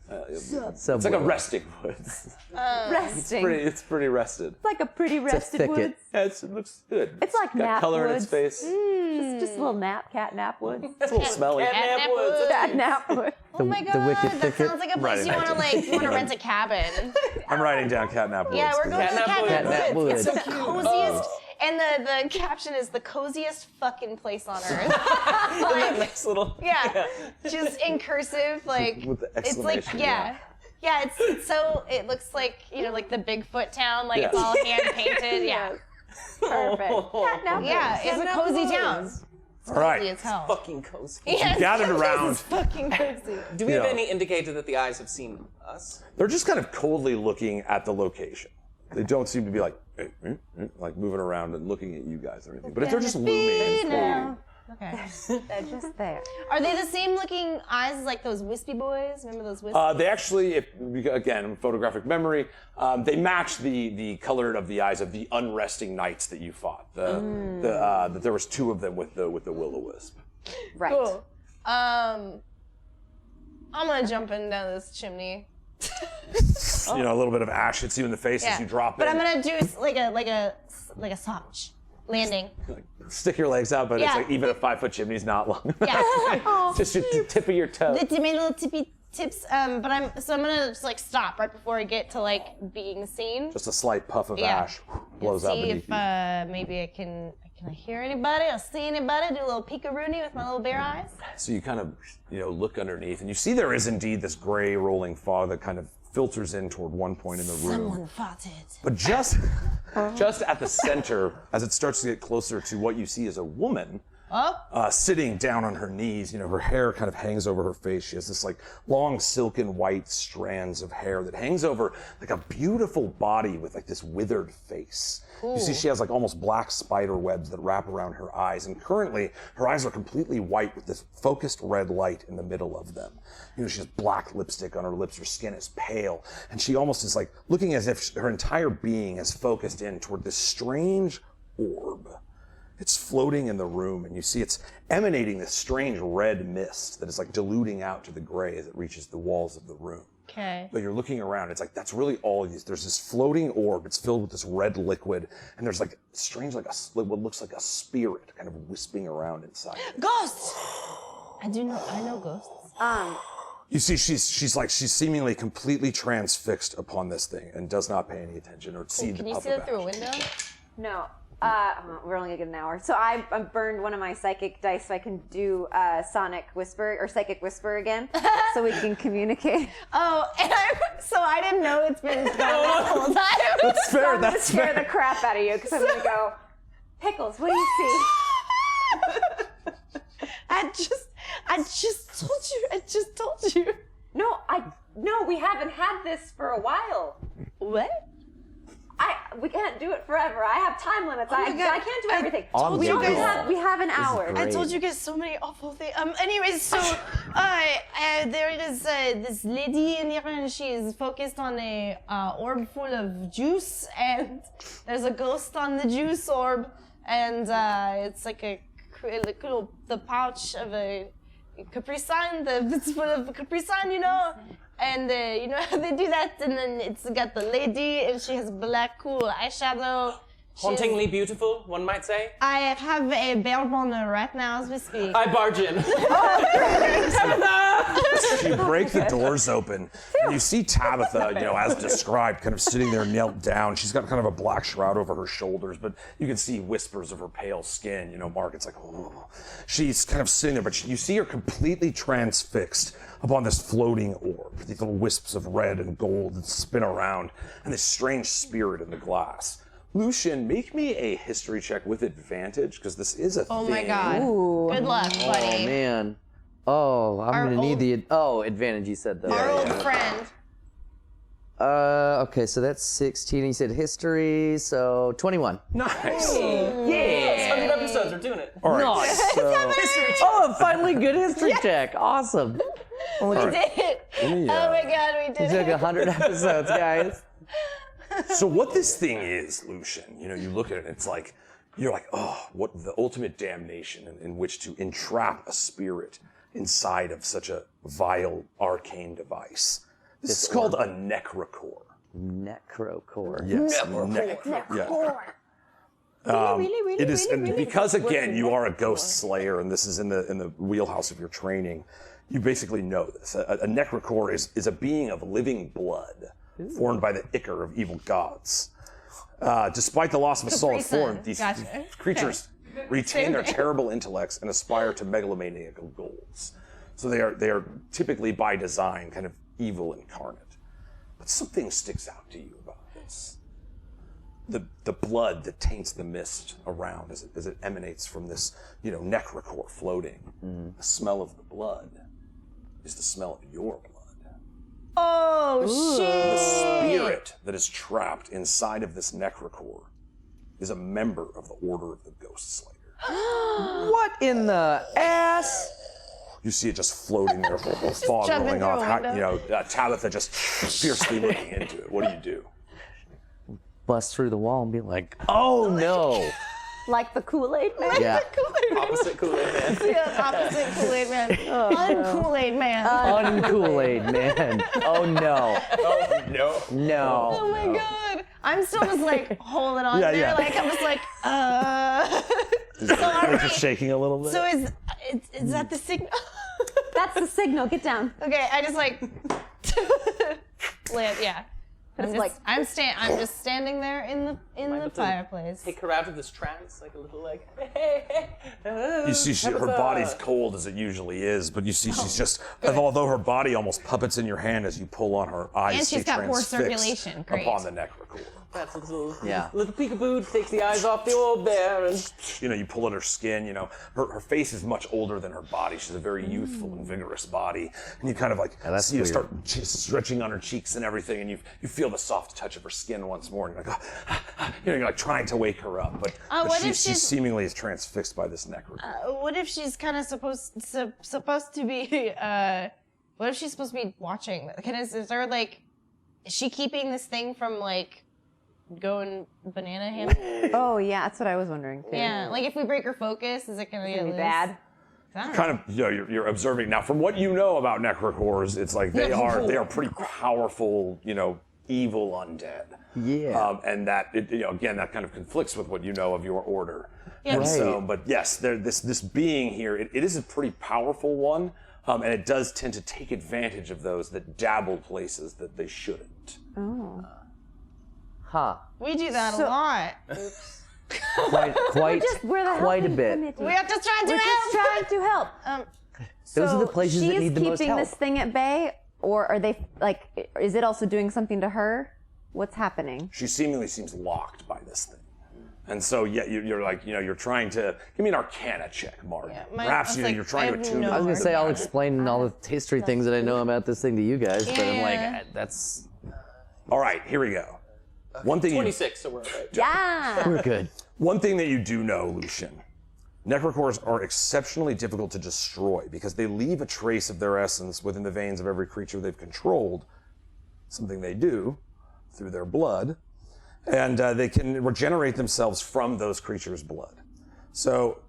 Sub It's like a willows. resting woods. Resting. It's pretty rested. It's like a pretty rested thicket. woods. Yeah, it looks good. It's like got nap color woods. in its face. Just a little nap, cat nap woods. It's a little smelly. Catnap woods. Cat nap woods. Oh my the god, wicked that thicket. sounds like a place Right. you want to rent a cabin. I'm writing down catnap woods. Yeah, we're going to the Catnap Catnap woods. Woods. Catnap It's the woods. coziest, and the caption is the coziest fucking place on earth. Like, Nice little. yeah, just in cursive, like With the it's like exclamation, yeah, it's so it looks like like the Bigfoot town, like it's Yeah. all hand painted. Yeah, Perfect. Cat nap yeah, it's a cozy town. All right. Cozy as hell. Fucking cozy. Yeah, gathered this around. is fucking cozy. Do we have Yeah. any indicator that the eyes have seen us? They're just kind of coldly looking at the location. They don't seem to be like moving around and looking at you guys or anything. But if they're just looming, No. Okay. They're just there. Are they the same looking eyes as like those wispy boys? Remember those wispy? they actually, again, photographic memory, they match the color of the eyes of the unresting knights that you fought. That there was two of them with the will-o-wisp. Right. Cool. I'm gonna jump in down this chimney. A little bit of ash hits you in the face as you drop But in. I'm gonna do like a soft landing. Stick your legs out, but it's Yeah. like even a 5-foot chimney's not long enough. Yeah. Just your tip of your toe. my little tippy tips. But I'm gonna just like stop right before I get to like being seen. Just a slight puff of Yeah. ash blows out See beneath if you. maybe I can hear anybody or see anybody. Do a little peek-a-rooney with my little bare eyes. So you kind of, look underneath, and you see there is indeed this gray rolling fog that kind of filters in toward one point in the room. Someone farted. But just at the center, as it starts to get closer to what you see as a woman, sitting down on her knees, her hair kind of hangs over her face. She has this like long silken white strands of hair that hangs over like a beautiful body with like this withered face. You see she has like almost black spider webs that wrap around her eyes, and currently her eyes are completely white with this focused red light in the middle of them. She has black lipstick on her lips, her skin is pale, and she almost is like looking as if her entire being is focused in toward this strange orb. It's floating in the room, and you see it's emanating this strange red mist that is like diluting out to the gray as it reaches the walls of the room. Okay. But you're looking around, it's like, that's really all there's this floating orb, it's filled with this red liquid, and there's like strange, like what looks like a spirit kind of wisping around inside. Ghosts. I know ghosts. You see, she's seemingly completely transfixed upon this thing and does not pay any attention or see the Can you puff see of that through a action. window? No. We're only gonna get an hour. So I burned one of my psychic dice so I can do sonic whisper or psychic whisper again, so we can communicate. Oh, and I didn't know it's been gone the whole time. That's fair. I'm gonna That's scare fair. the crap out of you because I'm gonna go, Pickles, what do you see? I just told you. No, we haven't had this for a while. What? We can't do it forever. I have time limits. Oh my I God. can't do everything. On We the only go. have an hour. great. I told you guys so many awful things. Anyways, so there is this lady in here, and she is focused on a orb full of juice, and there's a ghost on the juice orb, and it's like the pouch of a Capri Sun. It's full of Capri Sun, you know. And you know how they do that, and then it's got the lady, and she has black cool eyeshadow. Hauntingly beautiful, one might say. I have a bear boner right now as we speak. I barge in. You break the doors open, and you see Tabitha, as described, kind of sitting there knelt down. She's got kind of a black shroud over her shoulders, but you can see whispers of her pale skin. Mark, it's like, oh. She's kind of sitting there, but you see her completely transfixed upon this floating orb. These little wisps of red and gold that spin around, and this strange spirit in the glass. Lucian, make me a history check with advantage, because this is a thing. Oh my god. Ooh. Good luck, Oh buddy. man. Oh, I'm Our gonna need old- the advantage. You said though. Our old friend. Okay, so that's 16. And you said history, so 21. Nice. Yeah. 100 episodes, we're doing it. All right. Nice. So, History check. oh, finally good history check. Awesome. We did it. Let me, Oh my god, we It did took it. 100 episodes, guys. So what this thing is, Lucian, you look at it, it's like, you're like, oh, what the ultimate damnation in which to entrap a spirit inside of such a vile, arcane device. This is called a necrocore. Necrocore. Yes, it is, and because again you are a ghost slayer, and this is in the wheelhouse of your training, you basically know this. A necrocore is a being of living blood, formed by the ichor of evil gods. Despite the loss of a solid form, these creatures retain their terrible intellects and aspire to megalomaniacal goals. So they are typically by design kind of evil incarnate. But something sticks out to you about this. The blood that taints the mist around as it emanates from this, necrocore floating. The smell of the blood is the smell of your blood. Oh The shit! spirit that is trapped inside of this necrocore is a member of the Order of the Ghost Slayer. What in the ass? You see it just floating there, fog jumping rolling through off. a window. Tabitha just fiercely looking into it. What do? Bust through the wall and be like, oh no. Like the Kool-Aid man? Yeah. Opposite Kool-Aid man. Yeah, opposite Kool-Aid man. Un-Kool-Aid man. Un-Kool-Aid, man. Oh no. Oh, no. No. Oh my god. I'm still just like holding on Yeah, there. yeah. Like I'm just like, You're just shaking a little bit. So is that the signal? That's the signal. Get down. Okay, I just like land, yeah. I'm just standing there in the fireplace. Take her out of this trance, like a little like. You see, her body's cold as it usually is, but you see she's just, although her body almost puppets in your hand as you pull on her eyes. And she's stay got poor transfixed circulation. Great. upon the necrocore. That's a little, Yeah. little peekaboo, takes the eyes off the orb there, and You pull at her skin, her face is much older than her body. She's a very youthful and vigorous body. And you kind of like that's see her weird. start stretching on her cheeks and everything, and you feel the soft touch of her skin once more, and you're like, you're like trying to wake her up, but what if she's she's- seemingly is transfixed by this necrocore. What if she's kind of supposed to be? What if she's supposed to be watching? Is there like, is she keeping this thing from like going banana hamster? Oh yeah, that's what I was wondering too. Yeah, like if we break her focus, is it gonna It's gonna be lose? bad. kind of, you're observing now. From what you know about necrocores, it's like they are pretty powerful, evil undead. Yeah. And that, again, that kind of conflicts with what you know of your order. Yeah. And so, but yes, this being here, it is a pretty powerful one, and it does tend to take advantage of those that dabble places that they shouldn't. Oh. Huh. We do that a lot. Quite a bit. Committee. We are just trying to We're just trying to help. Those are the places that need the most help. She's keeping this thing at bay, or are they is it also doing something to her? What's happening? She seemingly seems locked by this thing. And so, you're trying to give me an Arcana check, Mark. Yeah, Perhaps you're trying to attune. I was gonna say I'll explain all the history things that I know about this thing to you guys, but I'm Yeah. like, that's All right, here we go. One thing 26, so we're right. Yeah. we're good. One thing that you do know, Lucian, necrocores are exceptionally difficult to destroy because they leave a trace of their essence within the veins of every creature they've controlled, something they do through their blood, and they can regenerate themselves from those creatures' blood. So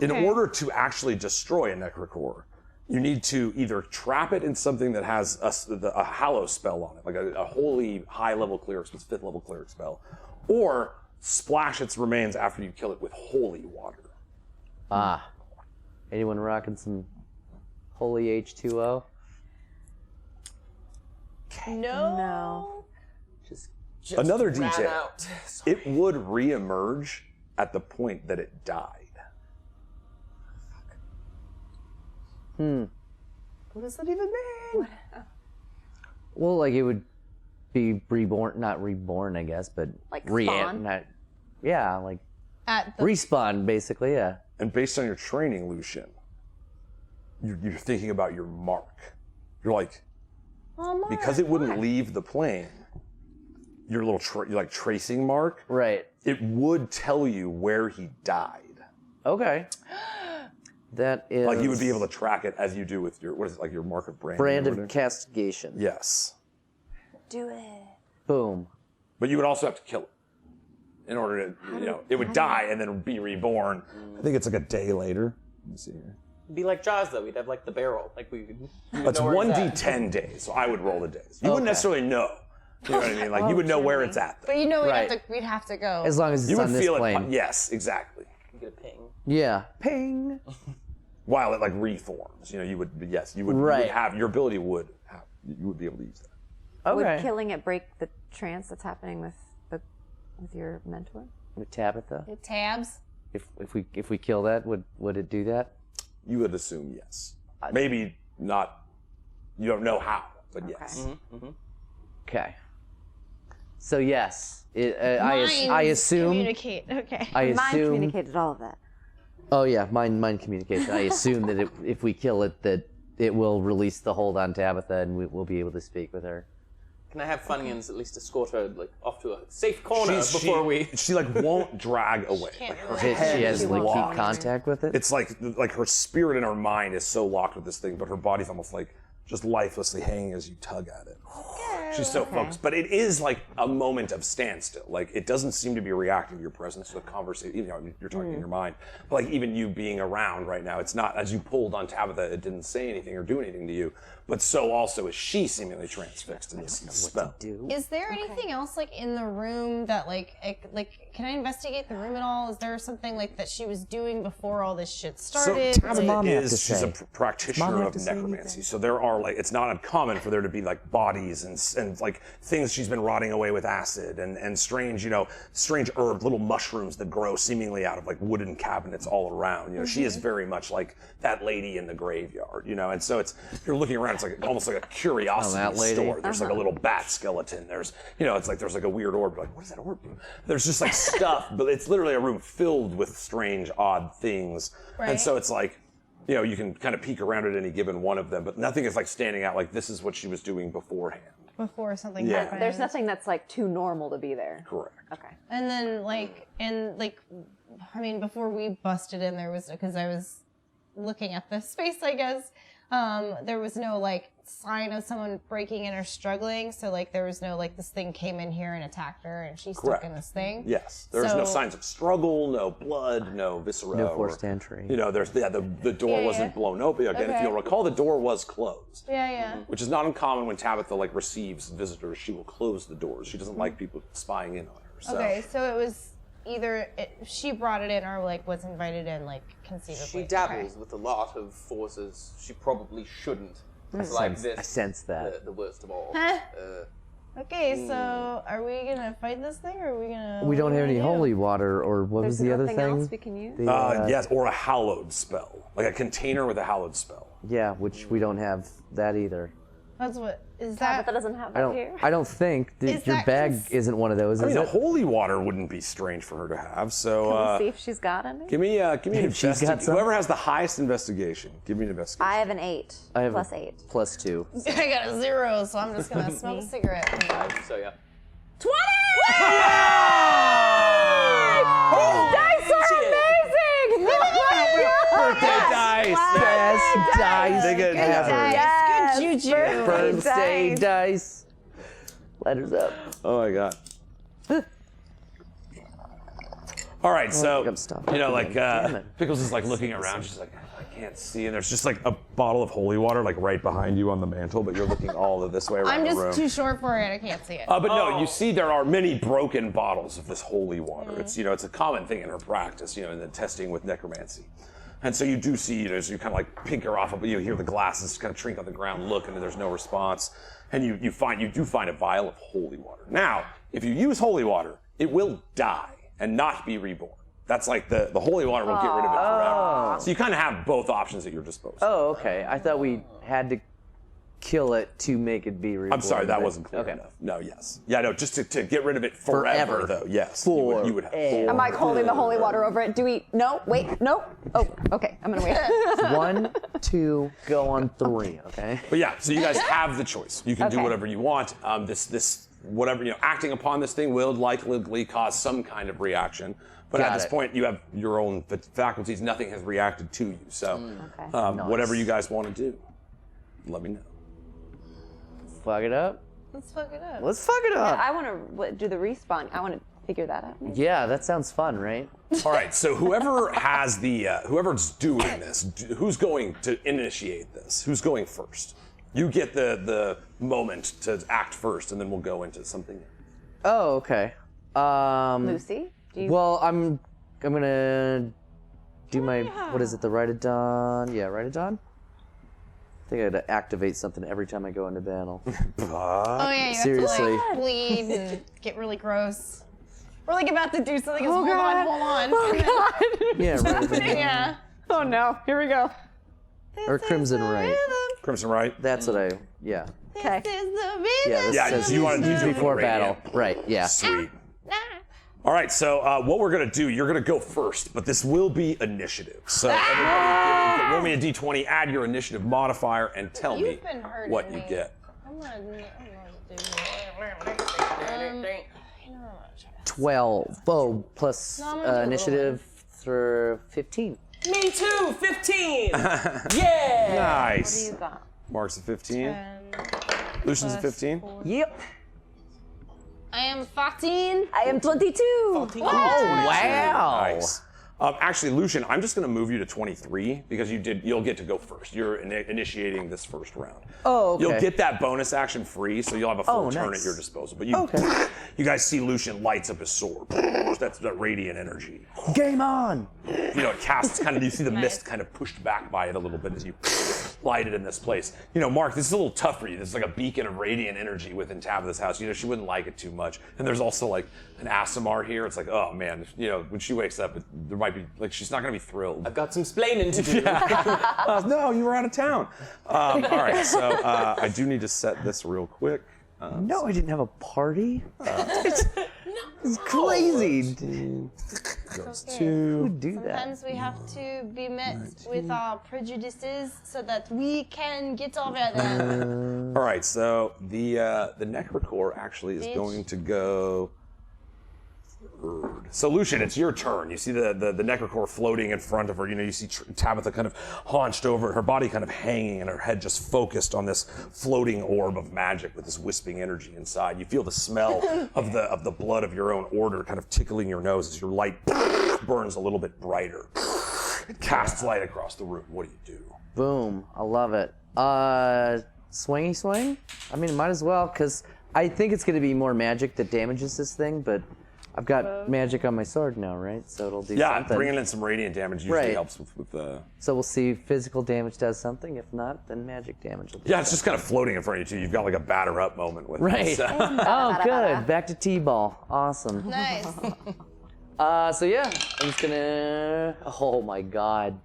in order to actually destroy a necrocore, you need to either trap it in something that has a hallow spell on it, like a holy high-level cleric, 5th-level cleric spell, or splash its remains after you kill it with holy water. Ah. Anyone rocking some holy H2O? No. Just Another ran detail. out. It would re-emerge at the point that it died. What does that even mean? Well, like it would be reborn, not reborn, I guess, but Like spawn? Like At the respawn, basically, yeah. And based on your training, Lucian, you're thinking about your mark. You're like, because it wouldn't leave the plane, your little tracing mark, Right. it would tell you where he died. Okay. That is Like you would be able to track it as you do with your, what is it, like your mark of brand? brand or of whatever? castigation. Yes. Do it. Boom. But you would also have to kill it in order to, it would die and then be reborn. I think it's like a day later. Let me see here. It'd be like Jaws, though. We'd have like the barrel. Like we It's 1d10 days, so I would roll the days. You wouldn't necessarily know. You know what I mean? Like you would know where it's at. Though. But you know Right. we'd have to go. As long as it's You on would this feel plane. it. Yes, exactly. get a ping. Yeah. Ping. While it like reforms, you would. Yes, you would. You Right. would have your ability would have. You would be able to use that. Okay. Would killing it break the trance that's happening with your mentor? With Tabitha. The tabs. If we kill that, would it do that? You would assume yes. Maybe not. You don't know how, but yes. Okay. So yes, I Minds assume. Communicate. Okay. I Mind assume. communicated all of that. Oh yeah, mind communication. I assume that if we kill it, that it will release the hold on Tabitha, and we'll be able to speak with her. Can I have Funyuns at least escort her like off to a safe corner before we? She like won't drag away. Like, her head She has is to like locked. keep contact with it. It's like her spirit and her mind is so locked with this thing, but her body's almost like just lifelessly hanging as you tug at it. She's so focused, but it is like a moment of standstill. Like it doesn't seem to be reacting to your presence to the conversation. Even though you're talking in your mind, but like even you being around right now, it's not as you pulled on Tabitha. It didn't say anything or do anything to you. But so also is she seemingly transfixed in this spell. Is there anything else like in the room that like can I investigate the room at all? Is there something like that she was doing before all this shit So started? Tabitha Mom have to she's a say? practitioner Mom have of to say necromancy. anything? So there are like, it's not uncommon for there to be like bodies and like things she's been rotting away with acid and strange, strange herbs, little mushrooms that grow seemingly out of like wooden cabinets all around. She is very much like that lady in the graveyard, and so you're looking around, it's like almost like a curiosity that lady? store. There's like a little bat skeleton. There's, it's like there's like a weird orb. You're like, what does that orb do? There's just like stuff, but it's literally a room filled with strange, odd things. And Right. so it's like, you can kind of peek around at any given one of them, but nothing is like standing out like this is what she was doing beforehand. Before something Yeah. happened. There's nothing that's like too normal to be there. Correct. Okay. And then before we busted in, there was, because I was looking at the space, I guess. there was no like sign of someone breaking in or struggling. So like there was no like this thing came in here and attacked her and she's stuck in this thing. Yes. There's no signs of struggle, no blood, no viscera. No forced entry. You know, there's the door wasn't blown open. Again, if you'll recall, the door was closed. Yeah. Which is not uncommon when Tabitha like receives visitors. She will close the doors. She doesn't like people spying in on her. So. Okay, so it was either she brought it in or like was invited in, like conceivably. She dabbles with a lot of forces she probably shouldn't. Like this. I sense that. The worst of all. Okay, so are we gonna fight this thing or are we gonna? We don't have any do? holy water, or what was the other There's nothing thing? else we can use? Yes, or a hallowed spell. Like a container with a hallowed spell. Yeah, which we don't have that either. That's what is But that? that doesn't have that here. I don't think Is your that bag isn't one of those. I mean, Is the it? holy water wouldn't be strange for her to have. So Can we see if she's got any? give me an If she's got some. Whoever has the highest investigation, give me an investigation. I have an 8. I have plus 8. plus 2. I got a 0, so I'm just gonna smoke a cigarette. So yeah. 20! Dice are amazing! Birthday dice! Best dice They get ever. Yes, Good juju. Birthday dice. Letters up. Oh my god. All right, so I'm stuck. you know, like Damn it. Pickles is like looking around. She's like, I can't see, and there's just like a bottle of holy water like right behind you on the mantle, but you're looking all of this way around I'm the just room. too short for it. I can't see it. But no, you see there are many broken bottles of this holy water. It's it's a common thing in her practice, in the testing with necromancy. And so you do see, as you kind of like pink her off, but you hear the glasses kind of trink on the ground, look, and there's no response. And you do find a vial of holy water. Now, if you use holy water, it will die and not be reborn. That's like the holy water will get rid of it forever. So you kind of have both options at your disposal. Oh, okay. I thought we had to kill it to make it be reborn. I'm sorry, that wasn't clear Okay. enough. No, yes. Yeah, no, just to get rid of it forever, though, yes. You would have Forever. I'm like holding the holy water over it. Do we? No, wait, no. Oh, okay. I'm gonna wait. 1, 2, go on 3. Okay. But yeah, so you guys have the choice. You can do Okay. whatever you want. This whatever, acting upon this thing will likely cause some kind of reaction. But at Got this it. point, you have your own faculties. Nothing has reacted to you. So Okay. whatever you guys want to do, let me know. Fuck it up. Let's fuck it up. Let's fuck it up. I want to do the respawn. I want to figure that out. Yeah, that sounds fun, right? All right, so whoever has whoever's doing this, who's going to initiate this? Who's going first? You get the moment to act first, and then we'll go into something else. Oh, okay. Lucy, do you? Well, I'm gonna do my what is it? The Rite of Dawn? Yeah, Rite of Dawn. I think I had to activate something every time I go into battle. Oh yeah, you Seriously. have to like bleed and get really gross. We're like about to do something. Hold on. Yeah, Rite of Dawn. Yeah. Oh no! Here we go. Or Crimson Rite. Crimson Right? That's what I. Yeah. Okay. This is the reason. Yeah. This Yeah, says you want to use it before battle. Radiant. Right. Yeah. Sweet. All right, so what we're gonna do, you're gonna go first, but this will be initiative. So everybody, roll me a d20, add your initiative modifier, and tell me You've been hurting what you me. get. I'm gonna do. 12. Oh, plus No, I'm gonna do a little initiative for 15. Me too, 15! Yeah! What do Nice. you got? Mark's a 15. Lucian's a 15. Yep. I am 14. I am 22. Oh, wow. Nice. Actually, Lucian, I'm just going to move you to 23 because you'll get to go first. You're initiating this first round. Oh, okay. You'll get that bonus action free, so you'll have a full turn nice. at your disposal. But you guys see Lucian lights up his sword. That's that radiant energy. Game on. It casts kind of, you see the mist kind of pushed back by it a little bit as you light it in this place. Mark, this is a little tough for you. This is like a beacon of radiant energy within Tabitha's house. She wouldn't like it too much. And there's also like an Asimar here. It's like, oh man, when she wakes up, there might be, like, she's not going to be thrilled. I've got some splaining to do. No, you were out of town. All right, so I do need to set this real quick. No, I didn't have a party. It's crazy. Goes okay. to. Who do that? Sometimes we have to be met with our prejudices so that we can get over them. All right, so the Necrocore actually is Bitch. going to go So Lucian, it's your turn. You see the necrocore floating in front of her. You know, you see Tabitha kind of haunched over, her body kind of hanging, and her head just focused on this floating orb of magic with this wisping energy inside. You feel the smell of the blood of your own order kind of tickling your nose as your light burns a little bit brighter. It casts light across the room. What do you do? Boom. I love it. Swingy swing? I mean, might as well, because I think it's going to be more magic that damages this thing, but I've got magic on my sword now, right? So it'll do something. Bringing in some radiant damage usually helps with the... So we'll see if physical damage does something. If not, then magic damage will do Yeah, it's just kind of floating in front of you, too. You've got like a batter up moment with Right. it. So. Oh, good. Back to T-ball. Awesome. Nice. So yeah, I'm just gonna... Oh my god.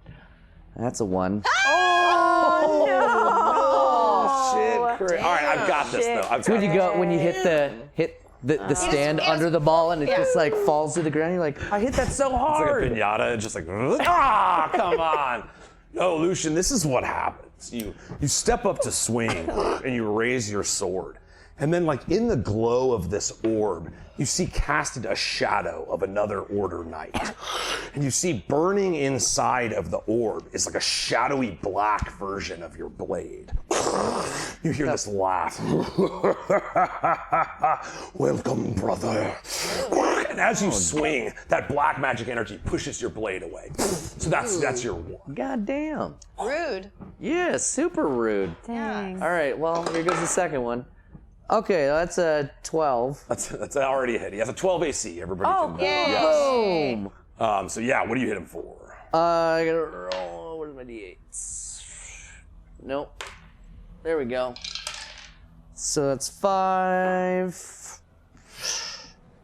That's a 1. Oh, Oh, shit. All right, I've got this, though. I've got this. When you hit the stand under the ball and it just like falls to the ground, you're like, I hit that so hard. It's like a pinata, just like, ah, come on. No, Lucian, this is what happens. You step up to swing and you raise your sword. And then, like, in the glow of this orb, you see casted a shadow of another Order Knight. And you see burning inside of the orb is like a shadowy black version of your blade. You hear this laugh. Welcome, brother. And as you swing, that black magic energy pushes your blade away. So that's your 1. God damn. Rude. Yeah, super rude. Dang. All right, well, here goes the second one. Okay, that's a 12. That's already a hit. He has a 12 AC. Everybody can. Yay. Boom. So yeah, what do you hit him for? I gotta roll. Where's my d8s? Nope. There we go. So that's 5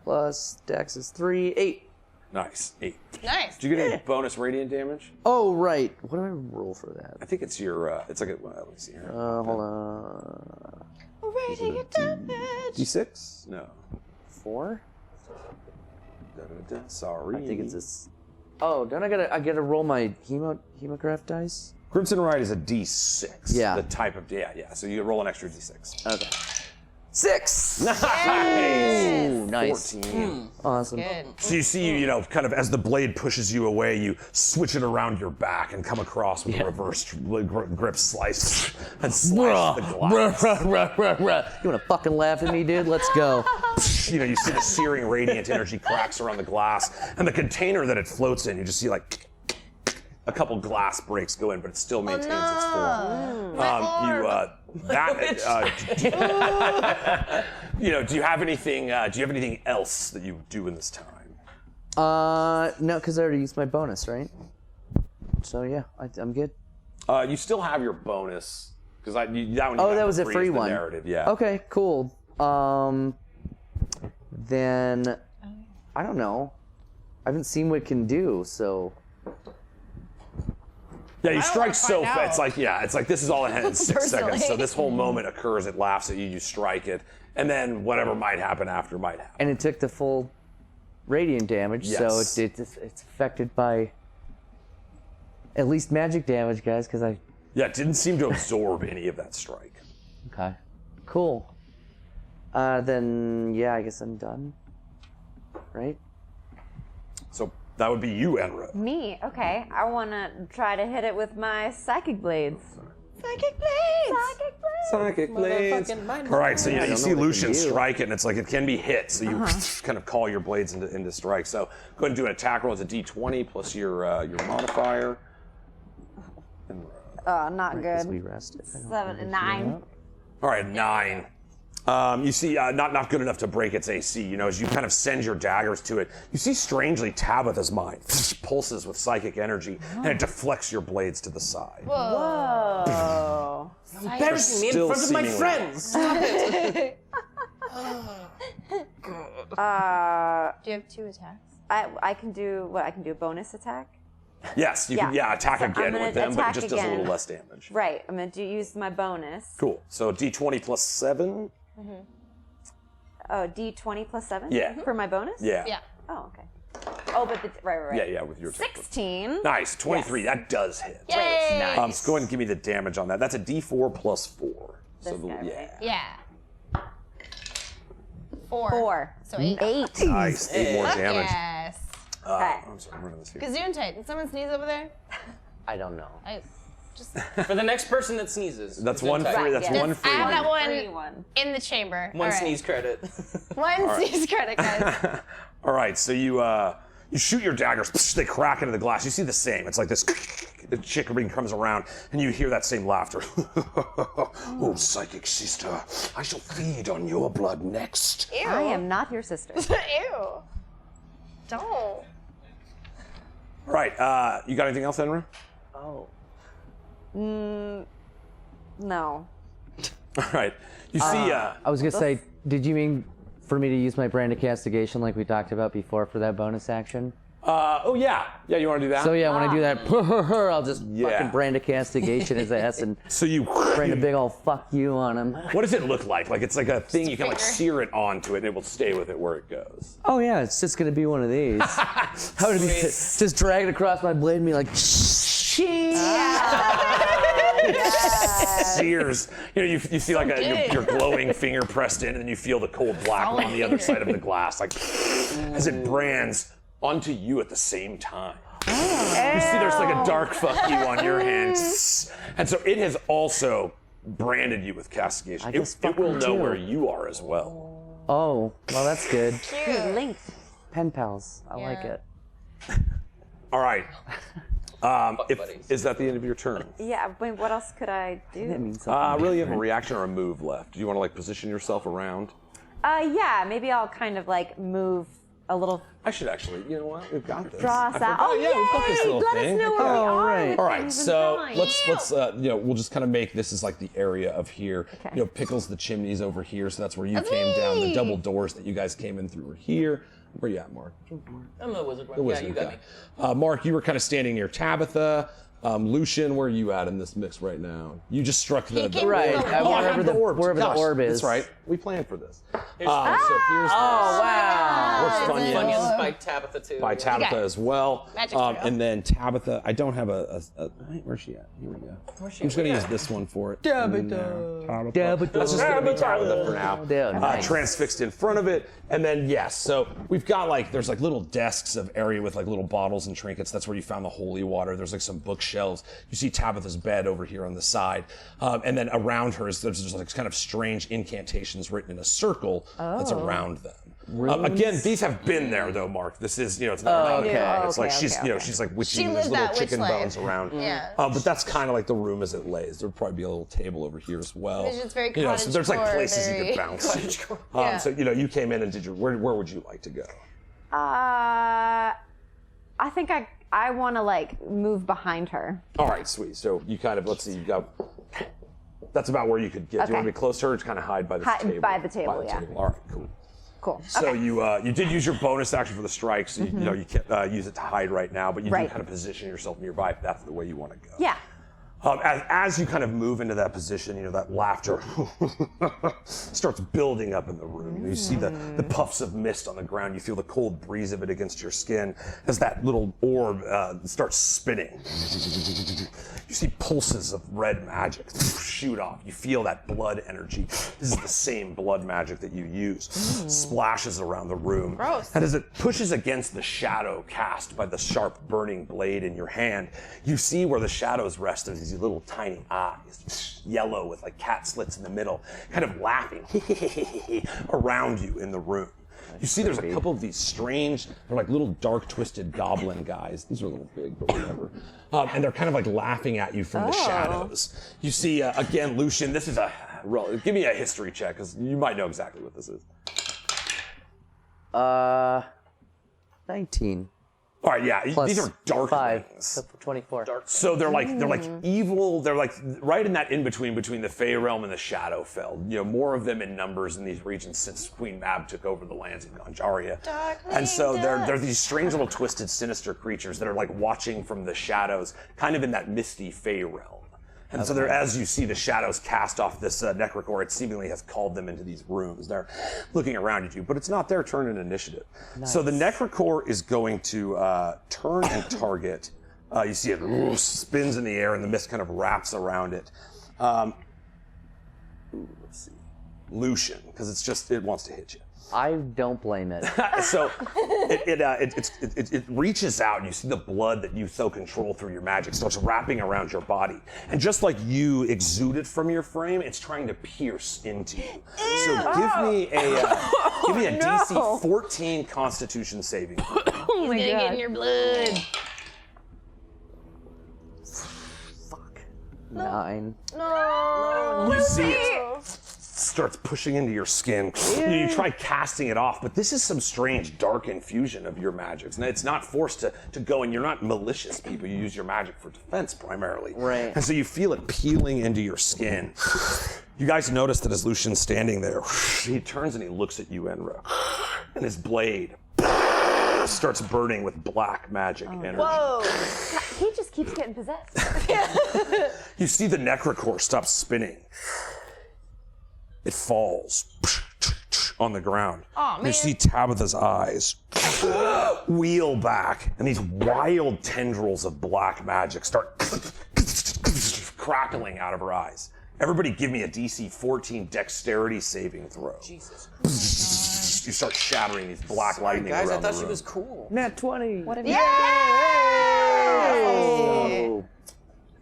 plus Dex is 3, 8. Nice, 8. Nice. Do you get any bonus radiant damage? Oh right. What do I roll for that? I think it's your. It's like a. Well, let me see here. Hold on. Radiant damage. D6? No. 4? Sorry. I think it's this. Oh, don't I gotta roll my hemograph dice? Crimson Rite is a D6. Yeah. The type of yeah. So you roll an extra D6. Okay. 6. Nice. Ooh, nice. 14. Awesome. Good. So you see, kind of as the blade pushes you away, you switch it around your back and come across with a reverse grip slice and slice the glass. You wanna fucking laugh at me, dude? Let's go. You see the searing radiant energy cracks around the glass, and the container that it floats in, you just see like a couple glass breaks go in, but it still maintains its form. Do you have anything? Do you have anything else that you do in this time? No, because I already used my bonus, right? So yeah, I'm good. You still have your bonus because that one. You got that was a for free is the one. Narrative, yeah. Okay, cool. Then I don't know. I haven't seen what it can do, so. Yeah, you strike so find fast. It's like this is all in 6 seconds. So this whole moment occurs. It laughs at you. You strike it, and then whatever might happen after might happen. And it took the full radiant damage, so it's affected by at least magic damage, guys. Because I. Yeah, it didn't seem to absorb any of that strike. Okay. Cool. Then yeah, I guess I'm done. Right. So that would be you, Enra. Me? Okay. I want to try to hit it with my psychic blades. Psychic blades. Psychic blades. All right, so you see Lucian strike it, and it's like it can be hit. So you kind of call your blades into strike. So go ahead and do an attack roll. It's a D20 plus your modifier. Not good. We rested. 7, 9. All right, 9. You see, not good enough to break its AC. As you kind of send your daggers to it, you see strangely Tabitha's mind pulses with psychic energy, and it deflects your blades to the side. Whoa. Embarrassing me in front of my friends. Stop it. Do you have 2 attacks? I can do what? I can do a bonus attack? Yes, you can attack So again I'm with them, but it attack just does a little again. less damage. Right. I'm going to use my bonus. Cool. So D20 plus 7? Oh, D20 plus 7? Yeah. For my bonus? Yeah. Yeah. Oh, okay. Oh, but right. Yeah, with your attack. 16. Nice, 23. Yes. That does hit. Yay! So go ahead and give me the damage on that. That's a D4 plus 4. This guy, right? Yeah. 4. So 8. 8. Nice. 8 more damage. Yes. Okay. I'm sorry, I'm running this here. Gesundheit. Did someone sneeze over there? I don't know. I just. For the next person that sneezes. That's one Gesundheit. free. That's yeah. one free. I have that one Free one. in the chamber. One All right. sneeze credit. One sneeze credit, guys. All right, so you shoot your daggers. They crack into the glass. You see the same. It's like this. The chickering comes around, and you hear that same laughter. Oh, psychic sister, I shall feed on your blood next. Ew. I am not your sister. Ew. Don't. All right, you got anything else, Enra? Oh. No. All right, you see. I was gonna say, did you mean for me to use my brand of castigation like we talked about before for that bonus action? Oh yeah, you want to do that? So yeah, when I do that, I'll just Yeah. fucking brand of castigation his ass and So you brand a big old fuck you on him. What does it look like? Like it's like a thing you can like sear it onto it, and it will stay with it where it goes. Oh yeah, it's just gonna be one of these. How would it be? Just drag it across my blade and be like, Sears. You know, you see like your glowing finger pressed in, and then you feel the cold black one on the other side of the glass, like as it brands onto you at the same time. You see there's like a dark fuck you on your hand. And so it has also branded you with castigation. It will know where you are as well. oh, well that's good. Good link. Pen pals, I like Yeah. it. All right. buddies. Is that the end of your turn? Yeah, wait, what else could I do? That means something. Really, you have a reaction or a move left. Do you want to like position yourself around? Yeah, maybe I'll kind of like move a little, I should actually. You know what? We've got this. draw us I out. forgot. Oh, Yeah, we've got this little Let thing. us know where we Oh, are. right. with All right, things and so drawing. let's we'll just kind of make this is like the area of here. Okay. You know, Pickles the chimneys over here, so that's where you came down. The double doors that you guys came in through were here. Where you at, Mark? I'm the wizard one. The Yeah, wizard you got guy. me. Mark, you were kind of standing near Tabitha. Lucian, where are you at in this mix right now? You just struck the came Right, from the Oh, I wherever have the orbs. wherever the Gosh, orb is. That's right. We planned for this. So here's Oh wow. What's Funyuns Funyuns by Tabitha too. by Tabitha Okay. as well. Magic cereal. And then Tabitha, I don't have wait, where's she at? Here we go. I'm just going to use this one for it. Tabitha. That's just going to be Tabitha for now. Yeah, nice. Transfixed in front of it. And then, yes, so we've got like, there's like little desks of area with like little bottles and trinkets. That's where you found the holy water. There's like some bookshelves. You see Tabitha's bed over here on the side. And then around her is there's like kind of strange incantations written in a circle that's around them. Again, these have been there though, Mark. This is, it's not okay. okay. It's like Okay, she's, okay, she's like witchy. She And there's lived little that witch chicken life. bones around. Yeah. But that's kind of like the room as it lays. There'll probably be a little table over here as well. It's just very So there's like cottagecore, places you very- could bounce. Yeah. So you came in and did your. Where would you like to go? I think I want to like move behind her. All right, sweet. So you kind of let's see. You got. That's about where you could get. Do you want to Okay. be close to her or just kind of hide by the Hide table? by the table, yeah. All right, cool. Cool. So you did use your bonus action for the strike, so you can't use it to hide right now, but you do Right. kind of position yourself nearby if that's the way you want to go. Yeah. As you kind of move into that position, that laughter starts building up in the room. You see the puffs of mist on the ground. You feel the cold breeze of it against your skin as that little orb starts spinning. You see pulses of red magic shoot off. You feel that blood energy. This is the same blood magic that you use. Splashes around the room. Gross. And as it pushes against the shadow cast by the sharp burning blade in your hand, you see where the shadows rest of these little tiny eyes, yellow with like cat slits in the middle, kind of laughing around you in the room. You see there's a couple of these strange, they're like little dark twisted goblin guys. These are a little big, but whatever. And they're kind of like laughing at you from the shadows. You see, again, Lucian, this is give me a history check, because you might know exactly what this is. 19. All right, yeah, Plus these are dark 5. things. So 24. So they're like evil. They're like right in that in between the Fey realm and the Shadowfell. More of them in numbers in these regions since Queen Mab took over the lands of Ganjaria. And so they're these strange little twisted, sinister creatures that are like watching from the shadows, kind of in that misty Fey realm. And so as you see the shadows cast off this Necrocore, it seemingly has called them into these rooms. They're looking around at you, but it's not their turn in initiative. Nice. So the Necrocore is going to turn and target. You see it spins in the air and the mist kind of wraps around it. Let's see. Lucian, because it wants to hit you. I don't blame it. So it reaches out, and you see the blood that you so control through your magic starts wrapping around your body. And just like you exude it from your frame, it's trying to pierce into you. So give me a DC 14 Constitution saving. Oh my Gonna get god. in your blood. Fuck. 9. No. You see it starts pushing into your skin. You try casting it off, but this is some strange dark infusion of your magics. And it's not forced to go, and you're not malicious people. You use your magic for defense primarily. Right. And so you feel it peeling into your skin. You guys notice that as Lucian's standing there, he turns and he looks at you, Enra. And his blade starts burning with black magic energy. Whoa. He just keeps getting possessed. You see the necrocore stop spinning. It falls on the ground. Aw, man. You see Tabitha's eyes wheel back, and these wild tendrils of black magic start crackling out of her eyes. Everybody give me a DC 14 dexterity saving throw. Jesus. You start shattering these black lightning Guys, I around the thought she room. was cool. Nat 20. What have you Oh.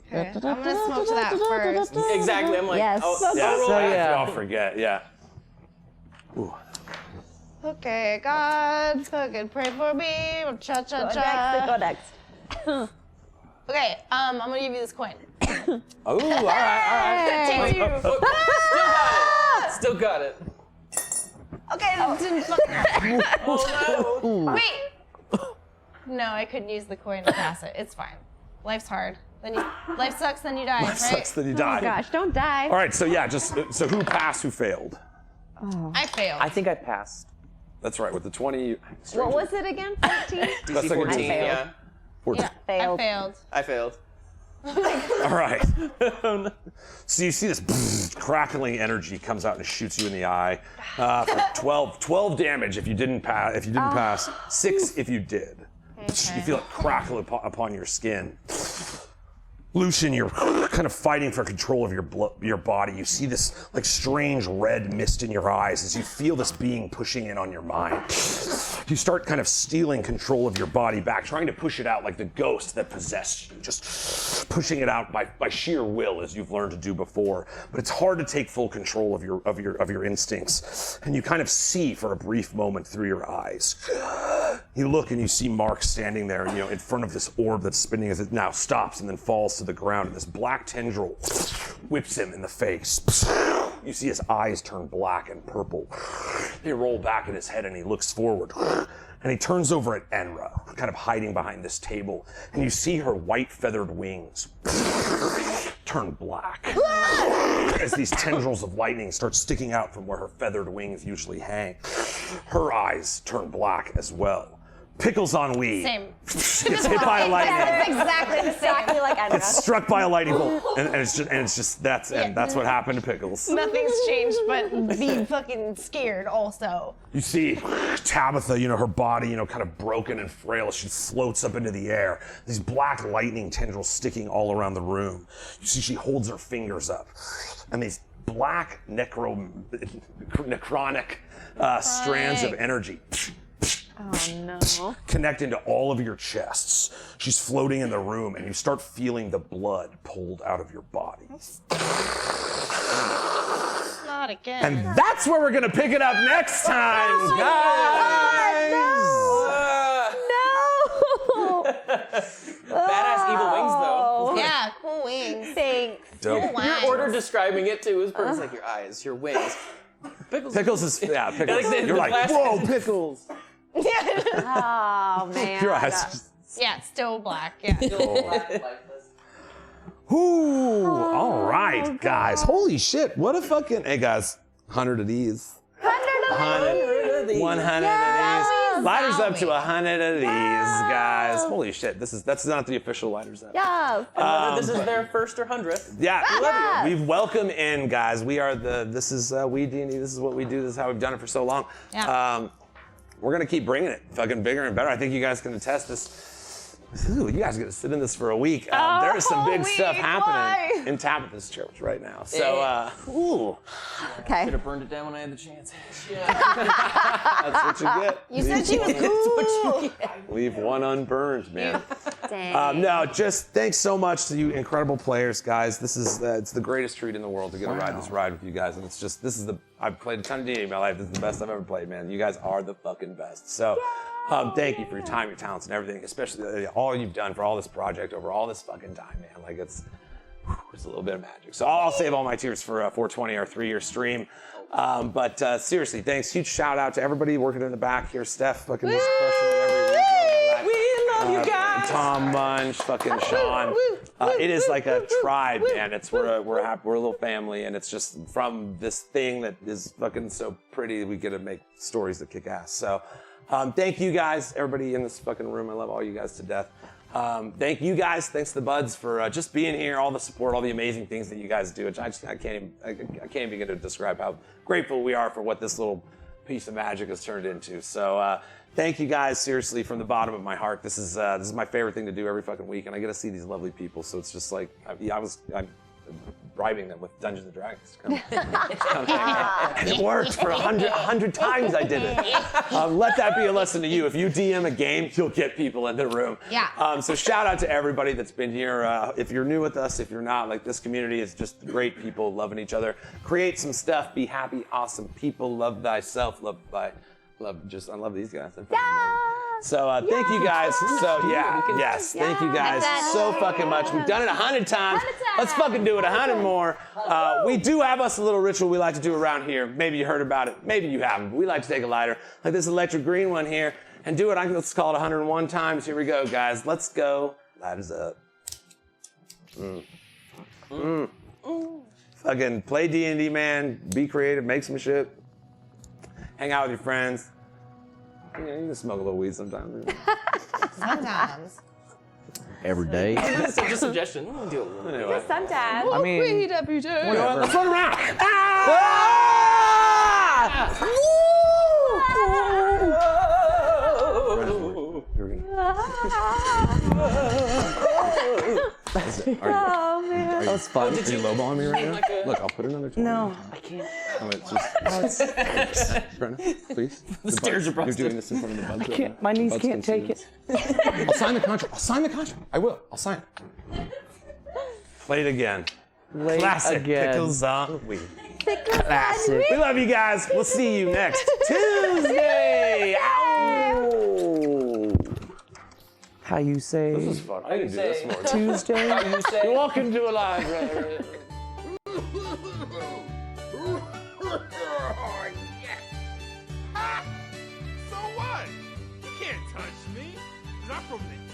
Okay, I'm gonna smoke that first. Exactly. I'm like, Yes. oh, Yeah, roll so that. yeah. I'll forget, yeah. Ooh. Okay, God, fucking pray for me. Cha cha cha. Codex. Okay, I'm gonna give you this coin. Oh, all right. Take you. Still got it. Okay, it didn't fucking. Oh no. Wait. No, I couldn't use the coin to pass it. It's fine. Life's hard. Life sucks, then you die, right? Sucks that you Oh died. gosh, don't die. All right, so yeah, so who passed, who failed? I failed. I think I passed. That's right, with the 20. What was it again? 14? That's like a 14, D- yeah. 14. yeah, Failed. I failed. I failed. All right. So you see this crackling energy comes out and shoots you in the eye for 12 damage if you didn't pass. 6 if you did. You feel it crackle upon your skin. Lucian, you're kind of fighting for control of your body. You see this like strange red mist in your eyes as you feel this being pushing in on your mind. You start kind of stealing control of your body back, trying to push it out like the ghost that possessed you, just pushing it out by sheer will, as you've learned to do before. But it's hard to take full control of your instincts, and you kind of see for a brief moment through your eyes. You look and you see Mark standing there, in front of this orb that's spinning as it now stops and then falls to the ground. And this black tendril whips him in the face. You see his eyes turn black and purple. They roll back in his head and he looks forward. And he turns over at Enra, kind of hiding behind this table. And you see her white feathered wings turn black as these tendrils of lightning start sticking out from where her feathered wings usually hang. Her eyes turn black as well. Pickles on weed. Same. Gets hit by a lightning. That's exactly the same. Exactly like Enra. Gets struck by a lightning bolt, and that's what happened to Pickles. Nothing's changed but being fucking scared also. You see Tabitha, her body, kind of broken and frail as she floats up into the air. These black lightning tendrils sticking all around the room. You see she holds her fingers up, and these black necronic strands of energy Oh no. connect into all of your chests. She's floating in the room, and you start feeling the blood pulled out of your body. Not again. And that's where we're gonna pick it up next time, guys. No. Badass evil wings, though. Yeah, cool wings. Thanks. Dope. Wow. Your order describing it too is perfect. It's like your eyes, your wings. Pickles. Pickles is Pickles. the You're like, plastic- whoa, Pickles. Oh man. Your eyes. Yeah, still black. Yeah. Ooh, all right, guys. Holy shit! What a fucking hey guys, 100 of these. 100 of these. 100 of these. Lighters up to 100 of these, guys. Holy shit! That's not the official lighters up. Yeah. Whether this is their first or 100th. Yeah, we love you. We've welcomed in, guys. We are this is Weed&d. This is what we do. This is how we've done it for so long. Yeah. We're gonna keep bringing it fucking bigger and better. I think you guys can attest this. Ooh, you guys are gonna sit in this for a week. There is some big stuff happening why? in Tabitha's church right now. So, ooh, Okay. Should have burned it down when I had the chance. that's what you get. You said she was cool. Leave one unburned, man. Dang. No, just thanks so much to you incredible players, guys. This is it's the greatest treat in the world to get to ride this ride with you guys, and it's just I've played a ton of D&D in my life. This is the best I've ever played, man. You guys are the fucking best. So, thank you for your time, your talents, and everything, especially all you've done for all this project over all this fucking time, man. Like it's a little bit of magic. So I'll save all my tears for 420, our 3-year stream. But seriously, thanks. Huge shout out to everybody working in the back here. Steph, fucking just crushing it every week. We love you guys. Tom Munch, fucking Sean. It is like a tribe, man. We're a little family, and it's just from this thing that is fucking so pretty. We get to make stories that kick ass. So, thank you guys, everybody in this fucking room. I love all you guys to death. Thank you guys. Thanks to the Buds for just being here, all the support, all the amazing things that you guys do. I can't even begin to describe how grateful we are for what this little piece of magic has turned into. So thank you guys, seriously, from the bottom of my heart. This is my favorite thing to do every fucking week, and I get to see these lovely people. So it's just like I'm bribing them with Dungeons and Dragons. Come and it worked for 100 times. I did it. Let that be a lesson to you. If you DM a game, you'll get people in the room. Yeah. So shout out to everybody that's been here. If you're new with us, if you're not, like this community is just great people loving each other. Create some stuff. Be happy, awesome people. Love thyself. I love these guys. So thank you guys. So thank you guys so fucking much. We've done it 100 times. Let's fucking do it 100 more. We do have us a little ritual we like to do around here. Maybe you heard about it. Maybe you haven't. But we like to take a lighter, like this electric green one here, and do it. Let's call it 101 times. Here we go, guys. Let's go. Lighters up. Fucking play D&D, man. Be creative. Make some shit. Hang out with your friends. You can smoke a little weed sometimes. Sometimes. Every day. Just a suggestion. We'll do it. Anyway. Sometimes. I mean, Whatever. Let's run around. Oh man. that was fun. Are you lowballing me right now? Like a- Look, I'll put another 20. No, I can't. Oh, it's just... Brenna, please. The stairs are You're busted. doing this in front of the Buds. I can't. My knees can't take it. I'll sign the contract. I will. I'll sign it. Play it again. Late Classic again. pickles on weed. Classic. We love you guys. We'll see you next Tuesday. Ow. How you say? This is fun. I can do this more. Tuesday. How you say? Welcome to a library. So what? You can't touch me, 'cause I'm from the